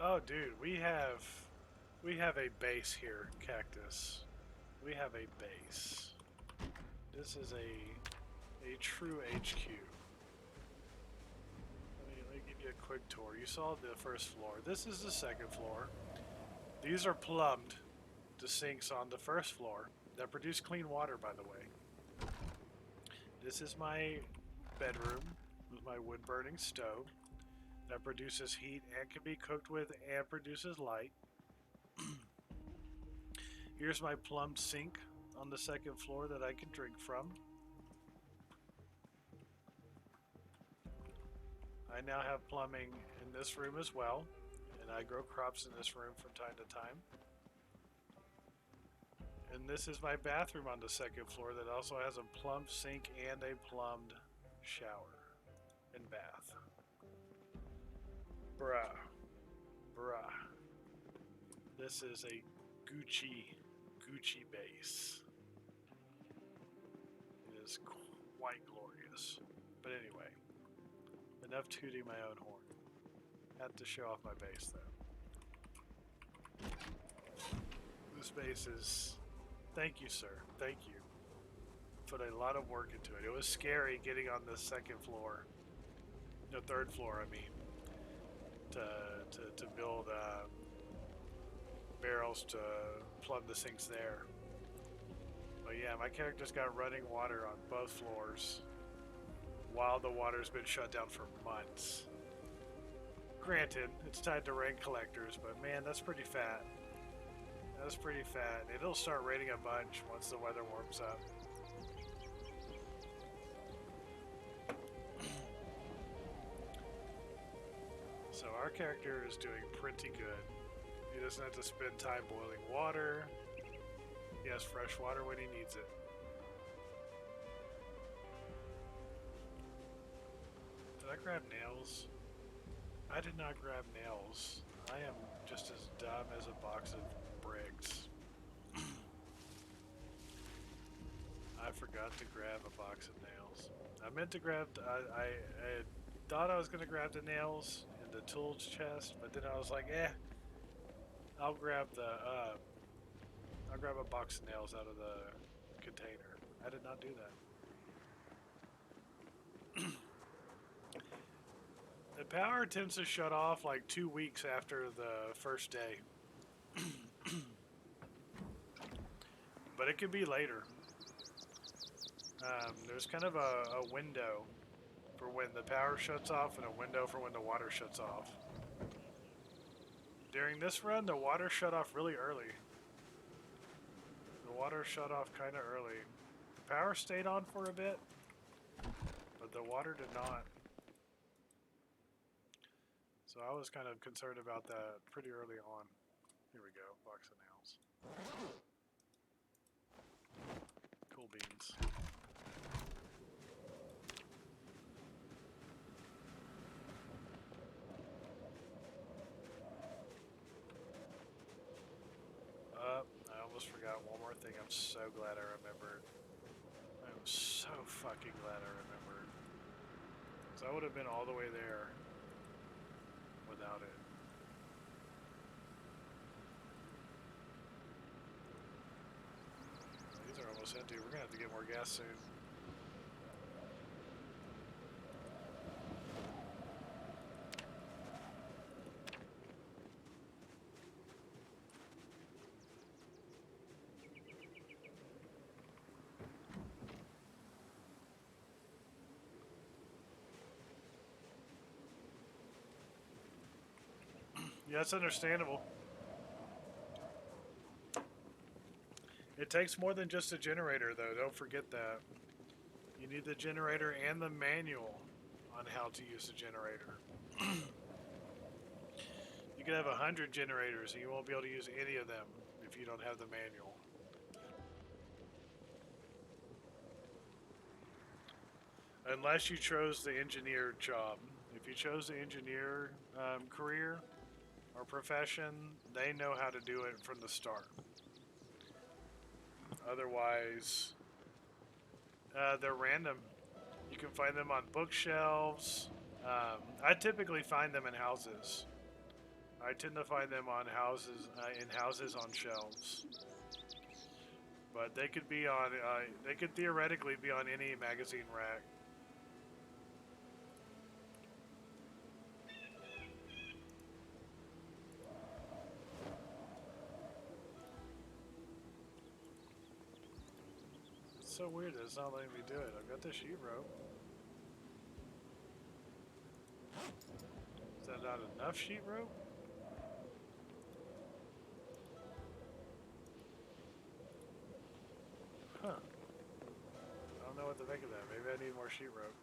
Oh, dude, we have a base here, Cactus. We have a base. This is a true HQ. Let me give you a quick tour. You saw the first floor. This is the second floor. These are plumbed to sinks on the first floor that produce clean water, by the way. This is my bedroom with my wood-burning stove that produces heat and can be cooked with and produces light. Here's my plumbed sink on the second floor that I can drink from. I now have plumbing in this room as well, and I grow crops in this room from time to time. And this is my bathroom on the second floor that also has a plumbed sink and a plumbed shower and bath. Bruh. This is a Gucci base. It is quite glorious. But anyway, enough tooting my own horn. Had to show off my base though. This base is... Thank you, sir. Thank you. Put a lot of work into it. It was scary getting on the second floor. No, third floor, I mean. To build barrels to plumb the sinks there. But yeah, my character's got running water on both floors while the water's been shut down for months. Granted, it's tied to rain collectors, but man, that's pretty fat. That's pretty fat. It'll start raining a bunch once the weather warms up. So our character is doing pretty good. He doesn't have to spend time boiling water. He has fresh water when he needs it. Did I grab nails? I did not grab nails. I am just as dumb as a box of bricks. I forgot to grab a box of nails. I meant to grab... I thought I was going to grab the nails in the tools chest, but then I was like, I'll grab a box of nails out of the container. I did not do that. The power tends to shut off like 2 weeks after the first day. But it could be later. There's kind of a window for when the power shuts off and a window for when the water shuts off. During this run, the water shut off really early. The water shut off kind of early. The power stayed on for a bit, but the water did not. So I was kind of concerned about that pretty early on. Here we go, box of nails. Cool beans. I almost forgot one more thing. I'm so glad I remembered. I'm so fucking glad I remembered. So I would have been all the way there without it. These are almost empty. We're gonna have to get more gas soon. Yeah, that's understandable. It takes more than just a generator, though. Don't forget that. You need the generator and the manual on how to use the generator. You can have 100 generators and you won't be able to use any of them if you don't have the manual. Unless you chose the engineer job. If you chose the engineer career or profession, they know how to do it from the start. Otherwise, they're random. You can find them on bookshelves. I typically find them in houses. I tend to find them on houses, in houses on shelves. But they could be on. They could theoretically be on any magazine rack. It's so weird that it's not letting me do it. I've got the sheet rope. Is that not enough sheet rope? Huh. I don't know what to think of that. Maybe I need more sheet rope.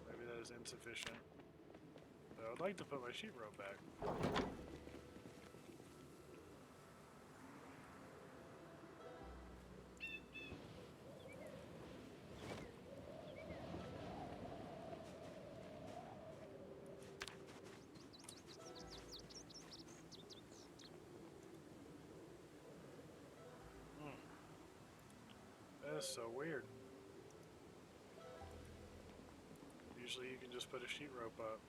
Maybe that is insufficient. But I would like to put my sheet rope back. That is so weird. Usually you can just put a sheet rope up.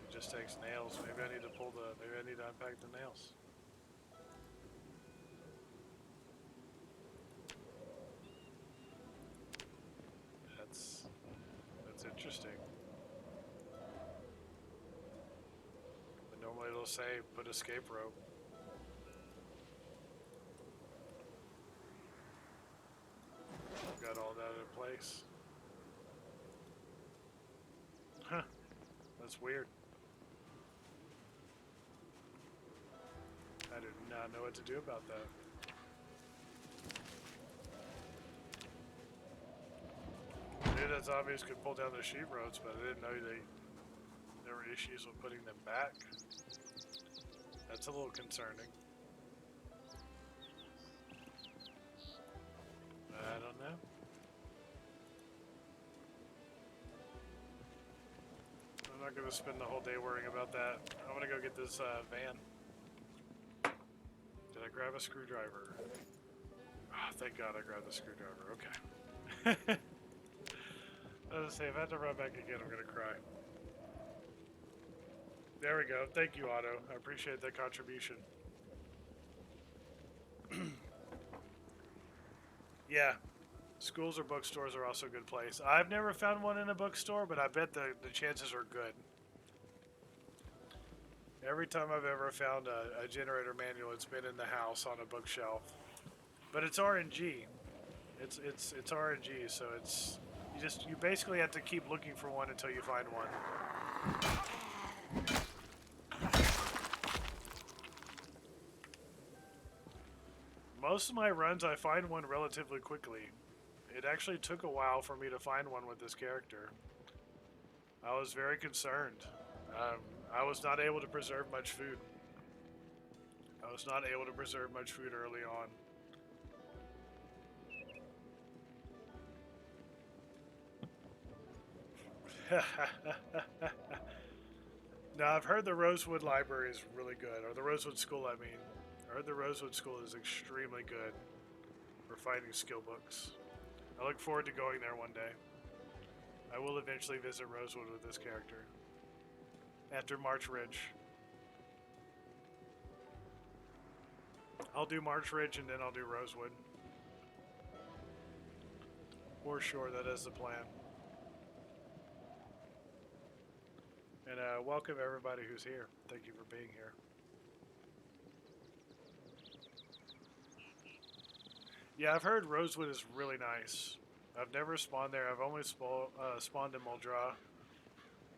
It just takes nails. Maybe I need to maybe I need to unpack the nails. That's interesting. But normally it'll say put escape rope. I've got all that in place. Huh. That's weird. I do not know what to do about that. I knew that zombies could pull down the sheet ropes, but I didn't know there were issues with putting them back. That's a little concerning. I don't know. I'm not going to spend the whole day worrying about that. I'm going to go get this van. Did I grab a screwdriver? Oh, thank God I grabbed the screwdriver. Okay. I was going to say, if I have to run back again, I'm going to cry. There we go. Thank you, Otto. I appreciate that contribution. Yeah. Schools or bookstores are also a good place. I've never found one in a bookstore, but I bet the chances are good. Every time I've ever found a generator manual, it's been in the house on a bookshelf. But it's RNG. It's RNG, so you basically have to keep looking for one until you find one. Most of my runs, I find one relatively quickly. It actually took a while for me to find one with this character. I was very concerned. I was not able to preserve much food. I was not able to preserve much food early on. Now, I've heard the Rosewood Library is really good, or the Rosewood School, I mean. I heard the Rosewood School is extremely good for finding skill books. I look forward to going there one day. I will eventually visit Rosewood with this character. After March Ridge. I'll do March Ridge and then I'll do Rosewood. For sure, that is the plan. And welcome everybody who's here. Thank you for being here. Yeah, I've heard Rosewood is really nice. I've never spawned there. I've only spawned in Muldraugh.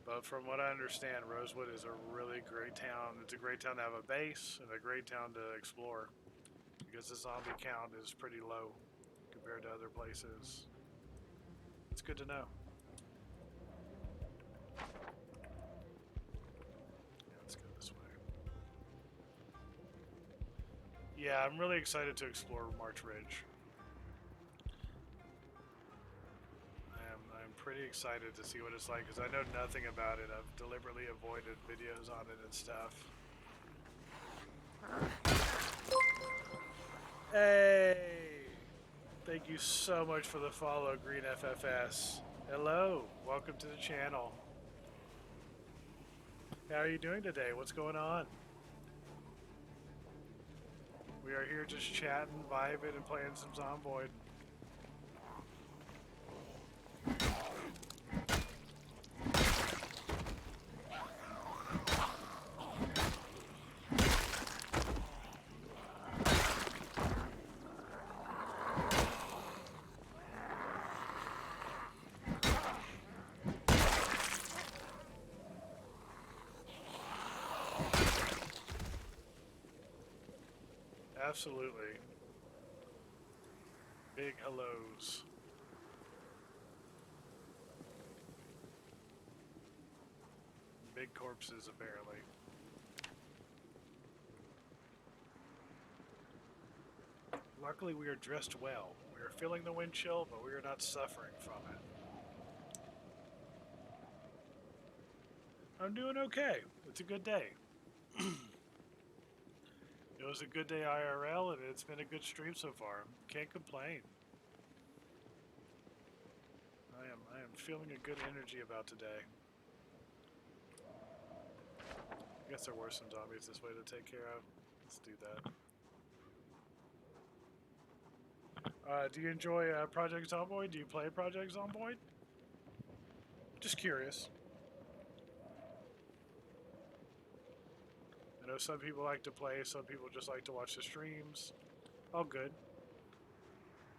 But from what I understand, Rosewood is a really great town. It's a great town to have a base and a great town to explore because the zombie count is pretty low compared to other places. It's good to know. Yeah, let's go this way. Yeah, I'm really excited to explore March Ridge. I'm pretty excited to see what it's like because I know nothing about it. I've deliberately avoided videos on it and stuff. Hey! Thank you so much for the follow, Green FFS. Hello, welcome to the channel. How are you doing today? What's going on? We are here just chatting, vibing, and playing some Zomboid. Absolutely. Big hellos. Big corpses, apparently. Luckily, we are dressed well. We are feeling the wind chill, but we are not suffering from it. I'm doing okay. It's a good day. It was a good day IRL, and it's been a good stream so far. Can't complain. I am feeling a good energy about today. I guess there were some zombies this way to take care of. Let's do that. Do you enjoy Project Zomboid? Do you play Project Zomboid? Just curious. I know some people like to play, some people just like to watch the streams. All good.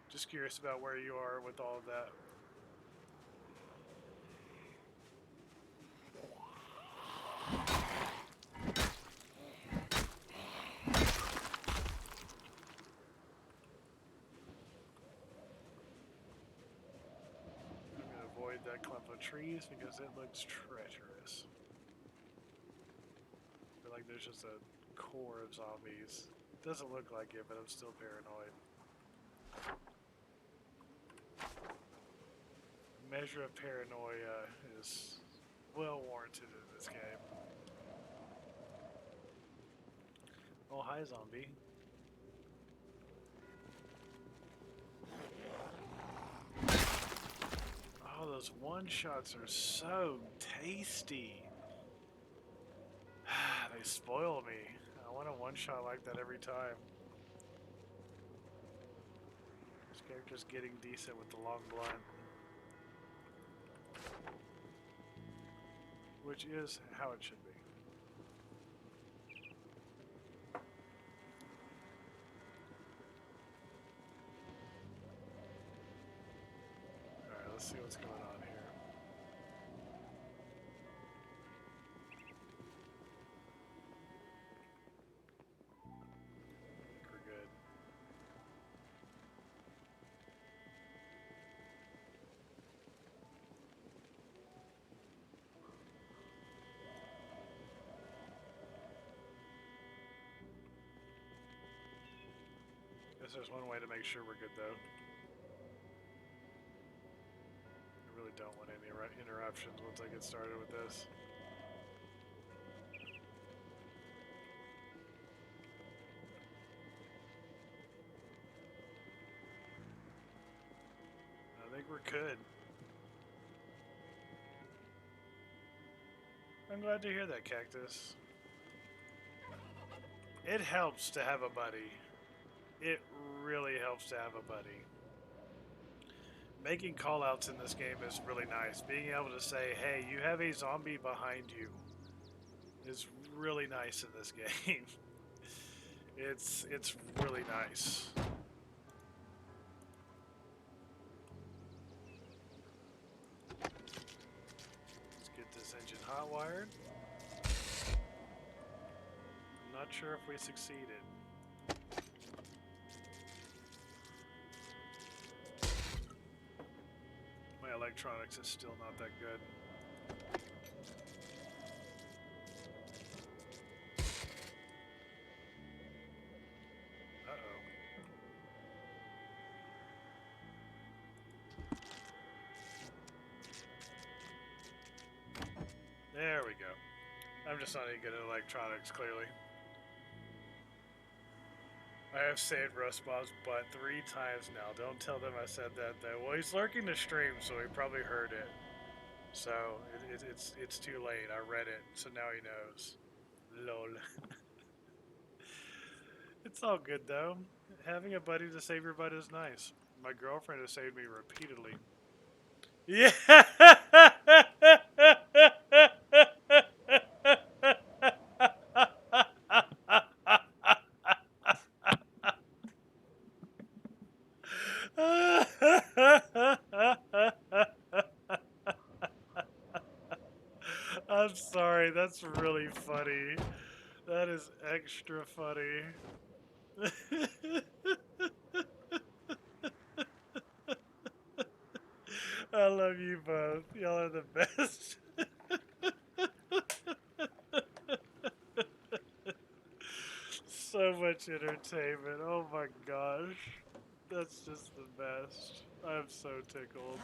Just curious about where you are with all of that. I'm going to avoid that clump of trees because it looks treacherous. I feel like there's just a core of zombies. Doesn't look like it, but I'm still paranoid. A measure of paranoia is well warranted in this game. Oh, hi, zombie. Oh, those one-shots are so tasty. They spoil me. I want a one-shot like that every time. This character's getting decent with the long blunt. Which is how it should be. Alright, let's see what's going on here. I think we're good. Guess there's one way to make sure we're good, though. I really don't want any interruptions once I get started with this. I think we're good. I'm glad to hear that, Cactus. It helps to have a buddy. It really helps to have a buddy. Making callouts in this game is really nice. Being able to say, hey, you have a zombie behind you is really nice in this game. It's really nice. Let's get this engine required. I'm not sure if we succeeded. My electronics is still not that good. Uh-oh. There we go. I'm just not any good at electronics, clearly. I have saved Rustbob's butt 3 times now. Don't tell them I said that, though. Well, he's lurking the stream, so he probably heard it. So, it's too late. I read it, so now he knows. Lol. It's all good, though. Having a buddy to save your butt is nice. My girlfriend has saved me repeatedly. Yeah! I'm sorry, that's really funny. That is extra funny. I love you both. Y'all are the best. So much entertainment. Oh my gosh. That's just the best. I'm so tickled.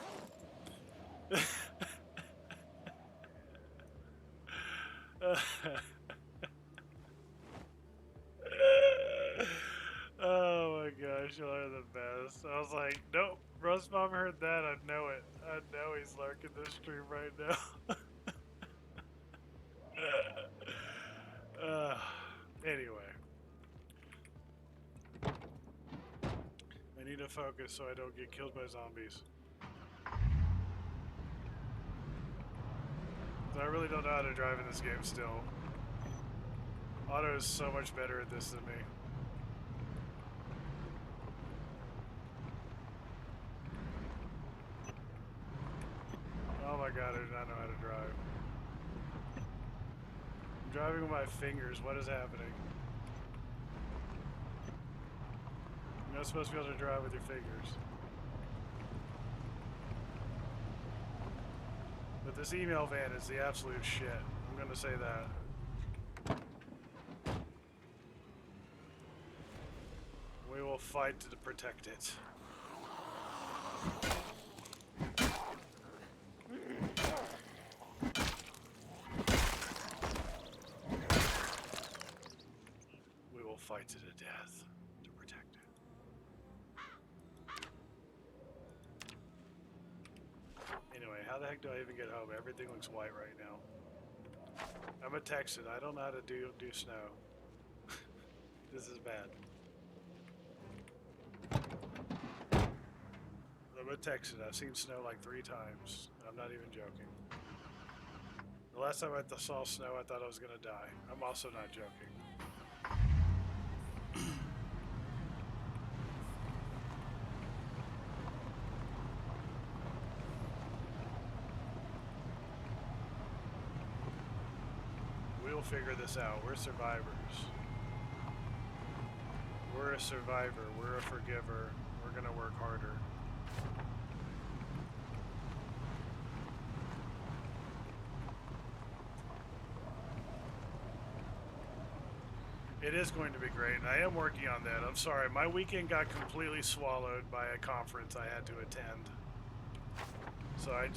Oh my gosh, y'all are the best. I was like, nope, Rustbob heard that, I know it. I know he's lurking this stream right now. Anyway. I need to focus so I don't get killed by zombies. I really don't know how to drive in this game still. Otto is so much better at this than me. Oh my god, I do not know how to drive. I'm driving with my fingers. What is happening? You're not supposed to be able to drive with your fingers. But this email van is the absolute shit. I'm gonna say that. We will fight to protect it. We will fight to the death to protect it. Anyway, how the heck do I even get home? Everything looks white right now. I'm a Texan. I don't know how to do snow. This is bad. I'm a Texan. I've seen snow like 3 times. I'm not even joking. The last time I saw snow, I thought I was gonna die. I'm also not joking. We'll figure this out. We're survivors. We're a survivor. We're a forgiver. We're gonna work harder. It is going to be great, and I am working on that. I'm sorry, my weekend got completely swallowed by a conference I had to attend. So I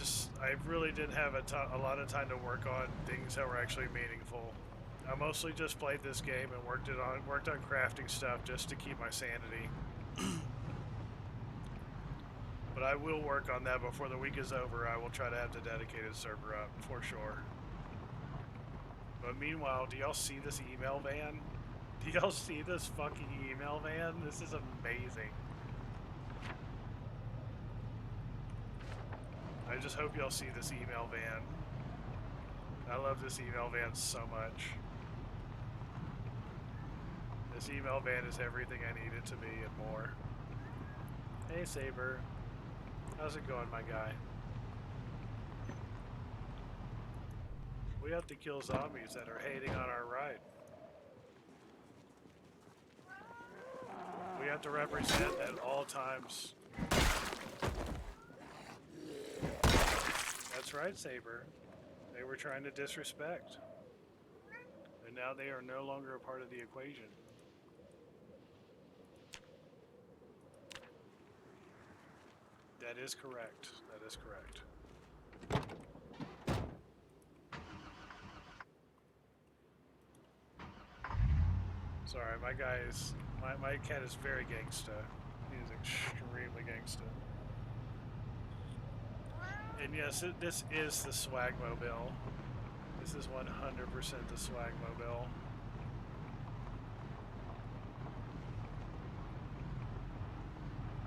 really didn't have a lot of time to work on things that were actually meaningful. I mostly just played this game and worked on crafting stuff just to keep my sanity. But I will work on that before the week is over. I will try to have the dedicated server up, for sure. But meanwhile, do y'all see this email van? Do y'all see this fucking email van? This is amazing. I just hope y'all see this email van. I love this email van so much. This email van is everything I need it to be and more. Hey Saber. How's it going, my guy? We have to kill zombies that are hating on our ride. We have to represent at all times. That's right, Saber. They were trying to disrespect. And now they are no longer a part of the equation. That is correct. That is correct. Sorry, my guy is... My cat is very gangsta. He is extremely gangsta. And yes, this is the Swagmobile. This is 100% the Swagmobile.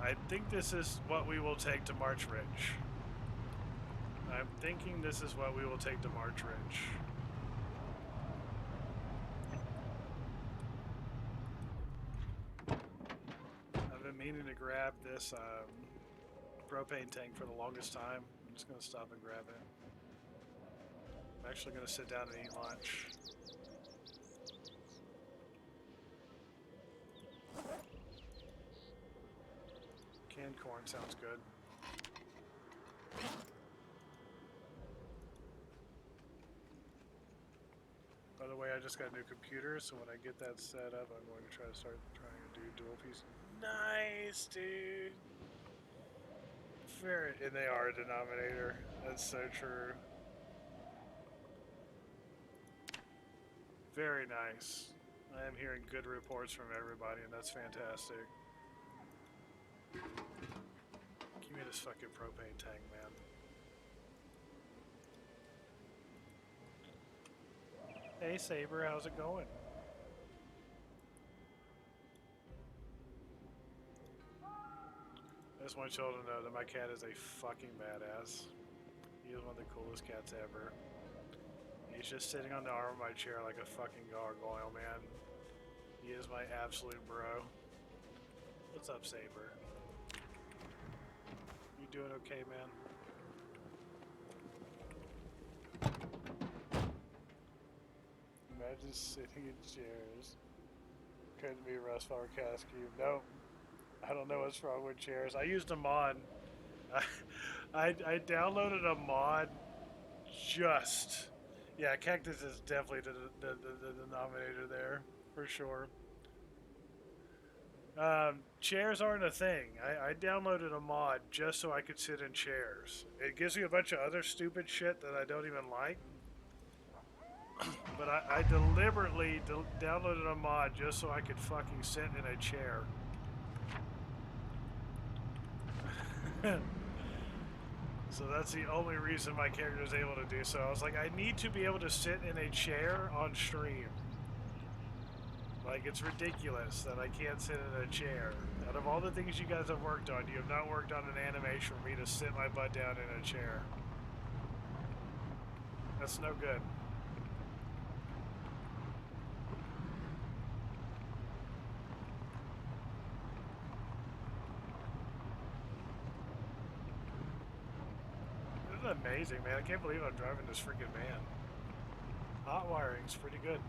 I think this is what we will take to March Ridge. I'm thinking this is what we will take to March Ridge. I've been meaning to grab this propane tank for the longest time. I'm just going to stop and grab it. I'm actually going to sit down and eat lunch. Canned corn sounds good. By the way, I just got a new computer, so when I get that set up, I'm going to try to start trying to do dual piece. Nice, dude. Very, and they are a denominator. That's so true. Very nice. I am hearing good reports from everybody, and that's fantastic. Give me this fucking propane tank, man. Hey, Saber, how's it going? I just want you all to know that my cat is a fucking badass. He is one of the coolest cats ever. He's just sitting on the arm of my chair like a fucking gargoyle, man. He is my absolute bro. What's up, Saber? You doing okay, man? Imagine sitting in chairs. Couldn't be Russ Farkas Cube. Nope. I don't know what's wrong with chairs. I used a mod. I downloaded a mod just... Yeah, Cactus is definitely the denominator there, for sure. Chairs aren't a thing. I downloaded a mod just so I could sit in chairs. It gives me a bunch of other stupid shit that I don't even like. But I deliberately downloaded a mod just so I could fucking sit in a chair. So that's the only reason my character is able to do so. I was like, I need to be able to sit in a chair on stream. Like, it's ridiculous that I can't sit in a chair. Out of all the things you guys have worked on, you have not worked on an animation for me to sit my butt down in a chair. That's no good. This is amazing, man. I can't believe I'm driving this freaking van. Hot wiring's pretty good.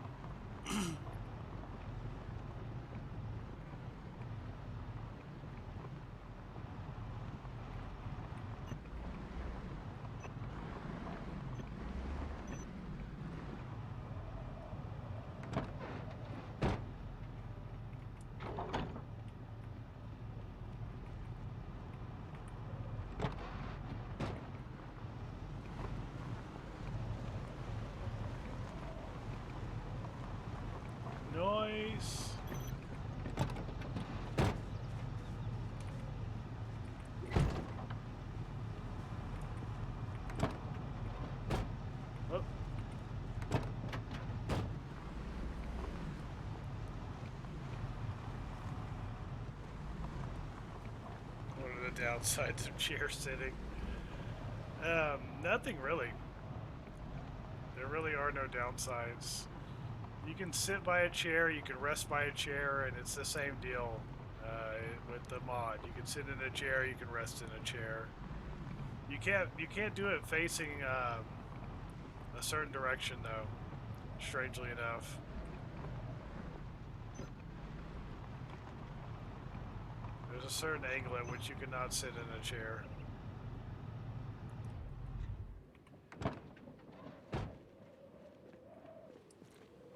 Noise. Oh. What are the downsides of chair sitting? Nothing really. There really are no downsides. You can sit by a chair, you can rest by a chair, and it's the same deal with the mod. You can sit in a chair, you can rest in a chair. You can't do it facing a certain direction, though. Strangely enough. There's a certain angle at which you cannot sit in a chair.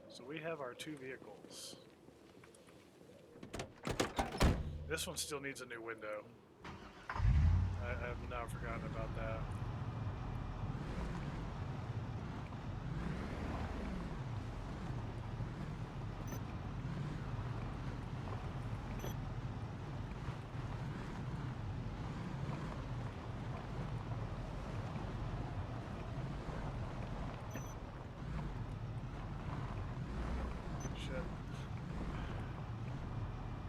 So we have our two vehicles. This one still needs a new window. I have not forgotten about that. Shit.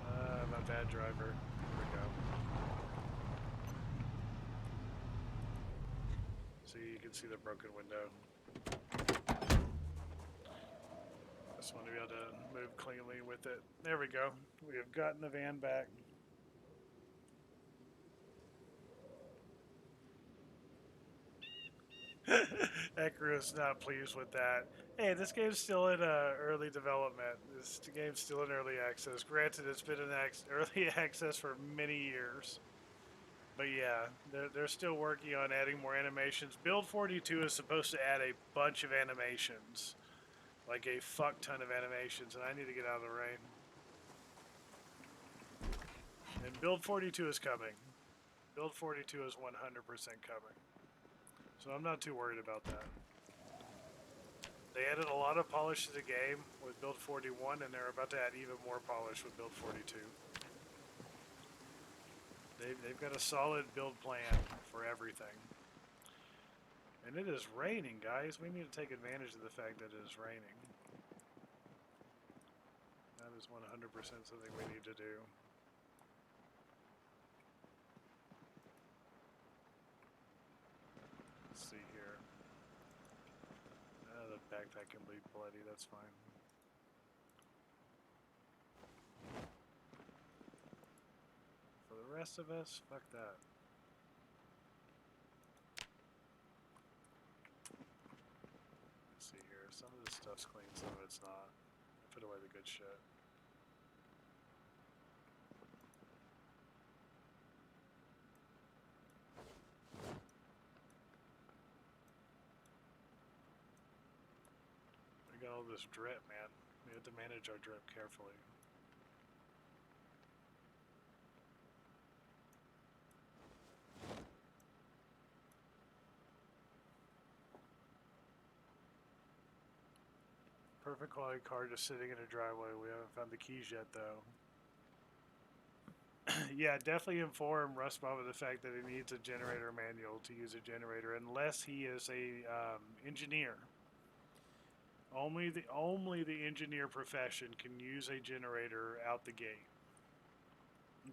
I'm a bad driver. Here we go. So you can see the broken window. Just want to be able to move cleanly with it. There we go. We have gotten the van back. Ekru is not pleased with that. Hey, this game's still in early development. This game's still in early access. Granted, it's been in early access for many years. But yeah, they're still working on adding more animations. Build 42 is supposed to add a bunch of animations. Like a fuck ton of animations, and I need to get out of the rain. And Build 42 is coming. Build 42 is 100% coming. So I'm not too worried about that. They added a lot of polish to the game with Build 41, and they're about to add even more polish with Build 42. They've got a solid build plan for everything. And it is raining, guys. We need to take advantage of the fact that it is raining. That is 100% something we need to do. Let's see here. The backpack can bleed bloody, that's fine. For the rest of us, fuck that. Let's see here. Some of this stuff's clean, some of it's not. I put away the good shit. We got all this drip, man. We have to manage our drip carefully. Perfect quality car just sitting in a driveway. We haven't found the keys yet, though. Yeah, definitely inform Rustbomb of the fact that he needs a generator manual to use a generator, unless he is a engineer. Only the engineer profession can use a generator out the gate.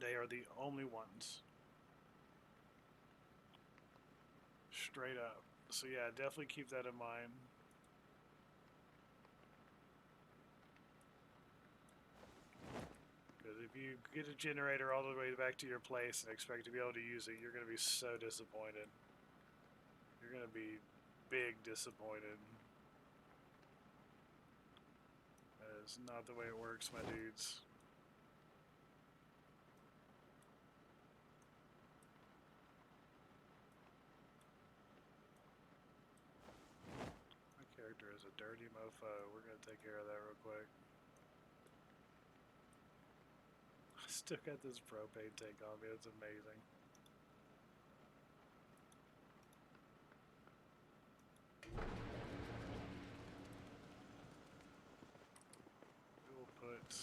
They are the only ones. Straight up. So yeah, definitely keep that in mind. Because if you get a generator all the way back to your place and expect to be able to use it, you're going to be so disappointed. You're going to be big disappointed. That is not the way it works, my dudes. My character is a dirty mofo. We're going to take care of that real quick. I still got this propane tank on me. It's amazing. We will put...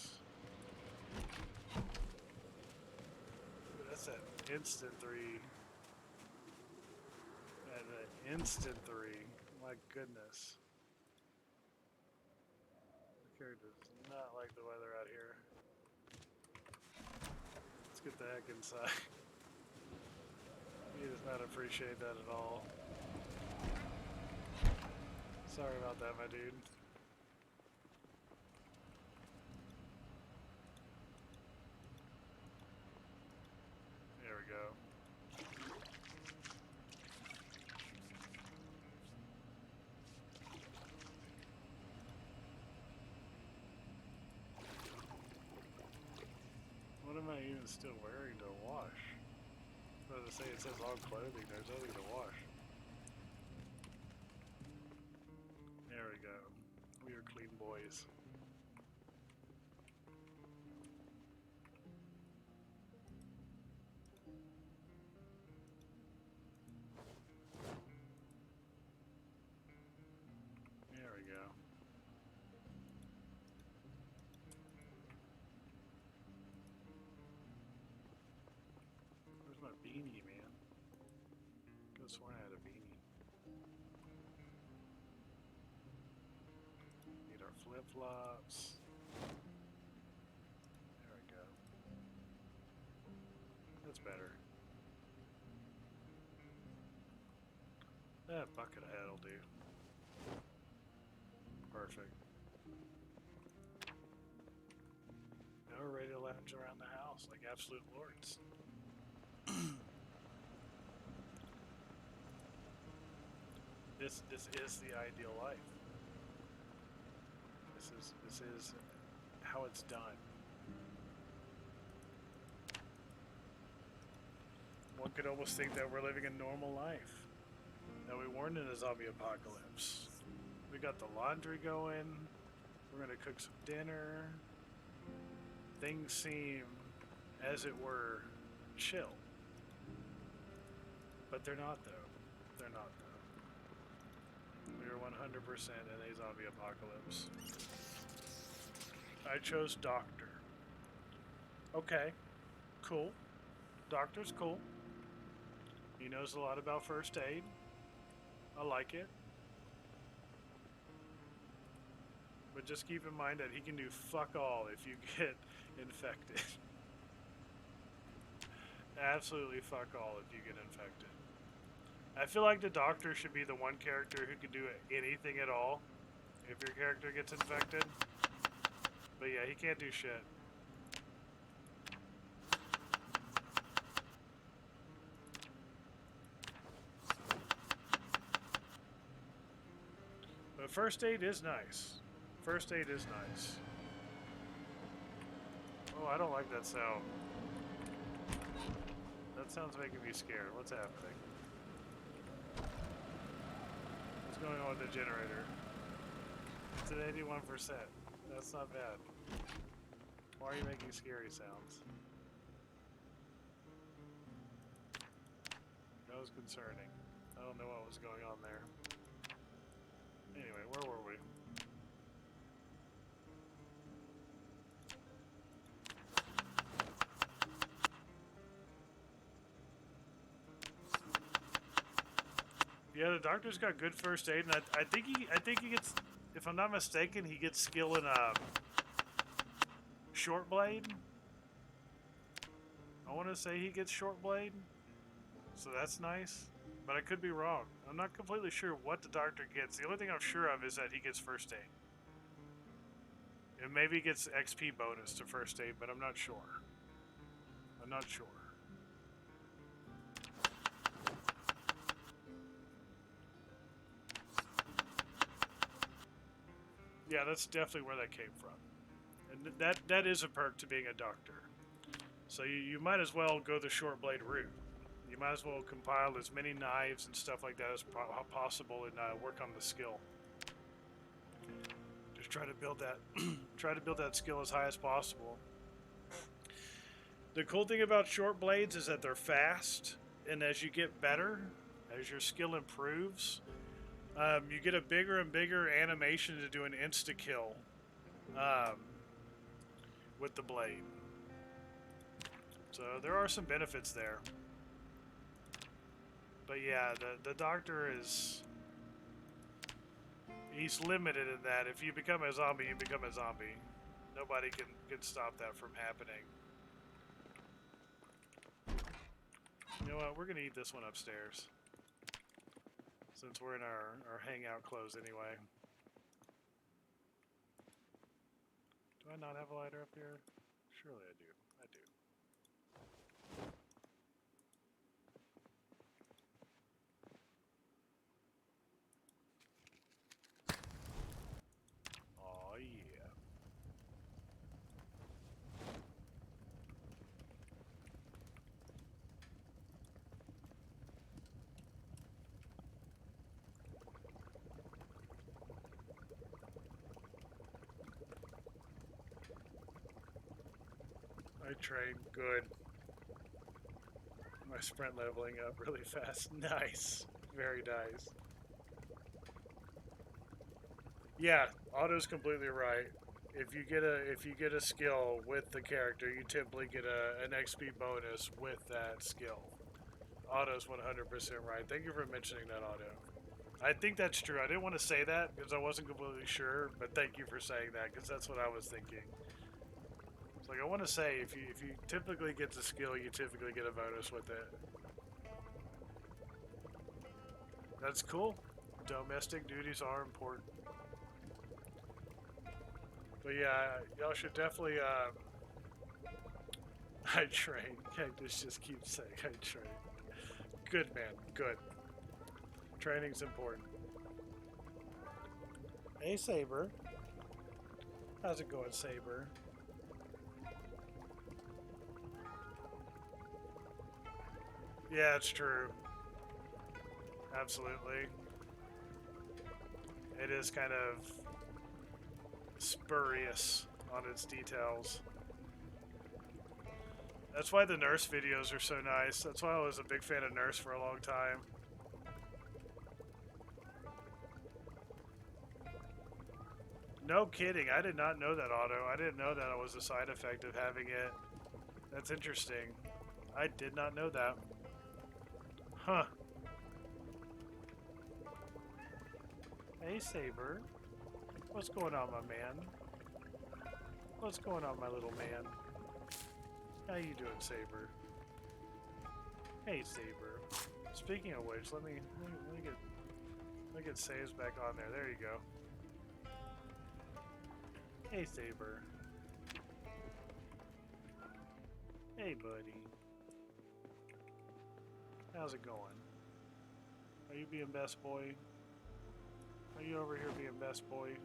Ooh, that's an instant 3. An instant 3. My goodness. The character does not like the weather out here. Let's get the heck inside. He does not appreciate that at all. Sorry about that, my dude. There we go. I even still wearing to wash? I was to say, it says all clothing, there's nothing to wash. There we go. We are clean boys. There we go. Where's my beanie, man? Could have sworn I had a beanie. Need our flip-flops. There we go. That's better. That bucket hat'll do. Perfect. Now we're ready to lounge around the house like absolute lords. This is the ideal life. This is how it's done. One could almost think that we're living a normal life. That we weren't in a zombie apocalypse. We got the laundry going. We're gonna cook some dinner. Things seem, as it were, chill. But they're not, though. They're not, though. We are 100% in a zombie apocalypse. I chose Doctor. Okay. Cool. Doctor's cool. He knows a lot about first aid. I like it. But just keep in mind that he can do fuck all if you get infected. Absolutely fuck all if you get infected. I feel like the Doctor should be the one character who can do anything at all if your character gets infected. But yeah, he can't do shit. But first aid is nice. First aid is nice. Oh, I don't like that sound. That sound's making me scared. What's happening? What's going on with the generator? It's at 81%. That's not bad. Why are you making scary sounds? That was concerning. I don't know what was going on there. Anyway, where were we? Yeah, the Doctor's got good first aid, and I think he gets, if I'm not mistaken, he gets skill in short blade. I want to say he gets short blade, so that's nice. But I could be wrong. I'm not completely sure what the Doctor gets. The only thing I'm sure of is that he gets first aid. And maybe he gets XP bonus to first aid, but I'm not sure. I'm not sure. Yeah, that's definitely where that came from. And that is a perk to being a Doctor. So you might as well go the short blade route. You might as well compile as many knives and stuff like that as possible and work on the skill. Just try to build that, try to build that skill as high as possible. The cool thing about short blades is that they're fast, and as you get better, as your skill improves, you get a bigger and bigger animation to do an insta kill with the blade. So there are some benefits there. But yeah, the Doctor is... he's limited in that. If you become a zombie, you become a zombie. Nobody can stop that from happening. You know what? We're going to eat this one upstairs. Since we're in our hangout clothes anyway. Do I not have a lighter up here? Surely I do. I do. Oh yeah. I train good. My sprint leveling up really fast. Nice. Very nice. Yeah, Otto's completely right. If you get a skill with the character, you typically get an XP bonus with that skill. Otto's 100% right. Thank you for mentioning that, Otto. I think that's true. I didn't want to say that because I wasn't completely sure, but thank you for saying that because that's what I was thinking. It's like I want to say if you typically get the skill, you typically get a bonus with it. That's cool. Domestic duties are important. But yeah, y'all should definitely. I train. Cactus just keeps saying I train. Good man. Good. Training's important. Hey Saber. How's it going, Saber? Yeah, it's true. Absolutely. It is kind of spurious on its details. That's why the Nurse videos are so nice. That's why I was a big fan of Nurse for a long time. No kidding. I did not know that, Otto. I didn't know that it was a side effect of having it. That's interesting. I did not know that. Huh. Hey, Saber. What's going on, my man? What's going on, my little man? How you doing, Saber? Hey, Saber. Speaking of which, let me get saves back on there. There you go. Hey, Saber. Hey, buddy. How's it going? Are you being best boy? Are you over here being best boy?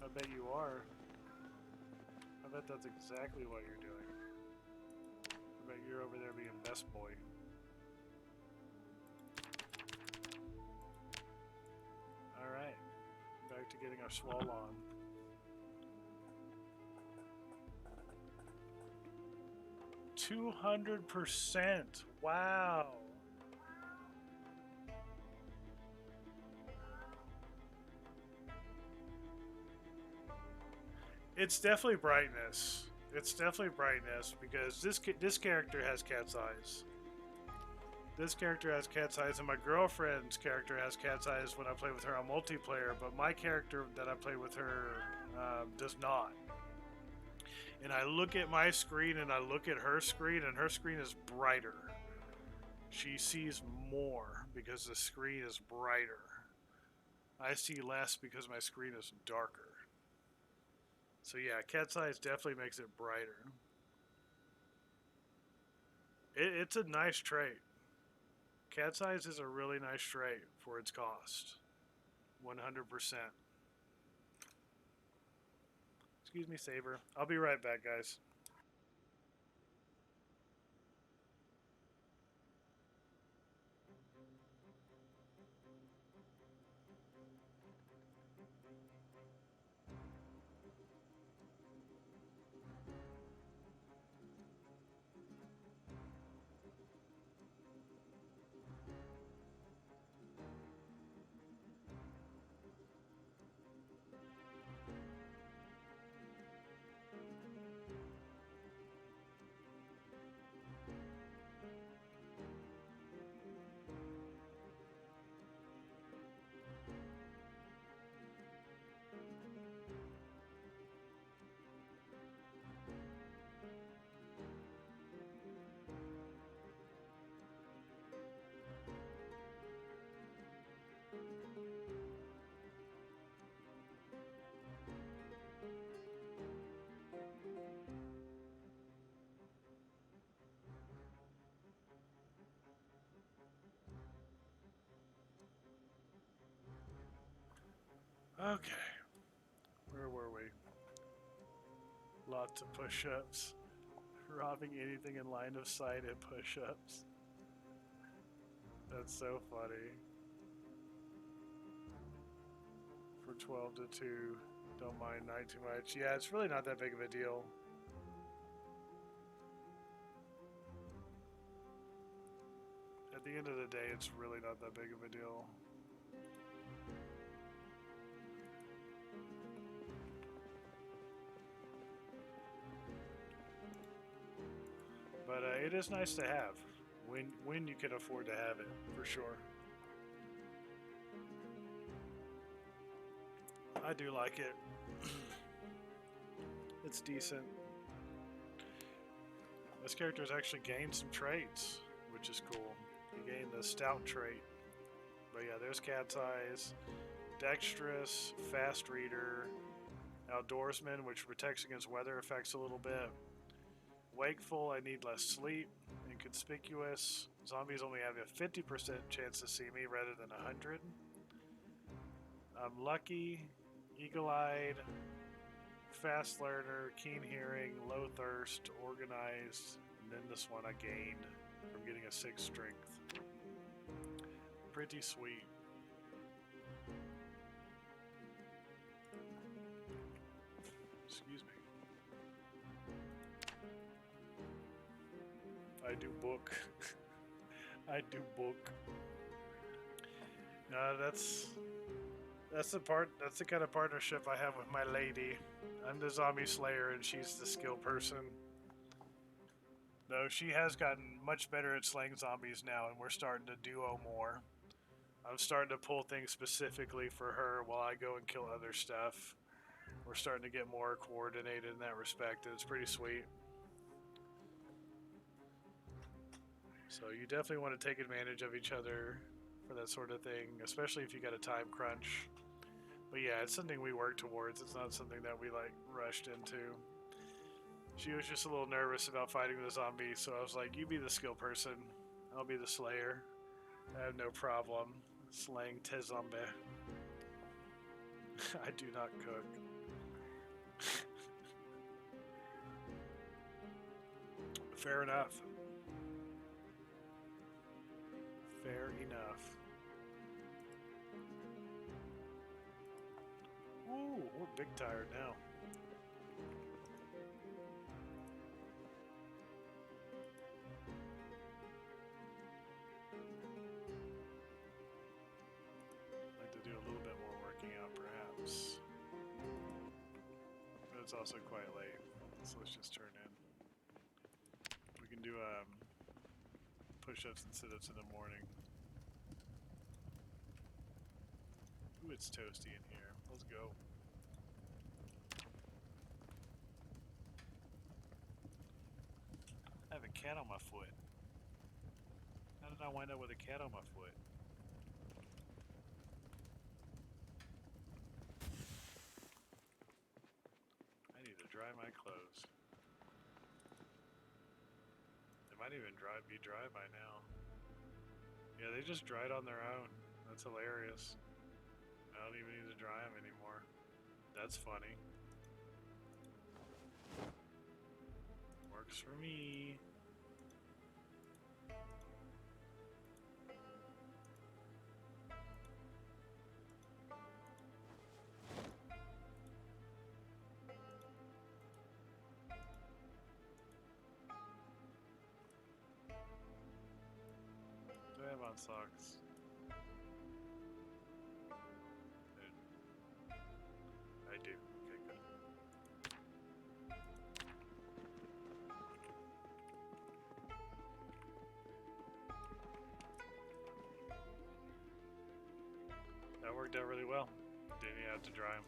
I bet you are. I bet that's exactly what you're doing. I bet you're over there being best boy. Alright. Back to getting our swall on. 200%! Wow! It's definitely brightness. It's definitely brightness because this character has cat's eyes. This character has cat's eyes, and my girlfriend's character has cat's eyes when I play with her on multiplayer. But my character that I play with her does not. And I look at my screen and I look at her screen, and her screen is brighter. She sees more because the screen is brighter. I see less because my screen is darker. So yeah, cat's eyes definitely makes it brighter. It's a nice trait. Cat's eyes is a really nice trait for its cost. 100%. Excuse me, Saber. I'll be right back, guys. Okay. Where were we? Lots of push-ups. Robbing anything in line of sight at push-ups. That's so funny. For 12 to 2. Don't mind night too much. Yeah, it's really not that big of a deal. the end of the day, it's really not that big of a deal. But it is nice to have when you can afford to have it, for sure. I do like it. It's decent. This character's actually gained some traits, which is cool. He gained the stout trait. But yeah, there's Cat's Eyes, Dexterous, Fast Reader, Outdoorsman, which protects against weather effects a little bit. Wakeful, I need less sleep. Inconspicuous, zombies only have a 50% chance to see me rather than 100. I'm lucky, eagle-eyed, fast learner, keen hearing, low thirst, organized, and then this one I gained from getting a 6 strength. Pretty sweet. Excuse me. I do book. I do book. That's the kind of partnership I have with my lady. I'm the zombie slayer and she's the skill person. Though she has gotten much better at slaying zombies now, and we're starting to duo more. I'm starting to pull things specifically for her while I go and kill other stuff. We're starting to get more coordinated in that respect, and it's pretty sweet. So you definitely want to take advantage of each other for that sort of thing, especially if you got a time crunch. But yeah, it's something we work towards. It's not something that we like rushed into. She was just a little nervous about fighting the zombie, so I was like, you be the skill person. I'll be the slayer. I have no problem slaying te zombie. I do not cook. Fair enough. Fair enough. Ooh, we're big tired now. I'd like to do a little bit more working out, perhaps. But it's also quite late, so let's just turn in. We can do push-ups and sit-ups in the morning. Ooh, it's toasty in here. Let's go. I have a cat on my foot. How did I wind up with a cat on my foot? I need to dry my clothes. They might even be dry by now. Yeah, they just dried on their own. That's hilarious. I don't even need to dry them anymore. That's funny. Works for me. Do I have on socks? I do. Okay, good. That worked out really well. Didn't even have to dry them.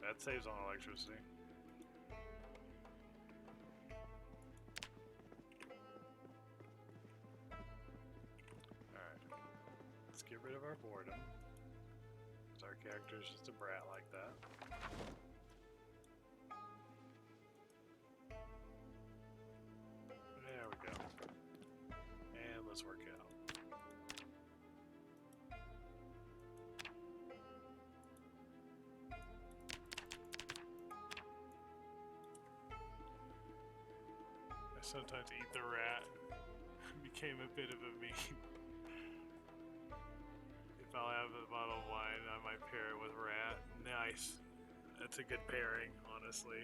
That saves on electricity. Alright. Let's get rid of our boredom. Because our character's just a brat like that. There we go. And let's work out. I sometimes eat the rat. Became a bit of a meme. If I'll have a bottle of wine, I might pair it with rat. Nice. That's a good pairing, honestly.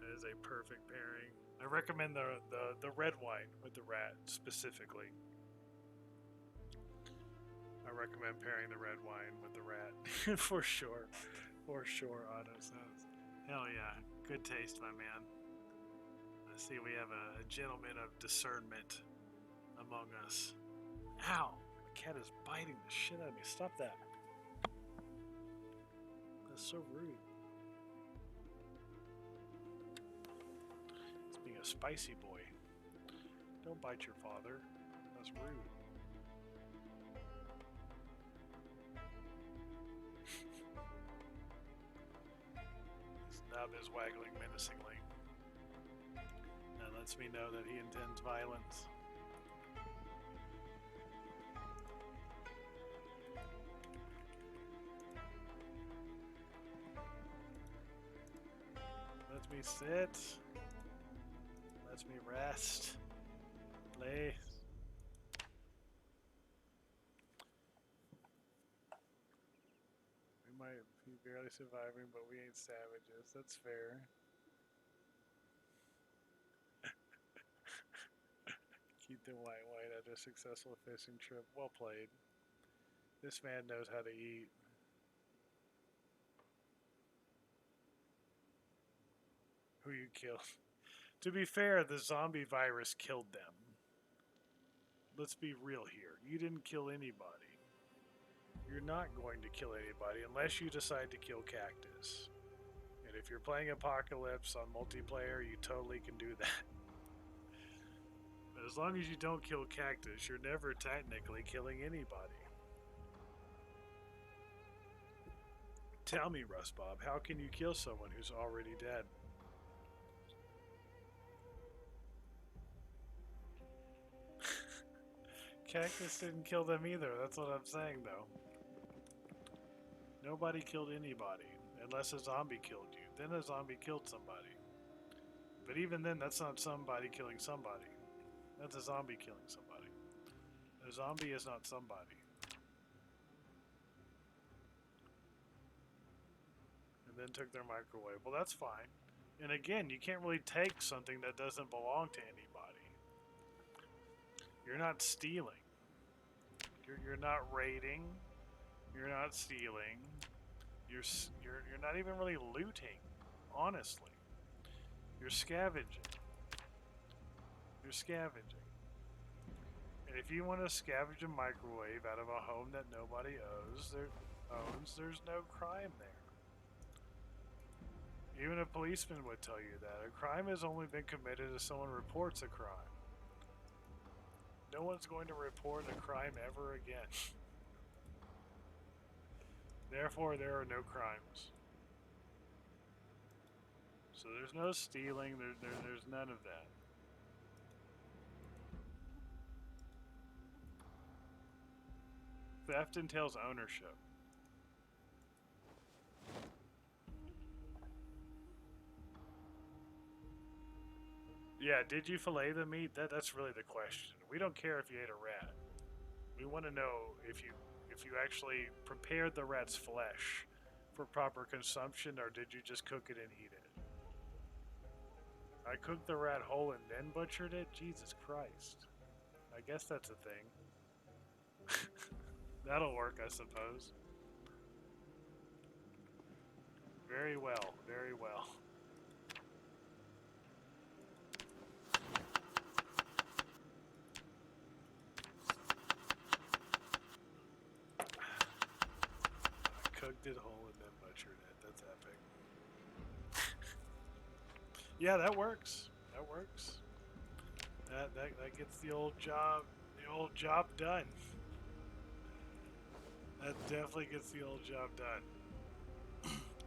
That is a perfect pairing. I recommend the red wine with the rat specifically. I recommend pairing the red wine with the rat for sure. For sure, Otto says. Hell yeah, good taste, my man. I see we have a gentleman of discernment among us. Ow! The cat is biting the shit out of me. Stop that. That's so rude. It's being a spicy boy. Don't bite your father. That's rude. His nub is waggling menacingly. That lets me know that he intends violence. Let me sit. Let me rest. Play. We might be barely surviving, but we ain't savages. That's fair. Keep the white after a successful fishing trip. Well played. This man knows how to eat. Who you killed? To be fair, the zombie virus killed them. Let's be real here. You didn't kill anybody. You're not going to kill anybody unless you decide to kill Cactus. And if you're playing Apocalypse on multiplayer, you totally can do that. But as long as you don't kill Cactus, you're never technically killing anybody. Tell me, Rustbob, how can you kill someone who's already dead? Cactus didn't kill them either. That's what I'm saying, though. Nobody killed anybody, unless a zombie killed you. Then a zombie killed somebody. But even then, that's not somebody killing somebody. That's a zombie killing somebody. A zombie is not somebody. And then took their microwave. Well, that's fine. And again, you can't really take something that doesn't belong to anybody. You're not stealing. You're not raiding. You're not stealing. You're not even really looting, honestly. You're scavenging. You're scavenging. And if you want to scavenge a microwave out of a home that nobody owns, there's no crime there. Even a policeman would tell you that. A crime has only been committed if someone reports a crime. No one's going to report a crime ever again. Therefore, there are no crimes. So there's no stealing, there's none of that. Theft entails ownership. Yeah, did you fillet the meat? That's really the question. We don't care if you ate a rat. We want to know if you actually prepared the rat's flesh for proper consumption, or did you just cook it and eat it? I cooked the rat whole and then butchered it? Jesus Christ. I guess that's a thing. That'll work, I suppose. Very well, very well. Cooked it whole and then butchered it. That's epic. Yeah, that works. That works. That gets the old job done. That definitely gets the old job done.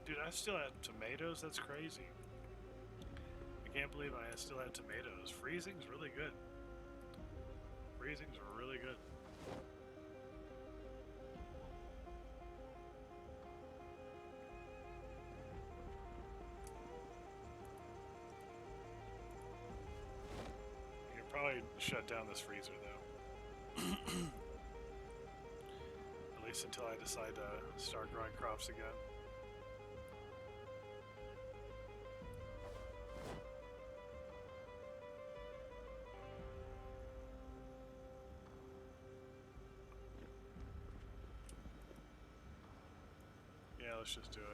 Dude, I still had tomatoes. That's crazy. I can't believe I still had tomatoes. Freezing's really good. Freezing's really good. You can probably shut down this freezer though. At least until I decide to start growing crops again. let's just do it.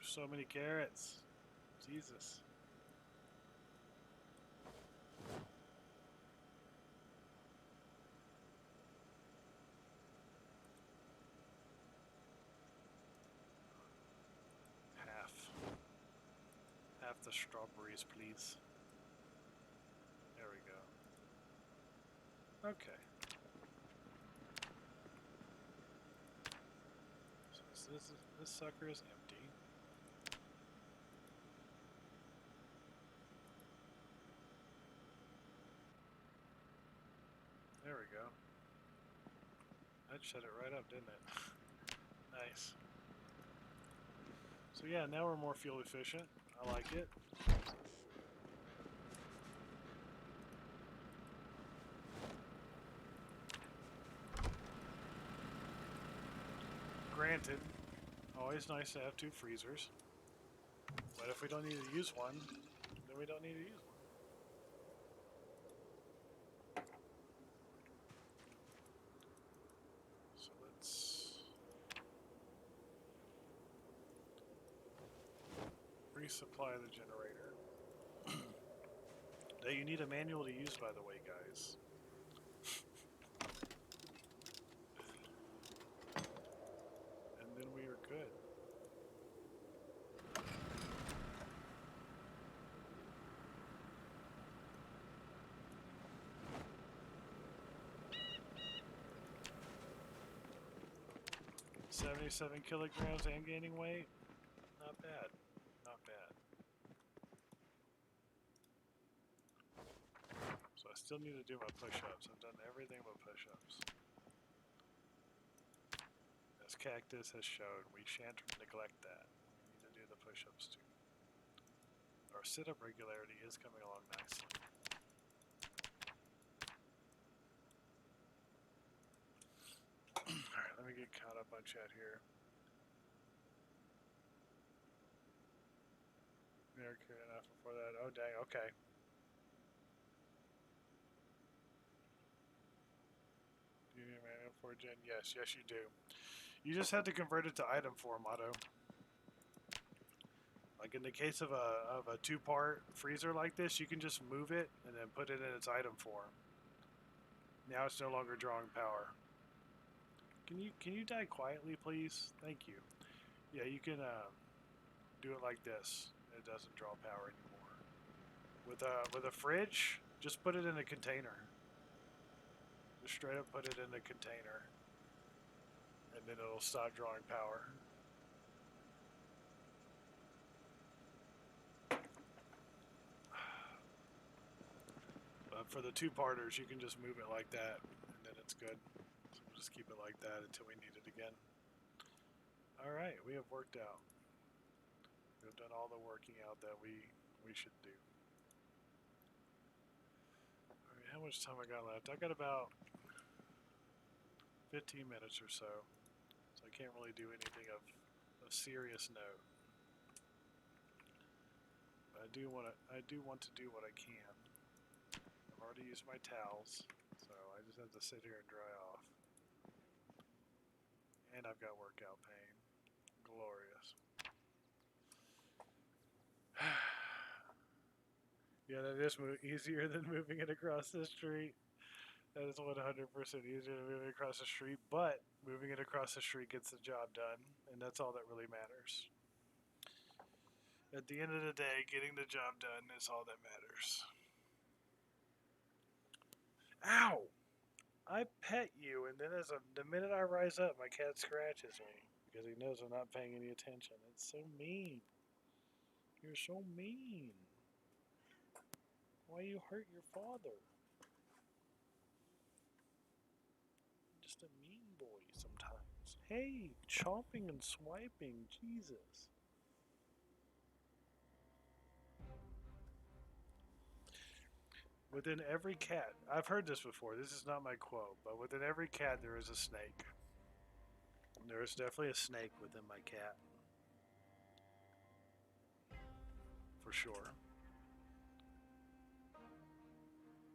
So many carrots. Jesus. Half the strawberries, please. There we go. Okay. So this sucker is empty. There we go. That shut it right up, didn't it? Nice. So yeah, now we're more fuel efficient. I like it. Granted, always nice to have 2 freezers. But if we don't need to use one, then we don't need to use one. So let's resupply the generator. That you need a manual to use, by the way, guys. And then we are good. $77 kilograms and gaining weight? Not bad. Not bad. So I still need to do my push-ups. I've done everything but push-ups. As Cactus has shown, we shan't neglect that. We need to do the push-ups too. Our sit-up regularity is coming along nicely. Alright, let me get caught up on chat here. Never cared enough before that. Oh dang, okay. Do you need a manual for gen? Yes, yes you do. You just have to convert it to item form, Otto. Like in the case of a 2-part freezer like this, you can just move it and then put it in its item form. Now it's no longer drawing power. Can you die quietly, please? Thank you. Yeah, you can do it like this. It doesn't draw power anymore. With a fridge, just put it in a container. Just straight up put it in a container, and then it'll stop drawing power. But for the 2-parters, you can just move it like that, and then it's good. So we'll just keep it like that until we need it again. Alright, we have worked out. We've done all the working out that we should do. Alright, how much time I got left? I got about 15 minutes or so. So I can't really do anything of a serious note. But I do want to do what I can. I've already used my towels, so I just have to sit here and dry off. And I've got workout pain. Glorious. Yeah, that is easier than moving it across the street. That is 100% easier than moving it across the street, but moving it across the street gets the job done, and that's all that really matters. At the end of the day, getting the job done is all that matters. Ow! I pet you, and then the minute I rise up, my cat scratches me because he knows I'm not paying any attention. It's so mean. You're so mean. Why you hurt your father? Just a mean boy sometimes. Hey, chomping and swiping, Jesus. Within every cat, I've heard this before, this is not my quote, but within every cat there is a snake. There is definitely a snake within my cat. For sure.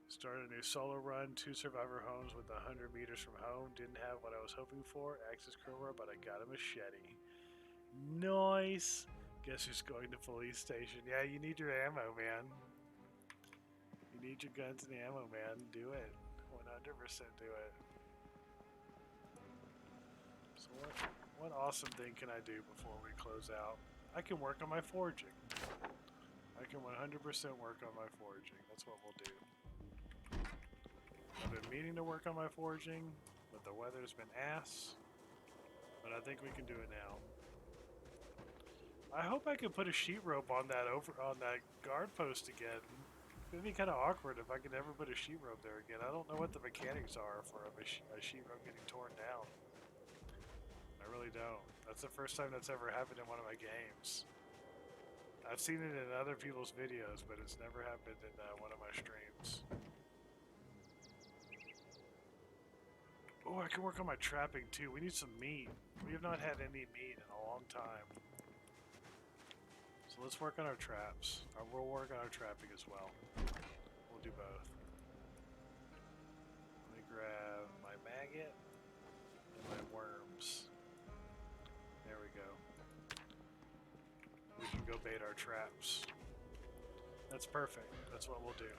Started a new solo run, 2 survivor homes with 100 meters from home. Didn't have what I was hoping for, Axis crowbar, but I got a machete. Nice! Guess who's going to police station? Yeah, you need your ammo, man. You need your guns and ammo, man. Do it. 100% do it. So what awesome thing can I do before we close out? I can work on my forging. I can 100% work on my forging. That's what we'll do. I've been meaning to work on my forging, but the weather's been ass. But I think we can do it now. I hope I can put a sheet rope on that guard post again. It'd be kind of awkward if I could ever put a sheet rope there again. I don't know what the mechanics are for a sheet rope getting torn down. I really don't. That's the first time that's ever happened in one of my games. I've seen it in other people's videos, but it's never happened in one of my streams. Oh, I can work on my trapping too. We need some meat. We have not had any meat in a long time. So let's work on our traps. We'll work on our trapping as well. We'll do both. Let me grab my maggot and my worms. There we go. We can go bait our traps. That's perfect. That's what we'll do.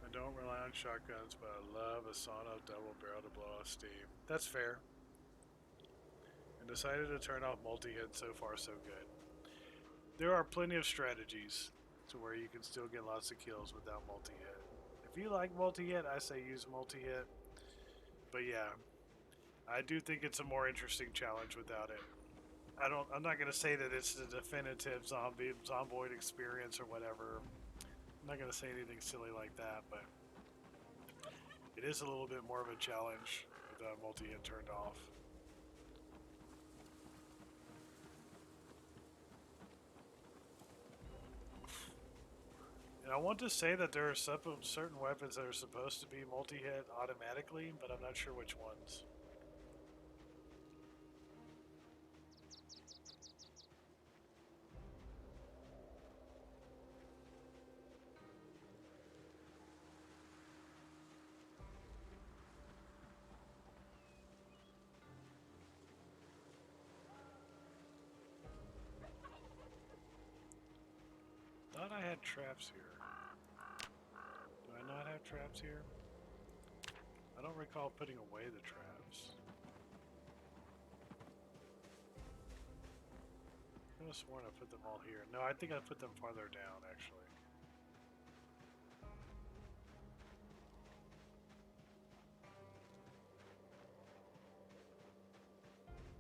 I don't rely on shotguns, but I love a Sano double barrel to blow off steam. That's fair. And decided to turn off multi-hit. So far so good. There are plenty of strategies to where you can still get lots of kills without multi-hit. If you like multi-hit, I say use multi-hit. But yeah, I do think it's a more interesting challenge without it. I'm not gonna say that it's the definitive zomboid experience or whatever. I'm not gonna say anything silly like that, but it is a little bit more of a challenge with multi-hit turned off. And I want to say that there are certain weapons that are supposed to be multi-hit automatically, but I'm not sure which ones. Thought I had traps here. Do I not have traps here? I don't recall putting away the traps. I could have sworn I put them all here. No, I think I put them farther down, actually.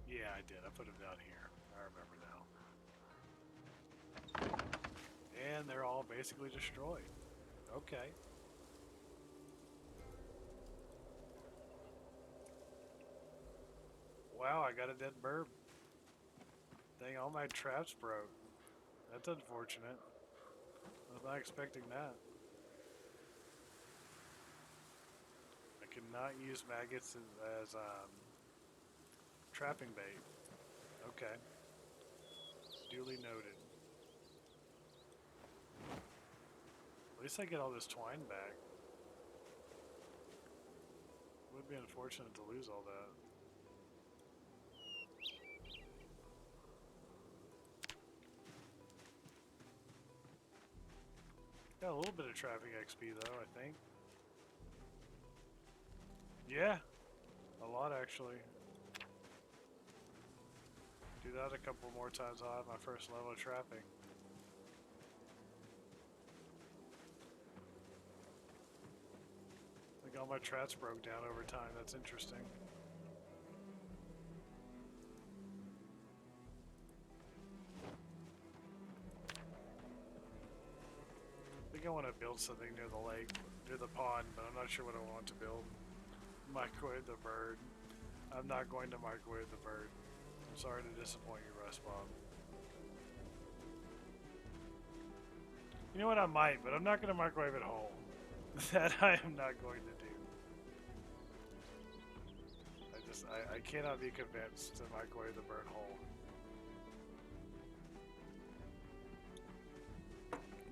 Yeah, I did. I put them down here. I remember now. And they're all basically destroyed. Okay. Wow, I got a dead bird. Dang, all my traps broke. That's unfortunate. I was not expecting that. I cannot use maggots as trapping bait. Okay. Duly noted. At least I get all this twine back. It would be unfortunate to lose all that. Got a little bit of trapping XP though, I think. Yeah, a lot actually. Do that a couple more times, I'll have my first level of trapping. I think all my traps broke down over time, that's interesting. I think I want to build something near the lake, near the pond, but I'm not sure what I want to build. Microwave the bird. I'm not going to microwave the bird. I'm sorry to disappoint you, Rust Bob. You know what, I might, but I'm not going to microwave it whole. That I am not going to do. I cannot be convinced to microwave the bird whole.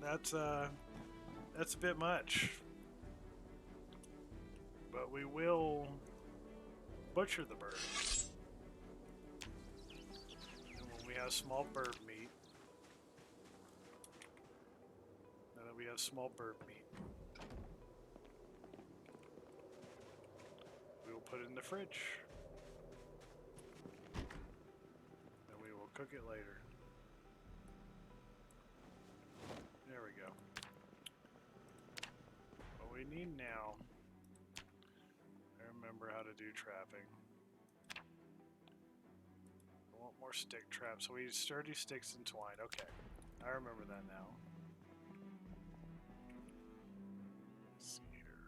That's a bit much. But we will butcher the bird. And when we have small bird meat, now that we have small bird meat, we will put it in the fridge. And we will cook it later. There we go. What we need now, I remember how to do trapping. I want more stick traps. So we need sturdy sticks and twine. Okay, I remember that now. Let's see here.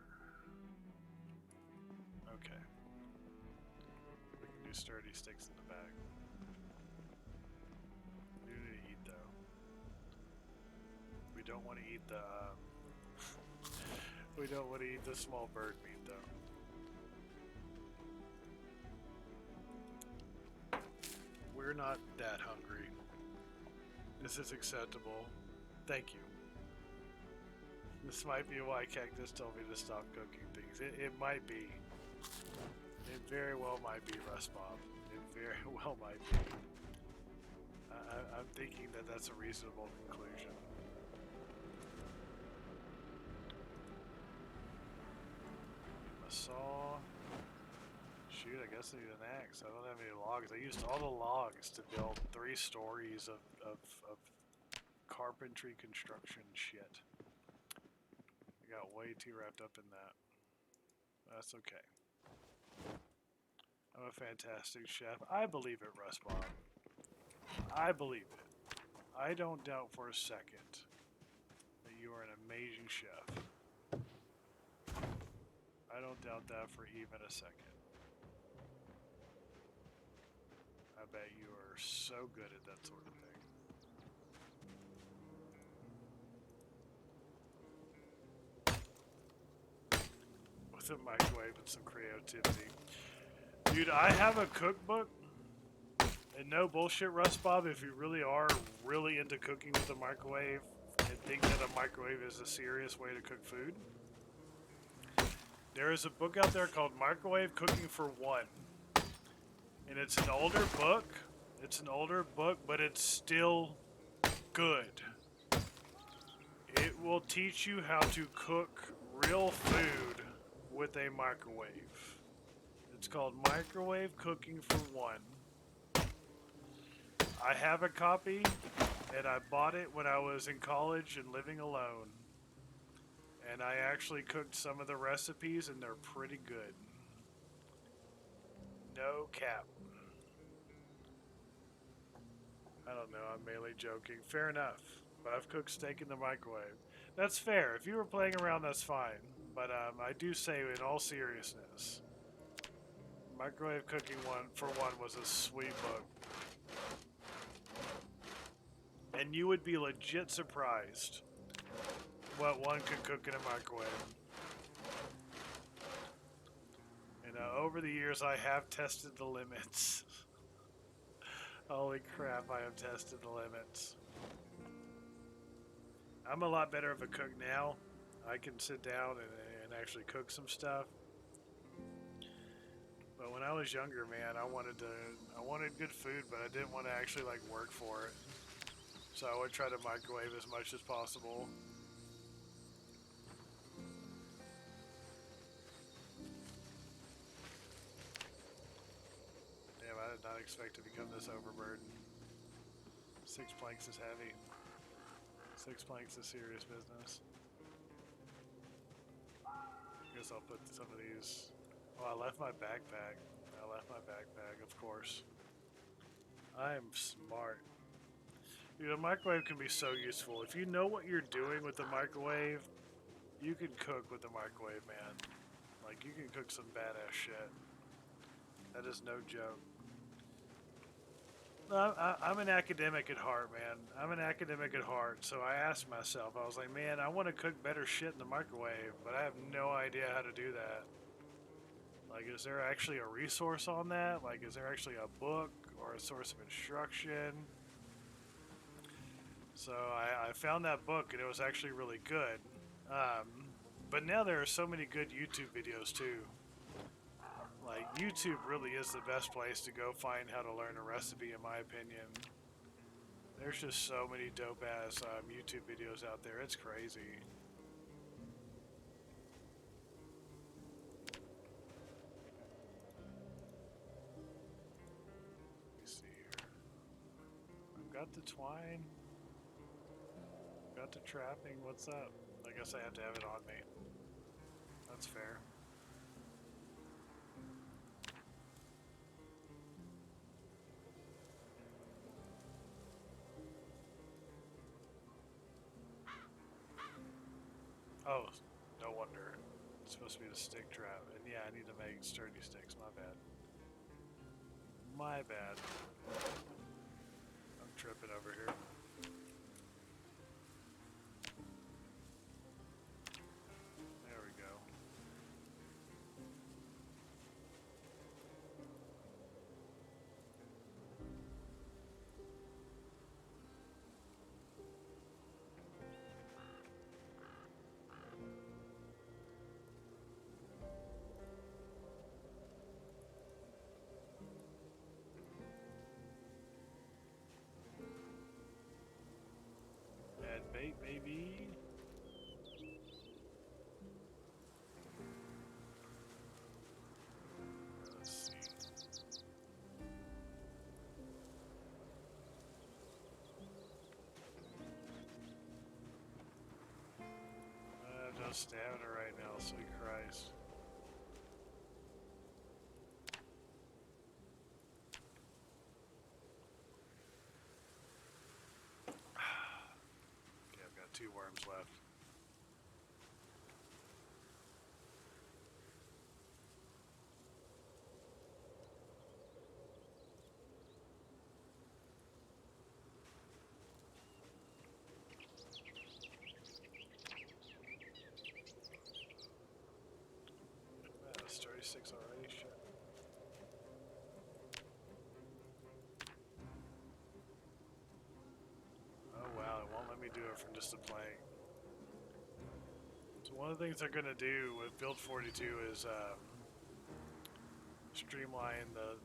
Okay. We can do sturdy sticks in the bag. We do need to eat though. We don't want to eat the we don't want to eat the small bird meat though. We're not that hungry. This is acceptable. Thank you. This might be why Cactus told me to stop cooking things. It might be. It very well might be, Rust Bob. It very well might be. I'm thinking that that's a reasonable conclusion. A saw. Shoot, I guess I need an axe. I don't have any logs. I used all the logs to build 3 stories of carpentry construction shit. I got way too wrapped up in that. That's okay. I'm a fantastic chef. I believe it, Rust Bob. I believe it. I don't doubt for a second that you are an amazing chef. I don't doubt that for even a second. I bet you are so good at that sort of thing. With a microwave and some creativity. Dude, I have a cookbook. And no bullshit, Rust Bob, if you really are really into cooking with a microwave and think that a microwave is a serious way to cook food, there is a book out there called Microwave Cooking for One. And it's an older book. It's an older book, but it's still good. It will teach you how to cook real food with a microwave. It's called Microwave Cooking for One. I have a copy, and I bought it when I was in college and living alone. And I actually cooked some of the recipes, and they're pretty good. No cap. I don't know, I'm mainly joking. Fair enough. But I've cooked steak in the microwave. That's fair. If you were playing around, that's fine. But I do say, in all seriousness, Microwave Cooking for One was a sweet book. And you would be legit surprised what one could cook in a microwave. And over the years, I have tested the limits. Holy crap, I have tested the limits. I'm a lot better of a cook now. I can sit down and actually cook some stuff. But when I was younger, man, I wanted good food, but I didn't want to actually like work for it. So I would try to microwave as much as possible. Damn, I did not expect to become this overburdened. 6 planks is heavy. 6 planks is serious business. Guess I'll put some of these. Oh, I left my backpack. Of course. I am smart. Dude, a microwave can be so useful. If you know what you're doing with the microwave, you can cook with the microwave, man. Like, you can cook some badass shit. That is no joke. I'm an academic at heart, man. I'm an academic at heart. So I asked myself, I was like, man, I want to cook better shit in the microwave, but I have no idea how to do that. Like, is there actually a resource on that? Like, is there actually a book or a source of instruction? So I found that book, and it was actually really good. But now there are so many good YouTube videos, too. Like, YouTube really is the best place to go find how to learn a recipe, in my opinion. There's just so many dope-ass YouTube videos out there. It's crazy. Let me see here. I've got the twine. Got the trapping. What's up? I guess I have to have it on me. That's fair. Oh, no wonder. It's supposed to be the stick trap. And yeah, I need to make sturdy sticks. My bad. My bad. I'm tripping over here. There we go. Add bait, maybe. Let's see. No stamina right now, sweet Christ. Okay, I've got 2 worms left. It's 36 already, shit. Oh wow, it won't let me do it from just a plank. So one of the things they're gonna do with Build 42 is streamline the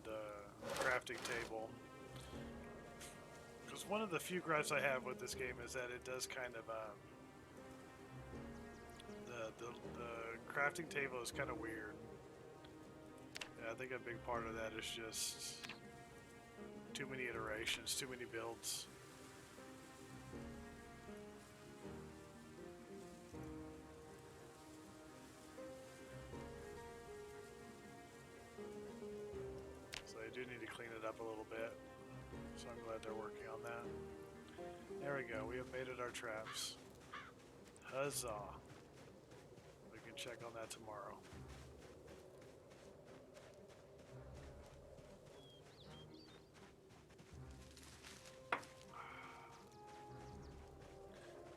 crafting table. Because one of the few gripes I have with this game is that it does kind of the crafting table is kind of weird. Yeah, I think a big part of that is just too many iterations, too many builds. So they do need to clean it up a little bit. So I'm glad they're working on that. There we go, we have baited our traps. Huzzah. We can check on that tomorrow.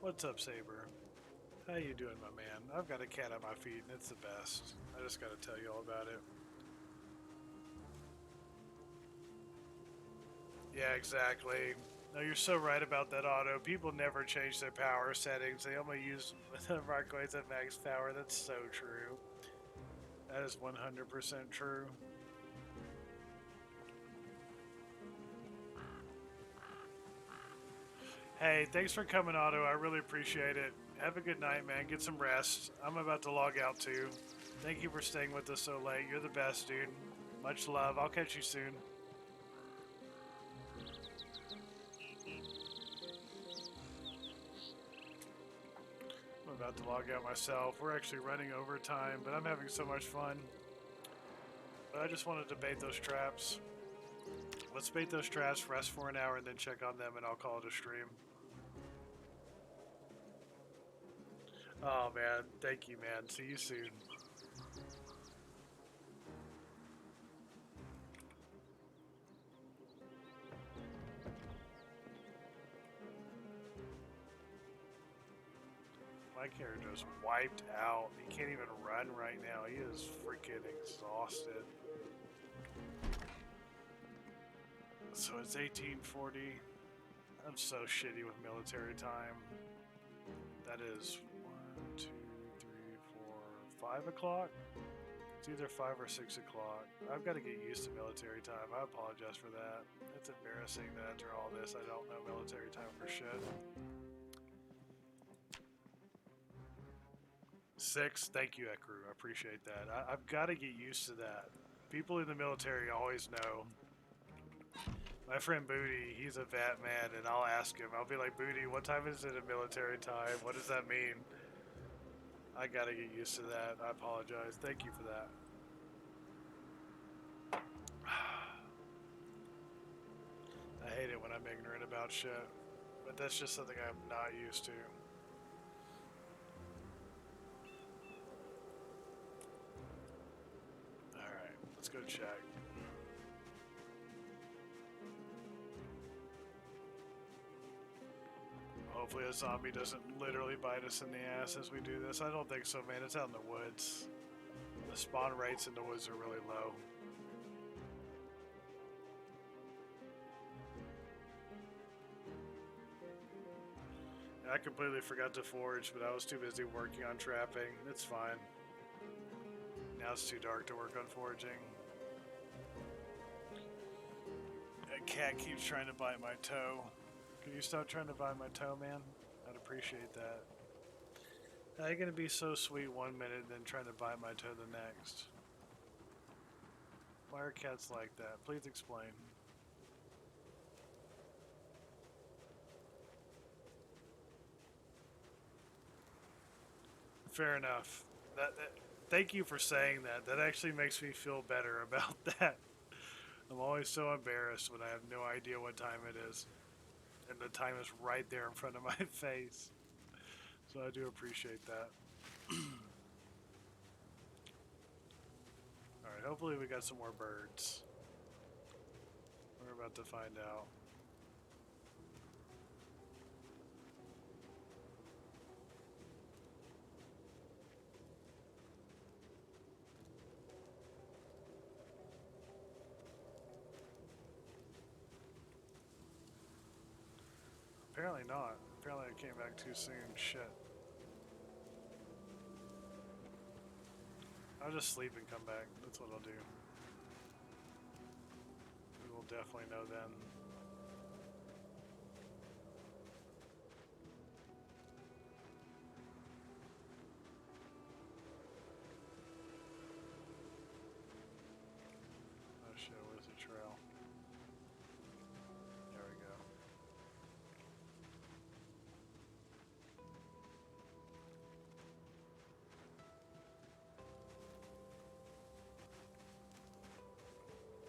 What's up, Saber? How you doing, my man? I've got a cat at my feet, and it's the best. I just gotta tell you all about it. Yeah, exactly. No, you're so right about that auto. People never change their power settings. They only use the microwaves at max power. That's so true. That is 100% true. Hey, thanks for coming, Otto. I really appreciate it. Have a good night, man. Get some rest. I'm about to log out, too. Thank you for staying with us so late. You're the best, dude. Much love. I'll catch you soon. I'm about to log out myself. We're actually running overtime, but I'm having so much fun. But I just wanted to bait those traps. Let's bait those traps, rest for an hour, and then check on them, and I'll call it a stream. Oh, man. Thank you, man. See you soon. My character just wiped out. He can't even run right now. He is freaking exhausted. So it's 1840. I'm so shitty with military time. That is 1, 2, 3, 4, 5 o'clock? It's either 5 or 6 o'clock. I've got to get used to military time. I apologize for that. It's embarrassing that after all this I don't know military time for shit. 6, thank you, Ekru. I appreciate that. I've got to get used to that. People in the military always know. My friend Booty, he's a vet man, and I'll ask him. I'll be like, Booty, what time is it in military time? What does that mean? I gotta get used to that. I apologize. Thank you for that. I hate it when I'm ignorant about shit, but that's just something I'm not used to. Alright, let's go check. Hopefully a zombie doesn't literally bite us in the ass as we do this. I don't think so, man. It's out in the woods. The spawn rates in the woods are really low. I completely forgot to forage, but I was too busy working on trapping. It's fine. Now it's too dark to work on foraging. That cat keeps trying to bite my toe. Can you stop trying to bite my toe, man? I'd appreciate that. How are you gonna be so sweet one minute and then trying to bite my toe the next? Why are cats like that? Please explain. Fair enough. Thank you for saying that. That actually makes me feel better about that. I'm always so embarrassed when I have no idea what time it is. And the time is right there in front of my face. So I do appreciate that. Alright, hopefully we got some more birds. We're about to find out. Apparently not. Apparently I came back too soon. Shit. I'll just sleep and come back. That's what I'll do. We will definitely know then. Oh shit, where's the trail? There we go.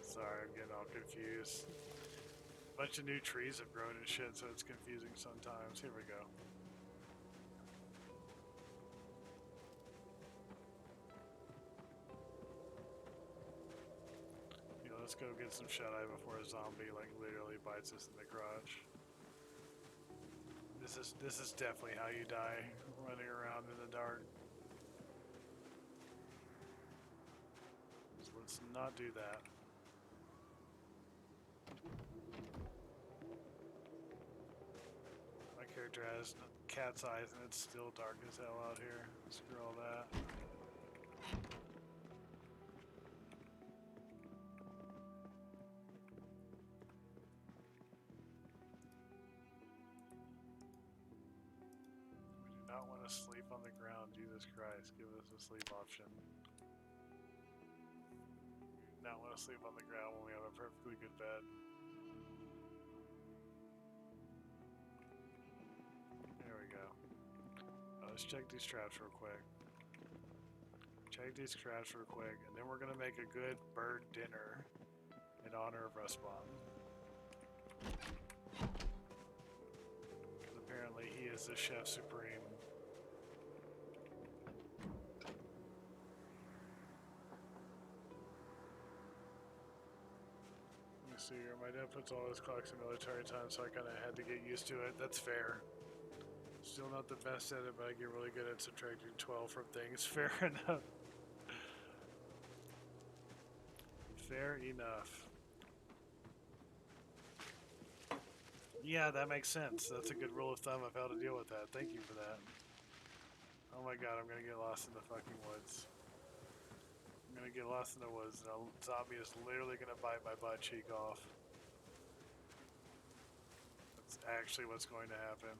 Sorry, I'm getting all confused. A bunch of new trees have grown and shit, so it's confusing sometimes. Here we go. You know, let's go get some shut-eye before a zombie like literally bites us in the crotch. This is definitely how you die, running around in the dark. So let's not do that. My character has cat's eyes and it's still dark as hell out here. Screw all that. We do not want to sleep on the ground. Jesus Christ, give us a sleep option. We do not want to sleep on the ground when we have a perfectly good bed. There we go. Let's check these traps real quick. Check these traps real quick, and then we're gonna make a good bird dinner in honor of Rusbon. Because apparently he is the chef supreme. Let me see here. My dad puts all his clocks in military time, so I kind of had to get used to it. That's fair. Still not the best at it, but I get really good at subtracting 12 from things. Fair enough. Fair enough. Yeah, that makes sense. That's a good rule of thumb of how to deal with that. Thank you for that. Oh my god, I'm gonna get lost in the fucking woods. I'm gonna get lost in the woods and a zombie is literally gonna bite my butt cheek off. That's actually what's going to happen.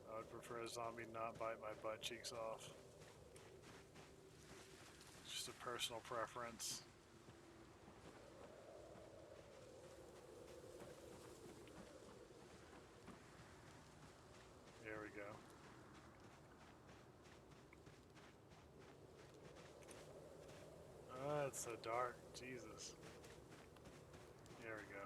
I would prefer a zombie not bite my butt cheeks off. Just a personal preference. There we go. Oh, it's so dark. Jesus. There we go.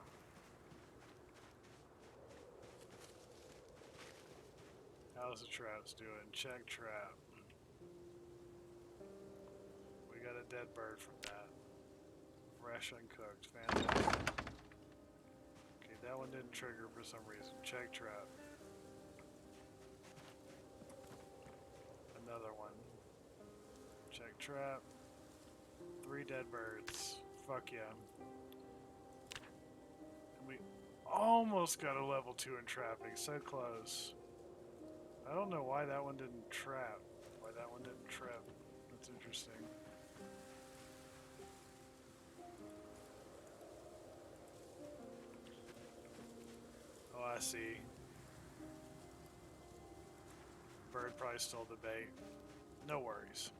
How's the traps doing? Check trap. We got a dead bird from that. Fresh uncooked. Fantastic. Okay, that one didn't trigger for some reason. Check trap. Another one. Check trap. 3 dead birds. Fuck yeah. And we almost got a level 2 in trapping. So close. I don't know why that one didn't trap. Why that one didn't trip. That's interesting. Oh, I see. Bird probably stole the bait. No worries.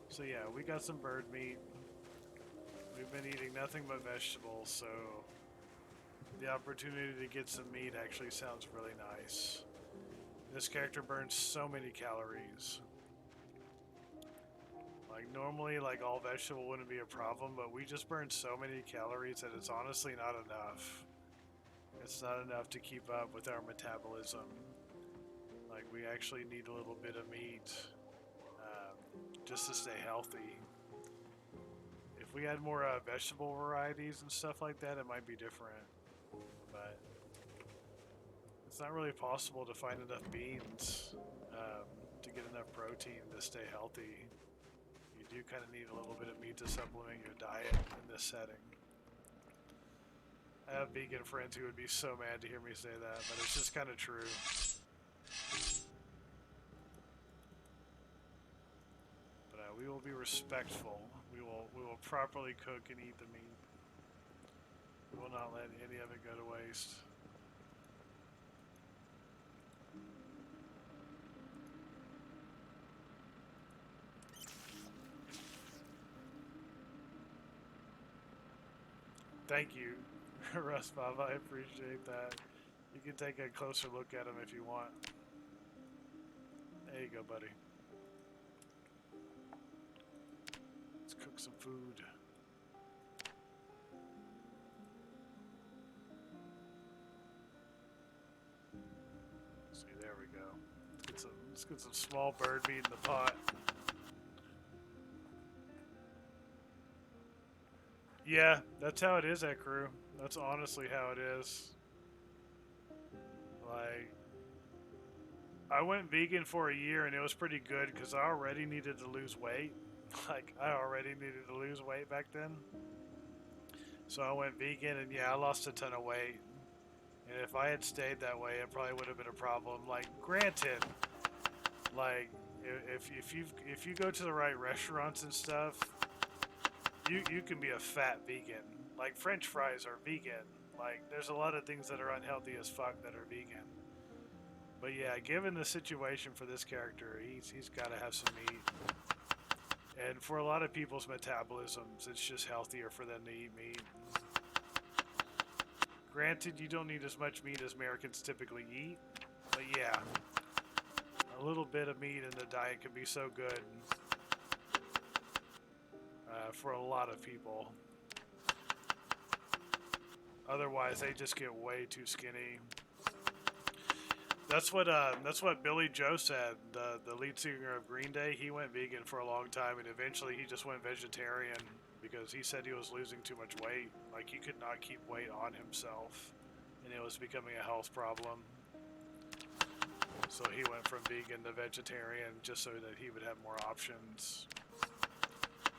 So yeah, we got some bird meat. We've been eating nothing but vegetables, so the opportunity to get some meat actually sounds really nice. This character burns so many calories. Like normally, like all vegetable wouldn't be a problem, but we just burn so many calories that it's honestly not enough. It's not enough to keep up with our metabolism. Like we actually need a little bit of meat just to stay healthy. If we had more vegetable varieties and stuff like that, it might be different. But it's not really possible to find enough beans to get enough protein to stay healthy. You do kind of need a little bit of meat to supplement your diet in this setting. I have vegan friends who would be so mad to hear me say that, but it's just kind of true. But we will be respectful. We will properly cook and eat the meat. We will not let any of it go to waste. Thank you, Russ Bob. I appreciate that. You can take a closer look at them if you want. There you go, buddy. Let's cook some food. See, there we go. Let's get some small bird meat in the pot. Yeah, that's how it is at Crew. That's honestly how it is. Like, I went vegan for a year and it was pretty good because I already needed to lose weight. Like, I already needed to lose weight back then. So I went vegan and yeah, I lost a ton of weight. And if I had stayed that way, it probably would have been a problem. Like, granted, like, if you go to the right restaurants and stuff, you can be a fat vegan. Like French fries are vegan. Like there's a lot of things that are unhealthy as fuck that are vegan. But yeah, given the situation for this character, he's got to have some meat. And for a lot of people's metabolisms, it's just healthier for them to eat meat. Granted, you don't need as much meat as Americans typically eat, but yeah, a little bit of meat in the diet can be so good. For a lot of people. Otherwise, they just get way too skinny. That's what Billy Joe said. The lead singer of Green Day, he went vegan for a long time, and eventually he just went vegetarian because he said he was losing too much weight. Like he could not keep weight on himself, and it was becoming a health problem. So he went from vegan to vegetarian just so that he would have more options.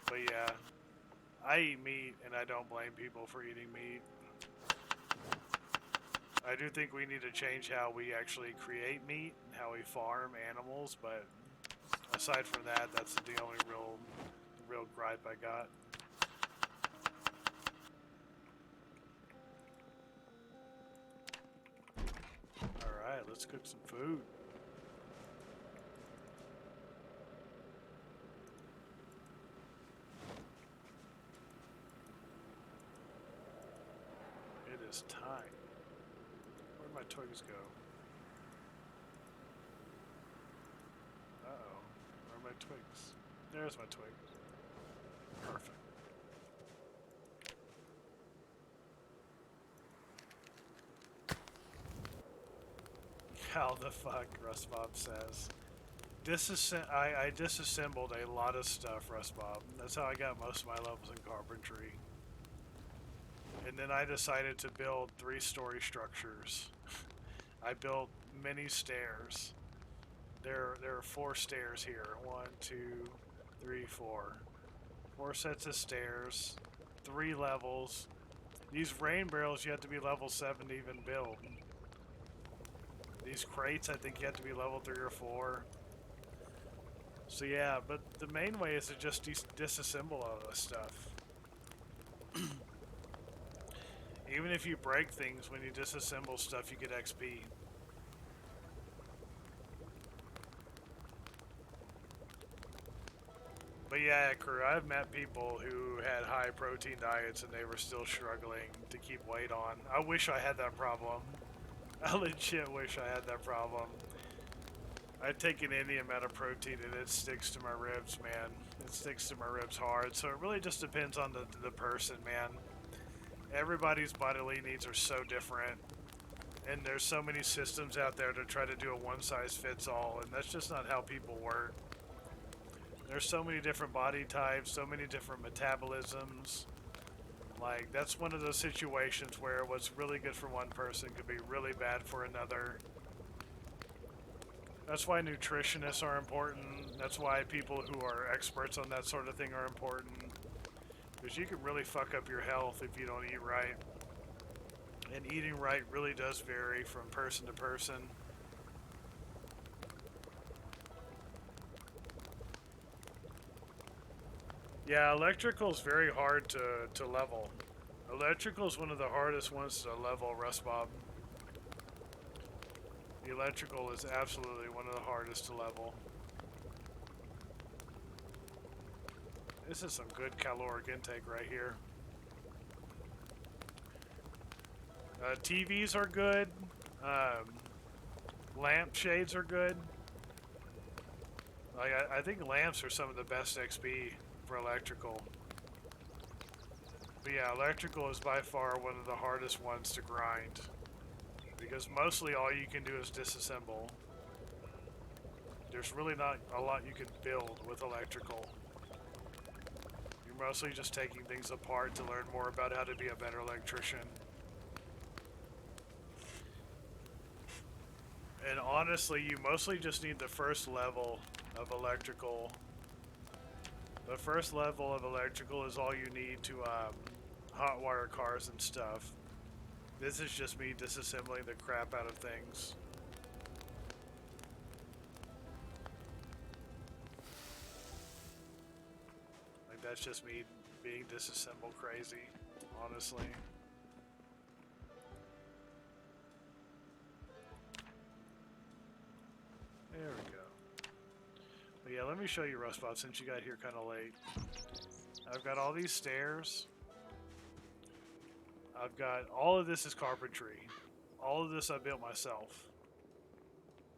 But yeah, I eat meat, and I don't blame people for eating meat. I do think we need to change how we actually create meat and how we farm animals, but aside from that, that's the only real gripe I got. Alright, let's cook some food. It is time. Where'd my twigs go? Uh-oh. Where are my twigs? There's my twigs. Perfect. How the fuck, Rustbob says. I disassembled a lot of stuff, Rustbob. That's how I got most of my levels in carpentry. And then I decided to build 3-story structures. I built many stairs. There are 4 stairs here. 1, 2, 3, 4. 4 sets of stairs. 3 levels. These rain barrels you have to be level 7 to even build. These crates I think you have to be level 3 or 4. So yeah, but the main way is to just disassemble all this stuff. Even if you break things, when you disassemble stuff, you get XP. But yeah, crew, I've met people who had high protein diets and they were still struggling to keep weight on. I wish I had that problem. I legit wish I had that problem. I'd taken any amount of protein and it sticks to my ribs, man. It sticks to my ribs hard. So it really just depends on the person, man. Everybody's bodily needs are so different. And there's so many systems out there to try to do a one-size-fits-all, and that's just not how people work. There's so many different body types, so many different metabolisms. Like, that's one of those situations where what's really good for one person could be really bad for another. That's why nutritionists are important. That's why people who are experts on that sort of thing are important. Because you can really fuck up your health if you don't eat right. And eating right really does vary from person to person. Yeah, electrical is very hard to level. Electrical is one of the hardest ones to level, Rustbob. The electrical is absolutely one of the hardest to level. This is some good caloric intake right here. TVs are good. Lamp shades are good. Like I think lamps are some of the best XP for electrical. But yeah, electrical is by far one of the hardest ones to grind. Because mostly all you can do is disassemble. There's really not a lot you can build with electrical. You're mostly just taking things apart to learn more about how to be a better electrician. And honestly, you mostly just need the first level of electrical. The first level of electrical is all you need to hotwire cars and stuff. This is just me disassembling the crap out of things. Like, that's just me being disassembled crazy, honestly. There we go. But yeah, let me show you Rustbot since you got here kind of late. I've got all these stairs. I've got all of this is carpentry. All of this I built myself.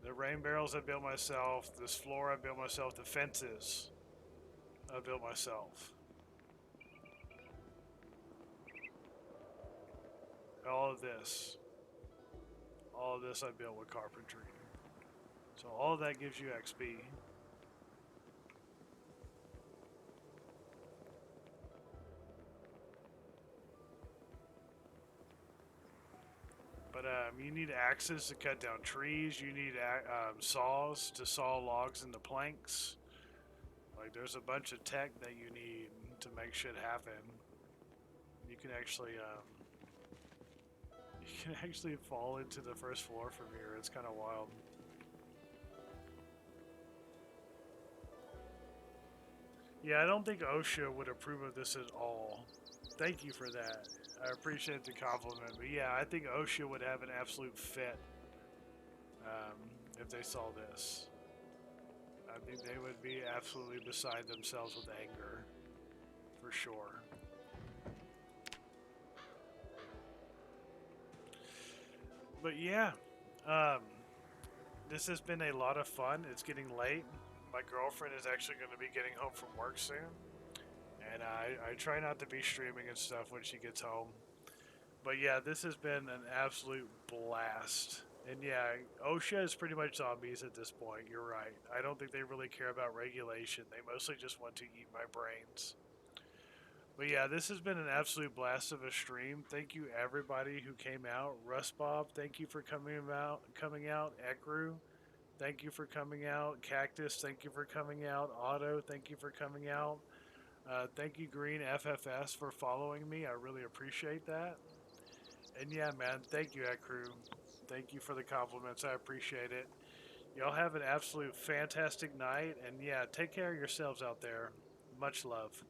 The rain barrels I built myself. This floor I built myself. The fences I built myself. All of this. All of this I built with carpentry. So all of that gives you XP. But you need axes to cut down trees. You need saws to saw logs into planks. Like, there's a bunch of tech that you need to make shit happen. You can actually, you can actually fall into the first floor from here. It's kind of wild. Yeah, I don't think OSHA would approve of this at all. Thank you for that. I appreciate the compliment. But yeah, I think OSHA would have an absolute fit if they saw this. I think they would be absolutely beside themselves with anger. For sure. But yeah, um, this has been a lot of fun. It's getting late. My girlfriend is actually going to be getting home from work soon. And I try not to be streaming and stuff when she gets home. But yeah, this has been an absolute blast. And yeah, OSHA is pretty much zombies at this point. You're right. I don't think they really care about regulation. They mostly just want to eat my brains. But yeah, this has been an absolute blast of a stream. Thank you everybody who came out. Rust Bob, thank you for coming out. Ekru, thank you for coming out. Cactus, thank you for coming out. Otto, thank you for coming out. Thank you, Green FFS, for following me. I really appreciate that. And yeah, man, thank you, Ekru. Thank you for the compliments. I appreciate it. Y'all have an absolute fantastic night. And yeah, take care of yourselves out there. Much love.